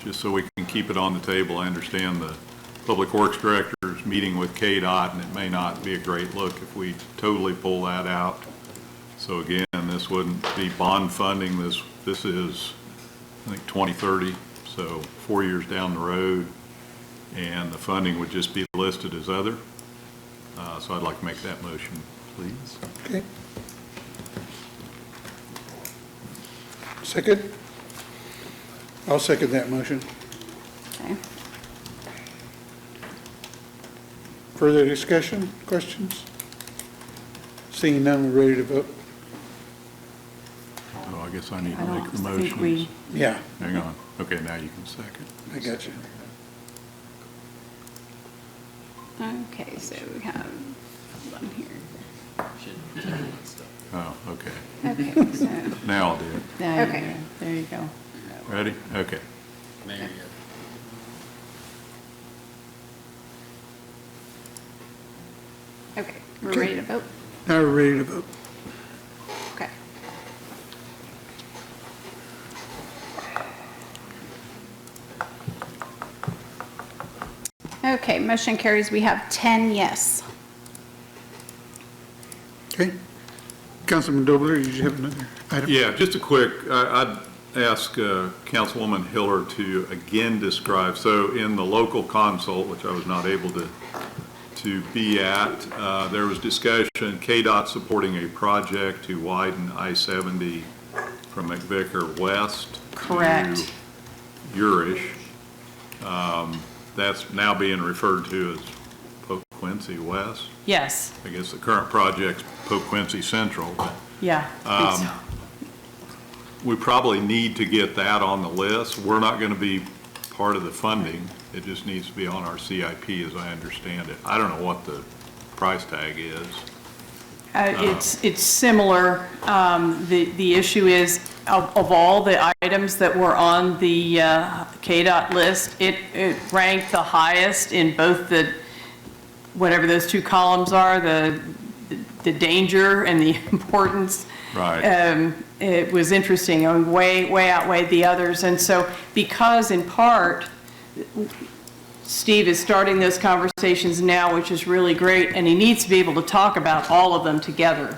just so we can keep it on the table. I understand the Public Works Director's meeting with KDOT, and it may not be a great look if we totally pull that out. So again, this wouldn't be bond funding. This is, I think, 2030, so 4 years down the road, and the funding would just be listed as other. So I'd like to make that motion, please. Okay. Second? I'll second that motion. Okay. Further discussion, questions? Seeing none, we're ready to vote. Oh, I guess I need to I make don't the think motion. we- Yeah, Hang on. Okay, now you can second. I got you. Okay, so we have one here. Oh, okay. Okay, so, Now I'll do it. Okay. There you go. Ready? Okay. Mayor, okay, we're ready to vote? Now we're ready to vote. Okay. motion carries. We have 10 yes. Okay. Councilman Dobler, did you have another item? Yeah, just a quick, I'd ask Councilwoman Hiller to again describe, so in the local consult, which I was not able to be at, there was discussion, KDOT supporting a project to widen I-70 from McVicker West Correct. to Urish. That's now being referred to as Pope Quincy West. Yes, I guess the current project's Pope Quincy Central, but yeah. I think so. we probably need to get that on the list. We're not going to be part of the funding. It just needs to be on our CIP, as I understand it. I don't know what the price tag is. It's similar. The issue is, of all the items that were on the KDOT list, it ranked the highest in both the, whatever those two columns are, the danger and the importance. Right. It was interesting, way outweighed the others. And so because in part, Steve is starting those conversations now, which is really great, and he needs to be able to talk about all of them together.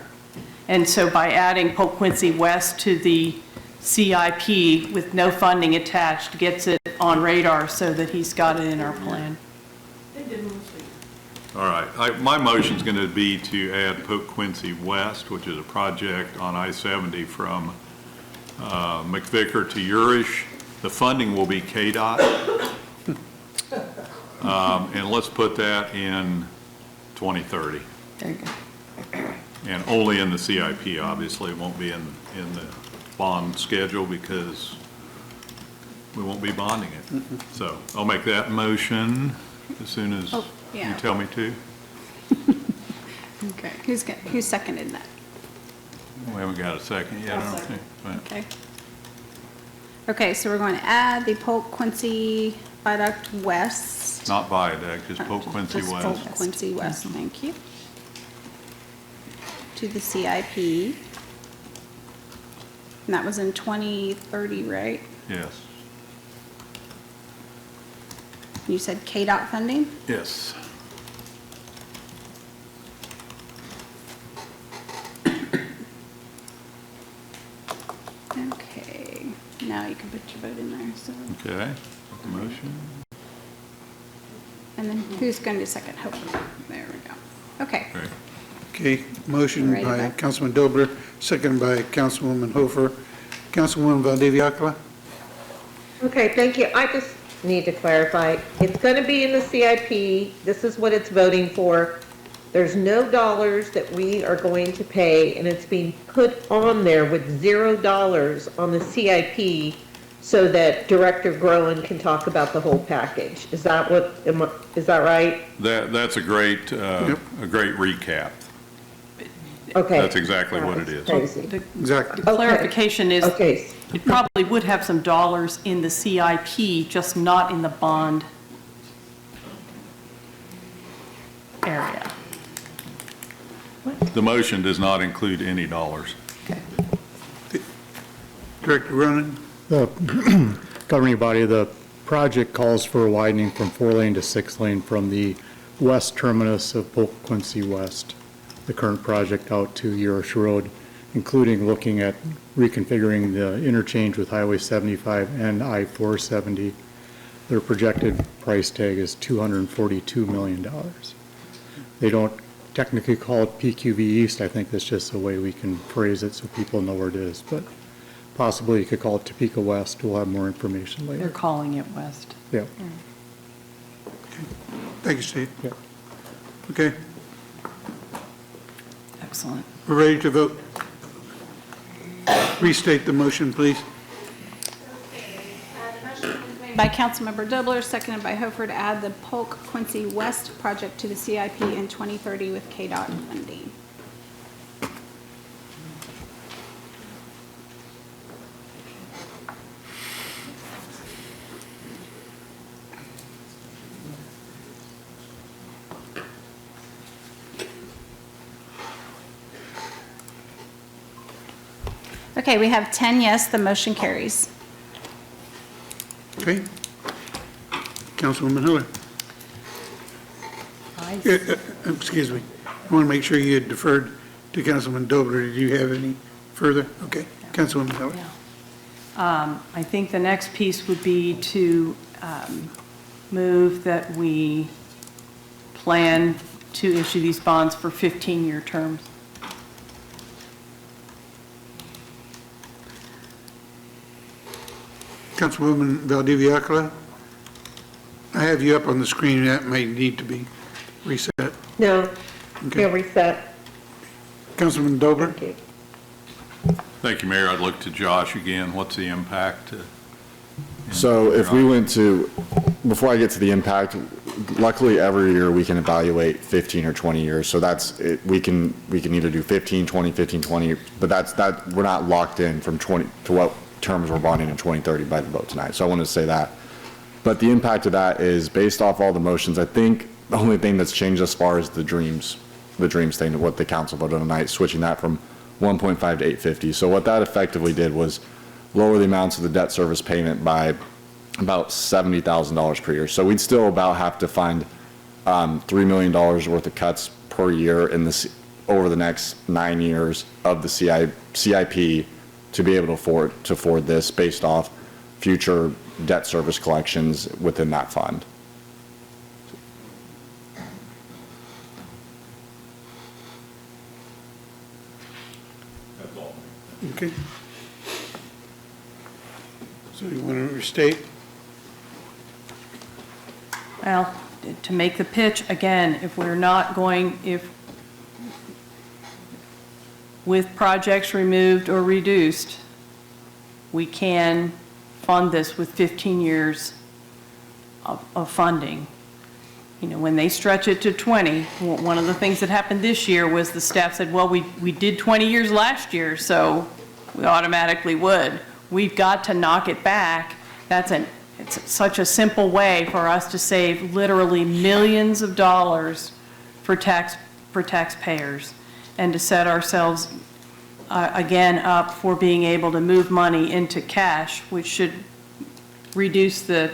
And so by adding Pope Quincy West to the CIP with no funding attached, gets it on radar so that he's got it in our plan. All right. My motion's going to be to add Pope Quincy West, which is a project on I-70 from McVicker to Urish. The funding will be KDOT. And let's put that in 2030. There you go. And only in the CIP, obviously. It won't be in the bond schedule because we won't be bonding it. So I'll make that motion as soon as you tell me to. Okay, who's seconded that? We haven't got a second yet, I don't think. But- Okay. Okay, so we're going to add the Polk Quincy Viaduct West. Not Viaduct, just Pope Quincy Just West. Polk Quincy West, thank you. To the CIP. And that was in 2030, right? Yes. You said KDOT funding? Yes. Okay, now you can put your vote in there, so. Okay, the motion. And then who's going to second? Hopefully, there we go. Okay. Great. Okay, motion Ready, by Beck? Councilman Dobler, second by Councilwoman Hofer. Councilwoman Valdivia. Okay, thank you. I just need to clarify. It's going to be in the CIP. This is what it's voting for. There's no dollars that we are going to pay, and it's being put on there with $0 on the CIP so that Director Groen can talk about the whole package. Is that is that right? That's a great recap. Okay. That's exactly what it is. Crazy. Exactly. The clarification is, Okay. it probably would have some dollars in the CIP, just not in the bond area. The motion does not include any dollars. Director Cronin? The governing body, the project calls for a widening from 4-lane to 6-lane from the west terminus of Polk Quincy West, the current project out to Urish Road, including looking at reconfiguring the interchange with Highway 75 and I-470. Their projected price tag is $242 million. They don't technically call it PQV East. I think that's just the way we can phrase it so people know where it is. But possibly you could call it Topeka West. We'll have more information later. They're calling it west. Yeah. Thank you, Steve. Yeah. Okay, Excellent. we're ready to vote. Restate the motion, please. By Councilmember Dobler, seconded by Hofer, to add the Polk Quincy West project to the CIP in 2030 with KDOT funding. Okay, we have 10 yes, the motion carries. Okay. Councilwoman Hiller? Excuse me. I want to make sure you had deferred to Councilman Dobler. Did you have any further? Okay. Councilwoman Miller. I think the next piece would be to move that we plan to issue these bonds for 15-year terms. Councilwoman Valdivia-Acala, I have you up on the screen. That may need to be reset. No, Okay. no reset. Councilman Dobler? Thank you. Thank you, Mayor. I'd look to Josh again. What's the impact? So if we went to, before I get to the impact, luckily every year we can evaluate 15 or 20 years. So that's, we can either do 15, 20, 15, 20, but we're not locked in from 20 to what terms we're bonding in 2030 by the vote tonight. So I wanted to say that. But the impact of that is based off all the motions. I think the only thing that's changed as far as the dreams thing, what the council voted on tonight, switching that from 1.5 to 850. So what that effectively did was lower the amounts of the debt service payment by about $70,000 per year. So we'd still about have to find $3 million worth of cuts per year in this over the next 9 years of the CIP to be able to afford this based off future debt service collections within that fund. Okay. So you want to restate? Well, to make the pitch, again, if we're not going, if with projects removed or reduced, we can fund this with 15 years of funding. You know, when they stretch it to 20, one of the things that happened this year was the staff said, well, we did 20 years last year, so we automatically would. We've got to knock it back. It's such a simple way for us to save literally millions of dollars for taxpayers and to set ourselves again up for being able to move money into cash, which should reduce the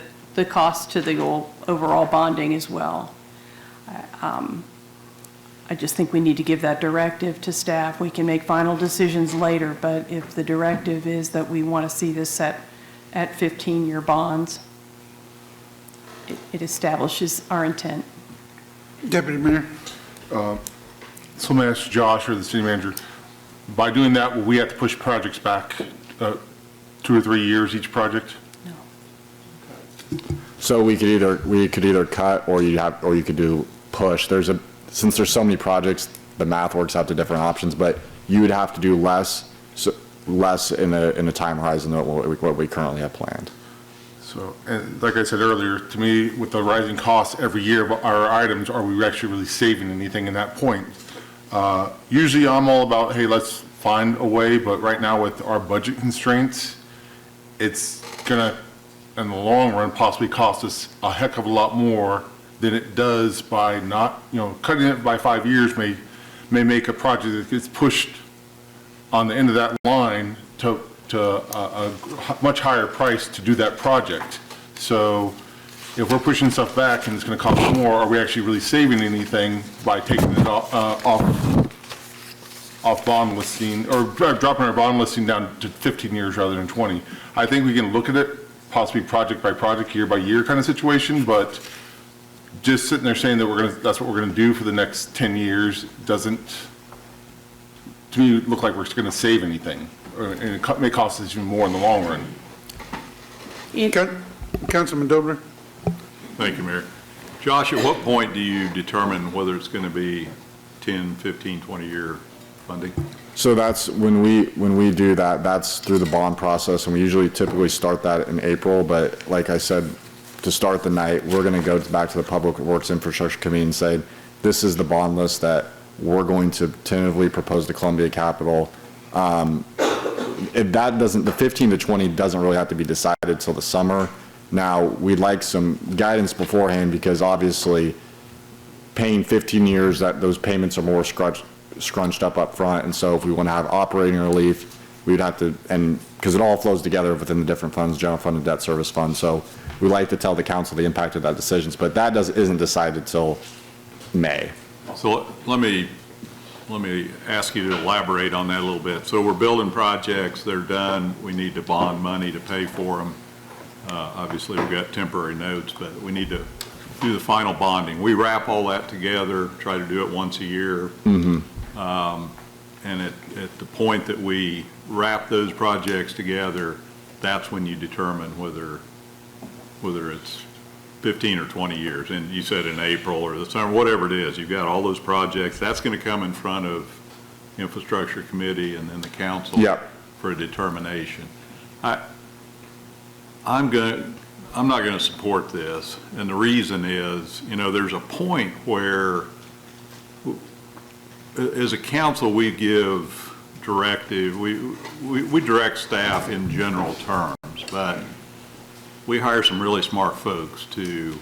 cost to the overall bonding as well. I just think we need to give that directive to staff. We can make final decisions later, but if the directive is that we want to see this set at 15-year bonds, it establishes our intent. Deputy Mayor? So let me ask Josh or the city manager, by doing that, will we have to push projects back 2 or 3 years each project? So we could either cut or you could do push. Since there's so many projects, the math works out to different options, but you would have to do less in a time horizon than what we currently have planned. So, and like I said earlier, to me, with the rising costs every year of our items, are we actually really saving anything in that point? Usually I'm all about, hey, let's find a way, but right now with our budget constraints, it's gonna, in the long run, possibly cost us a heck of a lot more than it does by not, cutting it by 5 years may make a project that gets pushed on the end of that line to a much higher price to do that project. So if we're pushing stuff back and it's going to cost more, are we actually really saving anything by taking it off bond listing or dropping our bond listing down to 15 years rather than 20? I think we can look at it possibly project by project, year by year kind of situation, but just sitting there saying that that's what we're going to do for the next 10 years doesn't, to me, look like we're going to save anything. And it may cost us even more in the long run. Councilman Dobler? Thank you, Mayor. Josh, at what point do you determine whether it's going to be 10, 15, 20-year funding? So that's when we do that, that's through the bond process, and we usually typically start that in April, but like I said, to start the night, we're going to go back to the Public Works Infrastructure Committee and say, this is the bond list that we're going to tentatively propose to Columbia Capital. If that doesn't, the 15 to 20 doesn't really have to be decided till the summer. Now, we'd like some guidance beforehand because obviously paying 15 years, that those payments are more scrunched up front. And so if we want to have operating relief, we'd have to, and because it all flows together within the different funds, general fund and debt service fund. So we like to tell the council the impact of that decisions, but that isn't decided till May. So let me ask you to elaborate on that a little bit. So we're building projects, they're done, we need to bond money to pay for them. Obviously, we've got temporary notes, but we need to do the final bonding. We wrap all that together, try to do it once a year. And at the point that we wrap those projects together, that's when you determine whether it's 15 or 20 years. And you said in April or the summer, whatever it is, you've got all those projects. That's going to come in front of Infrastructure Committee and then the council for a determination. I'm not going to support this, and the reason is, there's a point where, as a council, we give directive, we direct staff in general terms, but we hire some really smart folks to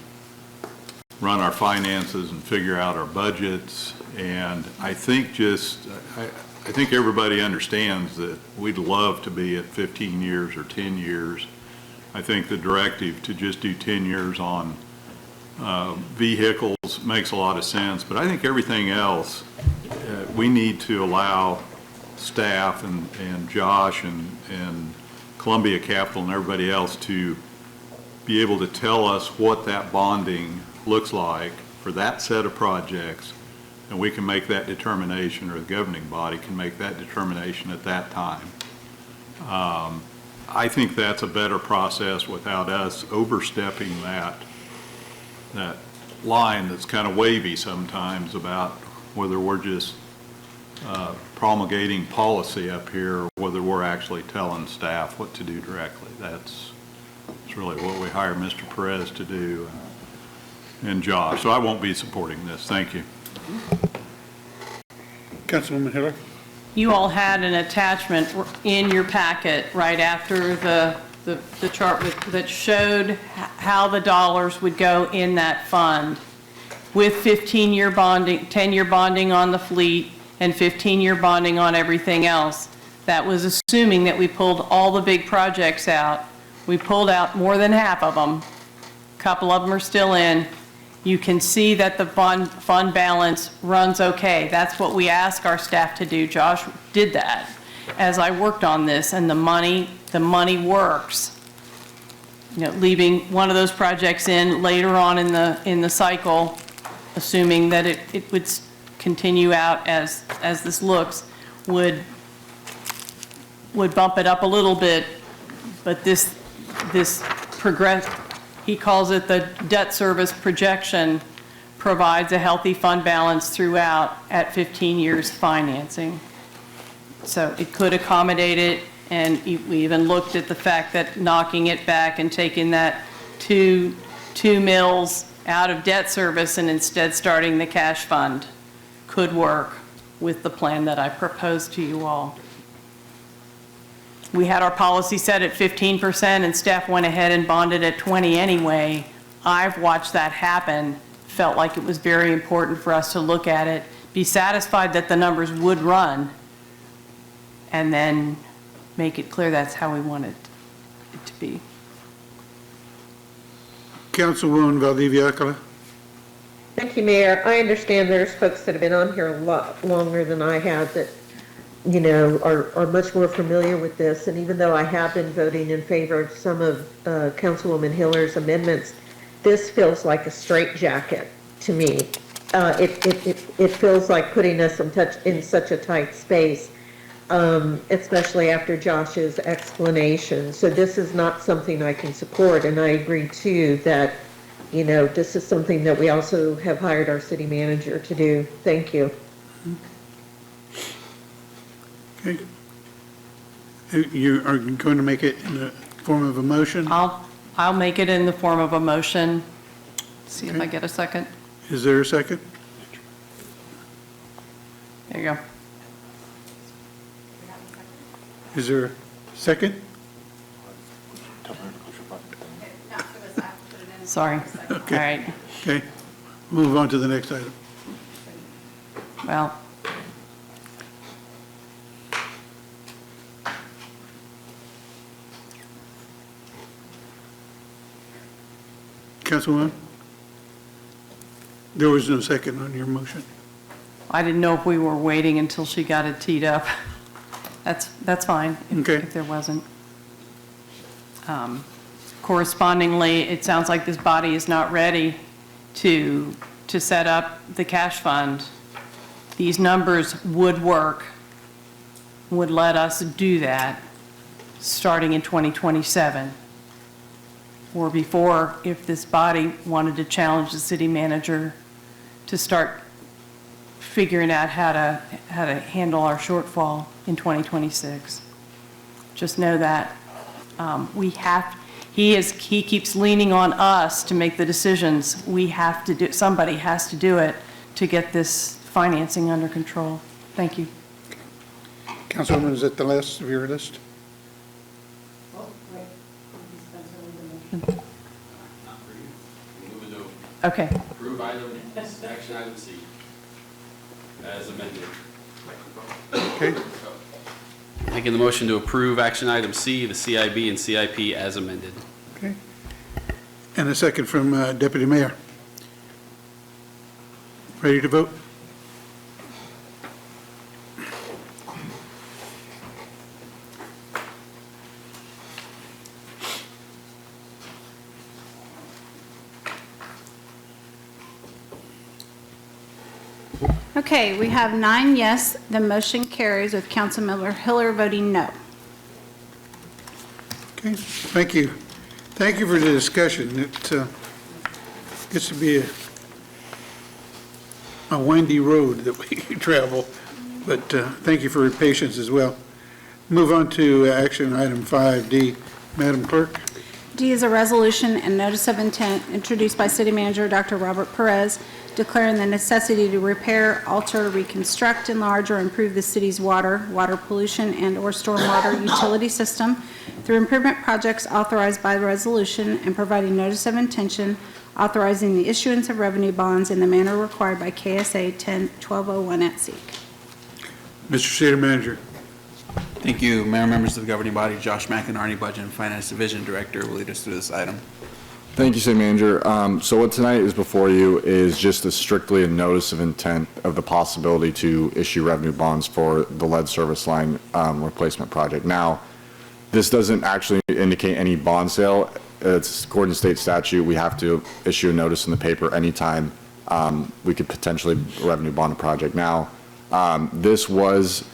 run our finances and figure out our budgets, and I think I think everybody understands that we'd love to be at 15 years or 10 years. I think the directive to just do 10 years on vehicles makes a lot of sense, but I think everything else, we need to allow staff and Josh and Columbia Capital and everybody else to be able to tell us what that bonding looks like for that set of projects, and we can make that determination, or the governing body can make that determination at that time. I think that's a better process without us overstepping that line that's kind of wavy sometimes about whether we're just promulgating policy up here or whether we're actually telling staff what to do directly. That's really what we hire Mr. Perez to do and Josh. So I won't be supporting this. Thank you. Councilwoman Hiller? You all had an attachment in your packet right after the chart that showed how the dollars would go in that fund with 15-year bonding, 10-year bonding on the fleet and 15-year bonding on everything else. That was assuming that we pulled all the big projects out. We pulled out more than half of them. A couple of them are still in. You can see that the fund balance runs okay. That's what we ask our staff to do. Josh did that as I worked on this, and the money works. Leaving one of those projects in later on in the cycle, assuming that it would continue out as this looks, would bump it up a little bit, but this progress. He calls it the debt service projection, provides a healthy fund balance throughout at 15 years financing. So it could accommodate it, and we even looked at the fact that knocking it back and taking that two mills out of debt service and instead starting the cash fund could work with the plan that I proposed to you all. We had our policy set at 15% and staff went ahead and bonded at 20 anyway. I've watched that happen, felt like it was very important for us to look at it, be satisfied that the numbers would run, and then make it clear that's how we wanted it to be. Councilwoman Valdivia Alcala? Thank you, Mayor. I understand there's folks that have been on here a lot longer than I have that are much more familiar with this. And even though I have been voting in favor of some of Councilwoman Hiller's amendments, this feels like a straitjacket to me. It feels like putting us in such a tight space, especially after Josh's explanation. So this is not something I can support. And I agree, too, that, this is something that we also have hired our city manager to do. Thank you. Okay. You are going to make it in the form of a motion? I'll make it in the form of a motion. See if I get a second. Is there a second? There you go. Is there a second? Sorry. Okay. All right. Okay. Move on to the next item. Well, Councilwoman? There was no second on your motion. I didn't know if we were waiting until she got it teed up. That's fine, if there wasn't. Correspondingly, it sounds like this body is not ready to set up the cash fund. These numbers would work, would let us do that starting in 2027 or before, if this body wanted to challenge the city manager to start figuring out how to handle our shortfall in 2026. Just know that he keeps leaning on us to make the decisions. We have to do, somebody has to do it to get this financing under control. Thank you. Councilwoman, is that the last of your list? Okay. Approve action item C as amended. Okay. Making the motion to approve action item C, the CIB and CIP as amended. Okay. And a second from Deputy Mayor. Ready to vote? Okay, we have 9 yes, the motion carries with Councilmember Hiller voting no. Okay, thank you. Thank you for the discussion. It gets to be a windy road that we travel, but thank you for your patience as well. Move on to action item 5D. Madam Clerk. D is a resolution and notice of intent introduced by City Manager Dr. Robert Perez, declaring the necessity to repair, alter, reconstruct, enlarge, or improve the city's water pollution, and/or stormwater utility system through improvement projects authorized by resolution, and providing notice of intention, authorizing the issuance of revenue bonds in the manner required by KSA 10-1201 at SEEK. Mr. City Manager. Thank you, Mayor, members of the governing body. Josh McInerney, Budget and Finance Division Director, will lead us through this item. Thank you, City Manager. So what tonight is before you is just strictly a notice of intent of the possibility to issue revenue bonds for the lead service line replacement project. Now, this doesn't actually indicate any bond sale. It's according to state statute, we have to issue a notice in the paper anytime we could potentially revenue bond a project. Now, this was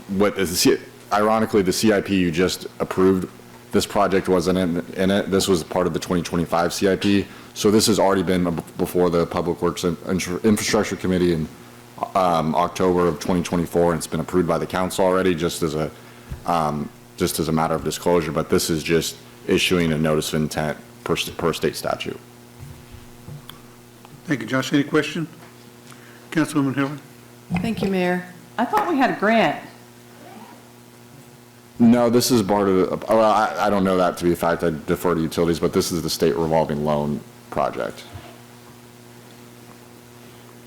what is, ironically, the CIP you just approved. This project wasn't in it. This was part of the 2025 CIP. So this has already been before the Public Works and Infrastructure Committee in October of 2024, and it's been approved by the council already, just as a matter of disclosure. But this is just issuing a notice of intent per state statute. Thank you, Josh. Any question? Councilwoman Hiller. Thank you, Mayor. I thought we had a grant. No, this is part of, I don't know that to be a fact. I defer to utilities, but this is the state revolving loan project.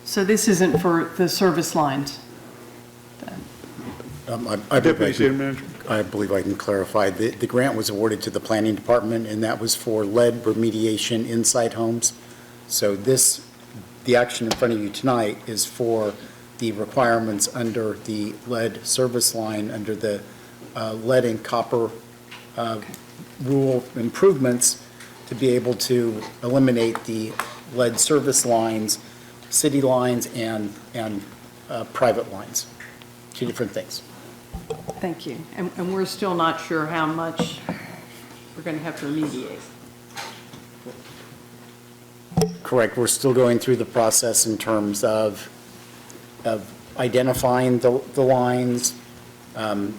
So this isn't for the service lines? I believe I can clarify. The grant was awarded to the planning department, and that was for lead remediation inside homes. So the action in front of you tonight is for the requirements under the lead service line, under the lead and copper rule improvements, to be able to eliminate the lead service lines, city lines, and private lines. Two different things. Thank you. And we're still not sure how much we're going to have to remediate. Correct. We're still going through the process in terms of identifying the lines, and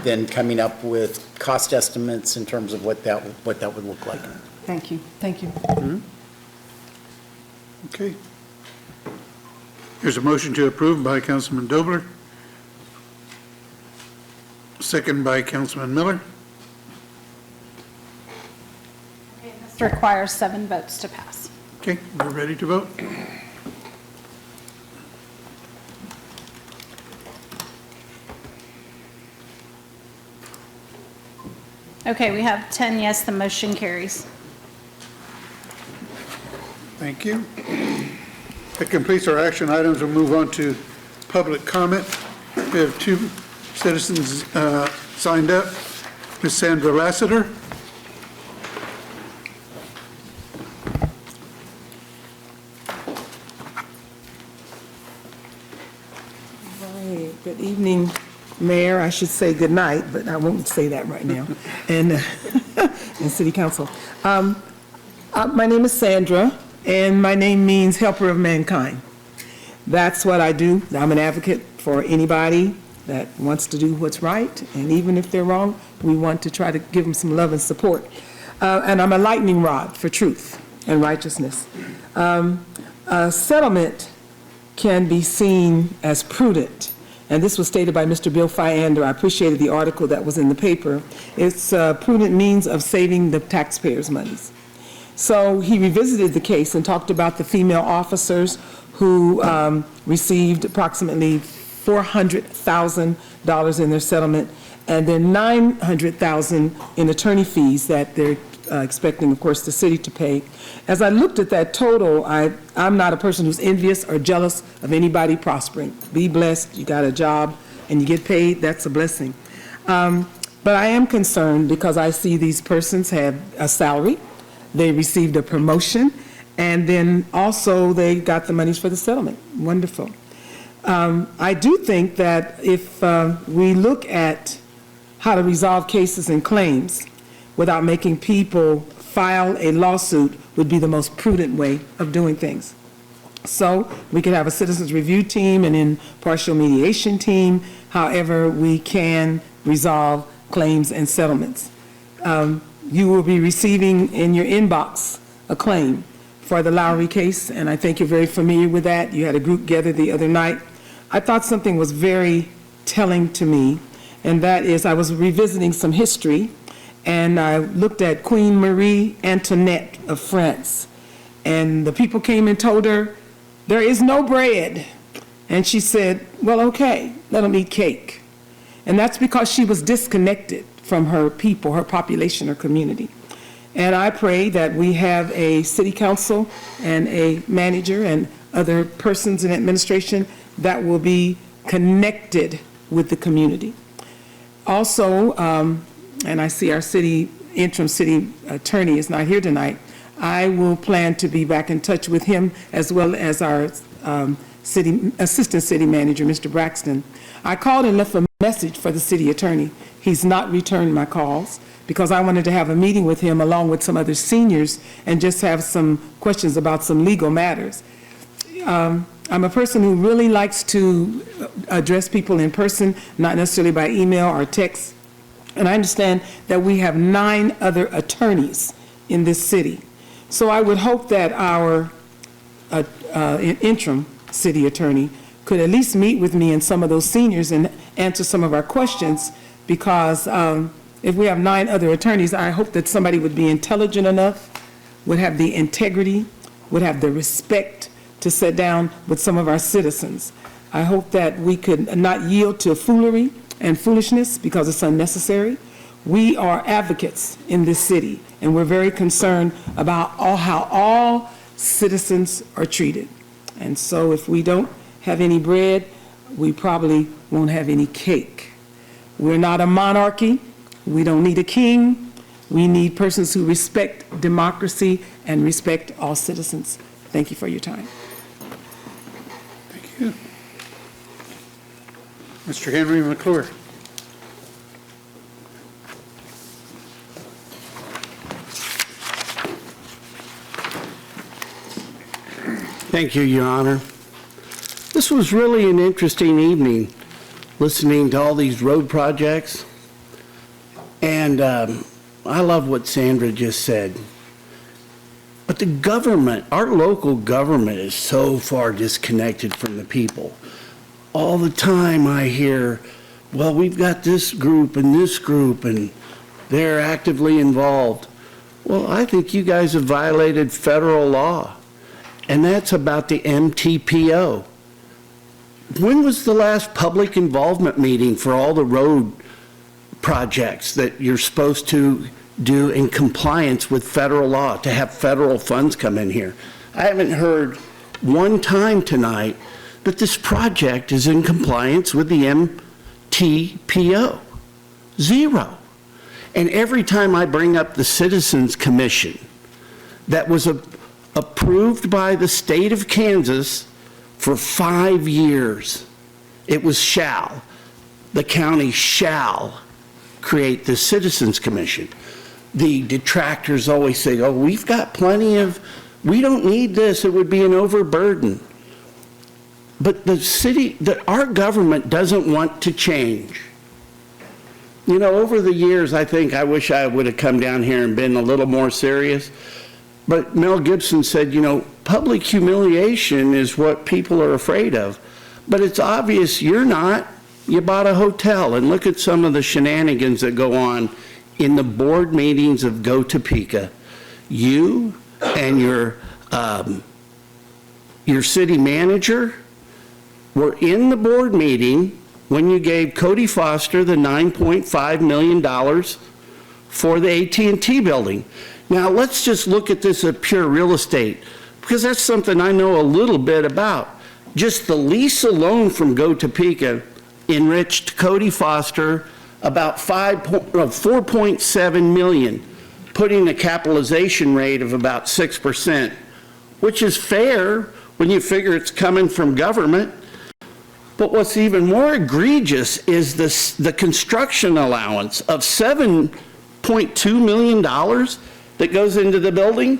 then coming up with cost estimates in terms of what that would look like. Thank you. Thank you. Mm-hmm. Okay. There's a motion to approve by Councilman Dobler. Second by Councilman Miller. This requires 7 votes to pass. Okay, we're ready to vote. Okay, we have 10 yes, the motion carries. Thank you. That completes our action items. We'll move on to public comment. We have two citizens signed up. Ms. Sandra Lassiter. Right. Good evening, Mayor. I should say good night, but I won't say that right now. And City Council. My name is Sandra, and my name means helper of mankind. That's what I do. I'm an advocate for anybody that wants to do what's right, and even if they're wrong, we want to try to give them some love and support. And I'm a lightning rod for truth and righteousness. A settlement can be seen as prudent, and this was stated by Mr. Bill Fyander. I appreciated the article that was in the paper. It's a prudent means of saving the taxpayers' monies. So he revisited the case and talked about the female officers who received approximately $400,000 in their settlement, and then $900,000 in attorney fees that they're expecting, of course, the city to pay. As I looked at that total, I'm not a person who's envious or jealous of anybody prospering. Be blessed, you got a job and you get paid, that's a blessing. But I am concerned because I see these persons have a salary, they received a promotion, and then also they got the monies for the settlement. Wonderful. I do think that if we look at how to resolve cases and claims without making people file a lawsuit would be the most prudent way of doing things. So we could have a citizens review team and impartial mediation team, however we can resolve claims and settlements. You will be receiving in your inbox a claim for the Lowry case, and I think you're very familiar with that. You had a group gather the other night. I thought something was very telling to me, and that is I was revisiting some history, and I looked at Queen Marie Antoinette of France, and the people came and told her, there is no bread. And she said, well, okay, let them eat cake. And that's because she was disconnected from her people, her population, her community. And I pray that we have a city council and a manager and other persons in administration that will be connected with the community. Also, and I see our interim city attorney is not here tonight, I will plan to be back in touch with him as well as our assistant city manager, Mr. Braxton. I called and left a message for the city attorney. He's not returned my calls because I wanted to have a meeting with him along with some other seniors and just have some questions about some legal matters. I'm a person who really likes to address people in person, not necessarily by email or text. And I understand that we have 9 other attorneys in this city. So I would hope that our interim city attorney could at least meet with me and some of those seniors and answer some of our questions, because if we have 9 other attorneys, I hope that somebody would be intelligent enough, would have the integrity, would have the respect to sit down with some of our citizens. I hope that we could not yield to foolery and foolishness because it's unnecessary. We are advocates in this city, and we're very concerned about how all citizens are treated. And so if we don't have any bread, we probably won't have any cake. We're not a monarchy. We don't need a king. We need persons who respect democracy and respect all citizens. Thank you for your time. Thank you. Mr. Henry McClure. Thank you, Your Honor. This was really an interesting evening, listening to all these road projects. And I love what Sandra just said. But the government, our local government, is so far disconnected from the people. All the time I hear, well, we've got this group, and they're actively involved. Well, I think you guys have violated federal law, and that's about the MTPO. When was the last public involvement meeting for all the road projects that you're supposed to do in compliance with federal law to have federal funds come in here? I haven't heard one time tonight that this project is in compliance with the MTPO. Zero. And every time I bring up the Citizens Commission that was approved by the state of Kansas for 5 years, it was shall. The county shall create the Citizens Commission. The detractors always say, oh, we've got plenty of, we don't need this, it would be an overburden. But the city, our government doesn't want to change. You know, over the years, I wish I would have come down here and been a little more serious. But Mel Gibson said, you know, public humiliation is what people are afraid of. But it's obvious you're not. You bought a hotel, and look at some of the shenanigans that go on in the board meetings of Go Topeka. You and your city manager were in the board meeting when you gave Cody Foster the $9.5 million for the AT&T building. Now, let's just look at this at pure real estate, because that's something I know a little bit about. Just the lease alone from Go Topeka enriched Cody Foster about $4.7 million, putting a capitalization rate of about 6%, which is fair when you figure it's coming from government. But what's even more egregious is the construction allowance of $7.2 million that goes into the building.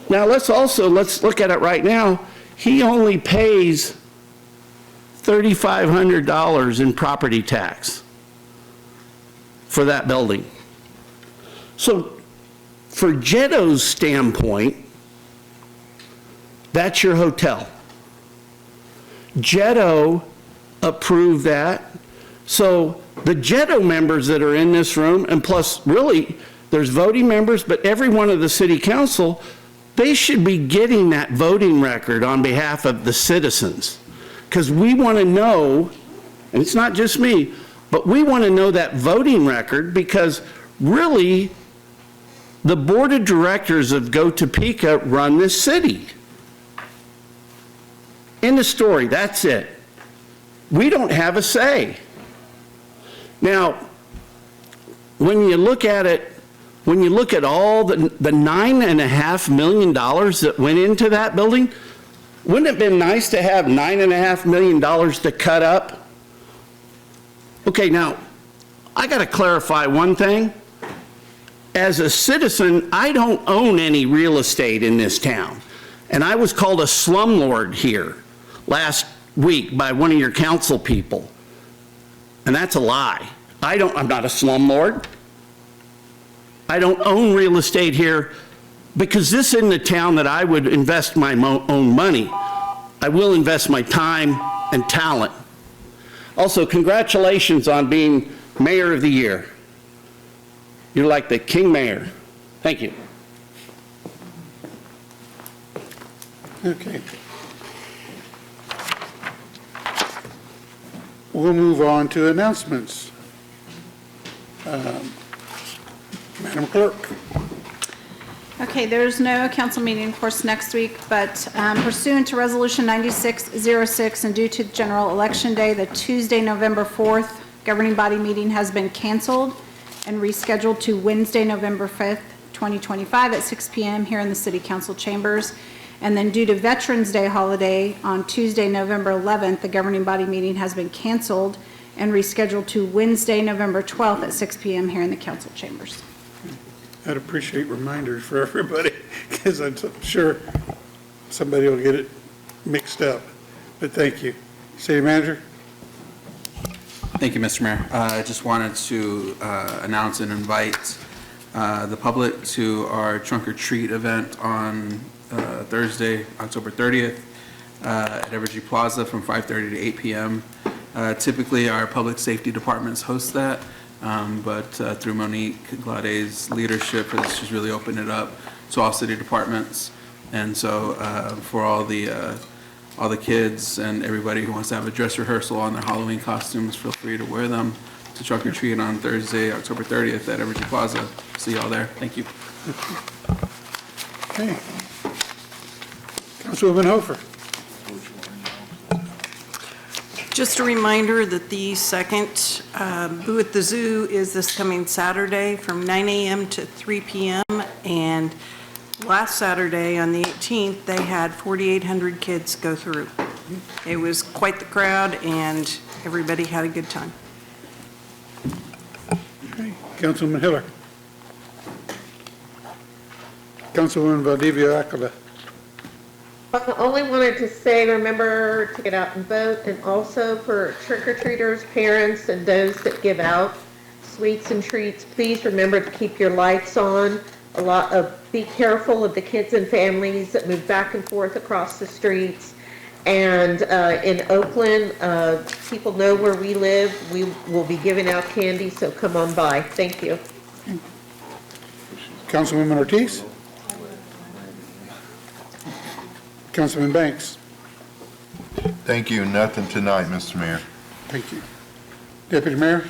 Now let's look at it right now. He only pays $3,500 in property tax for that building. So for Jetto's standpoint, that's your hotel. Jetto approved that. So the Jetto members that are in this room, and plus really there's voting members, but every one of the city council, they should be getting that voting record on behalf of the citizens. Because we want to know, and it's not just me, but we want to know that voting record, because really the board of directors of Go Topeka run this city. End of story, that's it. We don't have a say. Now, when you look at it, when you look at all the $9.5 million that went into that building, wouldn't it have been nice to have $9.5 million to cut up? Okay, now, I got to clarify one thing. As a citizen, I don't own any real estate in this town. And I was called a slumlord here last week by one of your council people. And that's a lie. I'm not a slumlord. I don't own real estate here, because this isn't a town that I would invest my own money. I will invest my time and talent. Also, congratulations on being Mayor of the Year. You're like the King Mayor. Thank you. Okay. We'll move on to announcements. Madam Clerk. Okay, there's no council meeting, of course, next week, but pursuant to Resolution 9606 and due to general election day, the Tuesday, November 4th governing body meeting has been canceled and rescheduled to Wednesday, November 5th, 2025 at 6 p.m. here in the City Council chambers. And then due to Veterans Day holiday on Tuesday, November 11th, the governing body meeting has been canceled and rescheduled to Wednesday, November 12th at 6 p.m. here in the council chambers. I'd appreciate reminders for everybody, because I'm sure somebody will get it mixed up. But thank you. City Manager? Thank you, Mr. Mayor. I just wanted to announce and invite the public to our Trunk or Treat event on Thursday, October 30th at Evergy Plaza from 5:30 to 8 p.m. Typically, our public safety departments host that, but through Monique Glade's leadership, it's just really opened it up to all city departments. And so for all the kids and everybody who wants to have a dress rehearsal on their Halloween costumes, feel free to wear them to Trunk or Treat on Thursday, October 30th at Evergy Plaza. See y'all there. Thank you. Okay. Councilwoman Hofer. Just a reminder that the second Boo at the Zoo is this coming Saturday from 9 a.m. to 3 p.m. And last Saturday, on the 18th, they had 4,800 kids go through. It was quite the crowd, and everybody had a good time. Okay. Councilman Hiller. Councilwoman Valdivia Acala. I only wanted to say, remember to get out and vote, and also for trick-or-treaters, parents, and those that give out sweets and treats, please remember to keep your lights on. Be careful of the kids and families that move back and forth across the streets. And in Oakland, people know where we live. We will be giving out candy, so come on by. Thank you. Councilwoman Ortiz. Councilman Banks. Thank you. Nothing tonight, Mr. Mayor. Thank you. Deputy Mayor?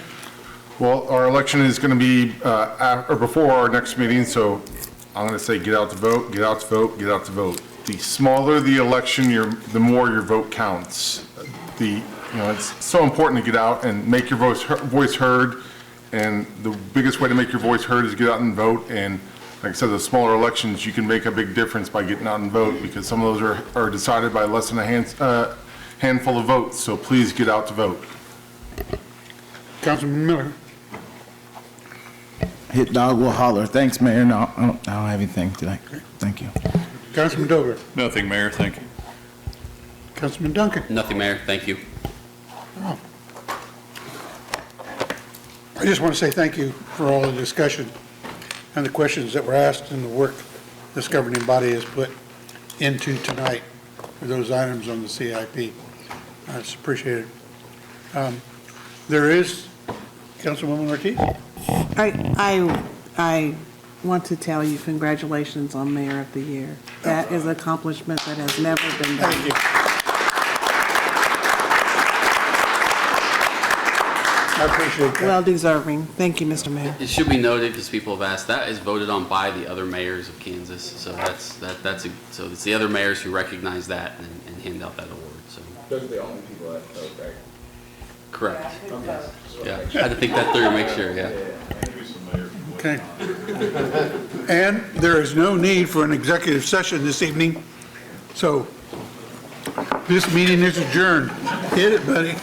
Well, our election is going to be before our next meeting, so I'm going to say get out to vote, get out to vote, get out to vote. The smaller the election, the more your vote counts. It's so important to get out and make your voice heard, and the biggest way to make your voice heard is get out and vote. And like I said, the smaller elections, you can make a big difference by getting out and vote, because some of those are decided by less than a handful of votes. So please get out to vote. Councilman Miller. Hit dog will holler. Thanks, Mayor. No, I don't have anything tonight. Thank you. Councilman Dover. Nothing, Mayor, thank you. Councilman Duncan. Nothing, Mayor, thank you. Oh. I just want to say thank you for all the discussion and the questions that were asked and the work this governing body has put into tonight for those items on the CIP. It's appreciated. There is Councilwoman Ortiz. I want to tell you congratulations on Mayor of the Year. That is an accomplishment that has never been done. Thank you. I appreciate that. Well deserving. Thank you, Mr. Mayor. It should be noted, because people have asked, that is voted on by the other mayors of Kansas. So so it's the other mayors who recognize that and hand out that award. So Those are the only people that vote, right? correct. Yeah, I had to think that through to make sure. Yeah. Okay. And there is no need for an executive session this evening, so this meeting is adjourned. Hit it, buddy.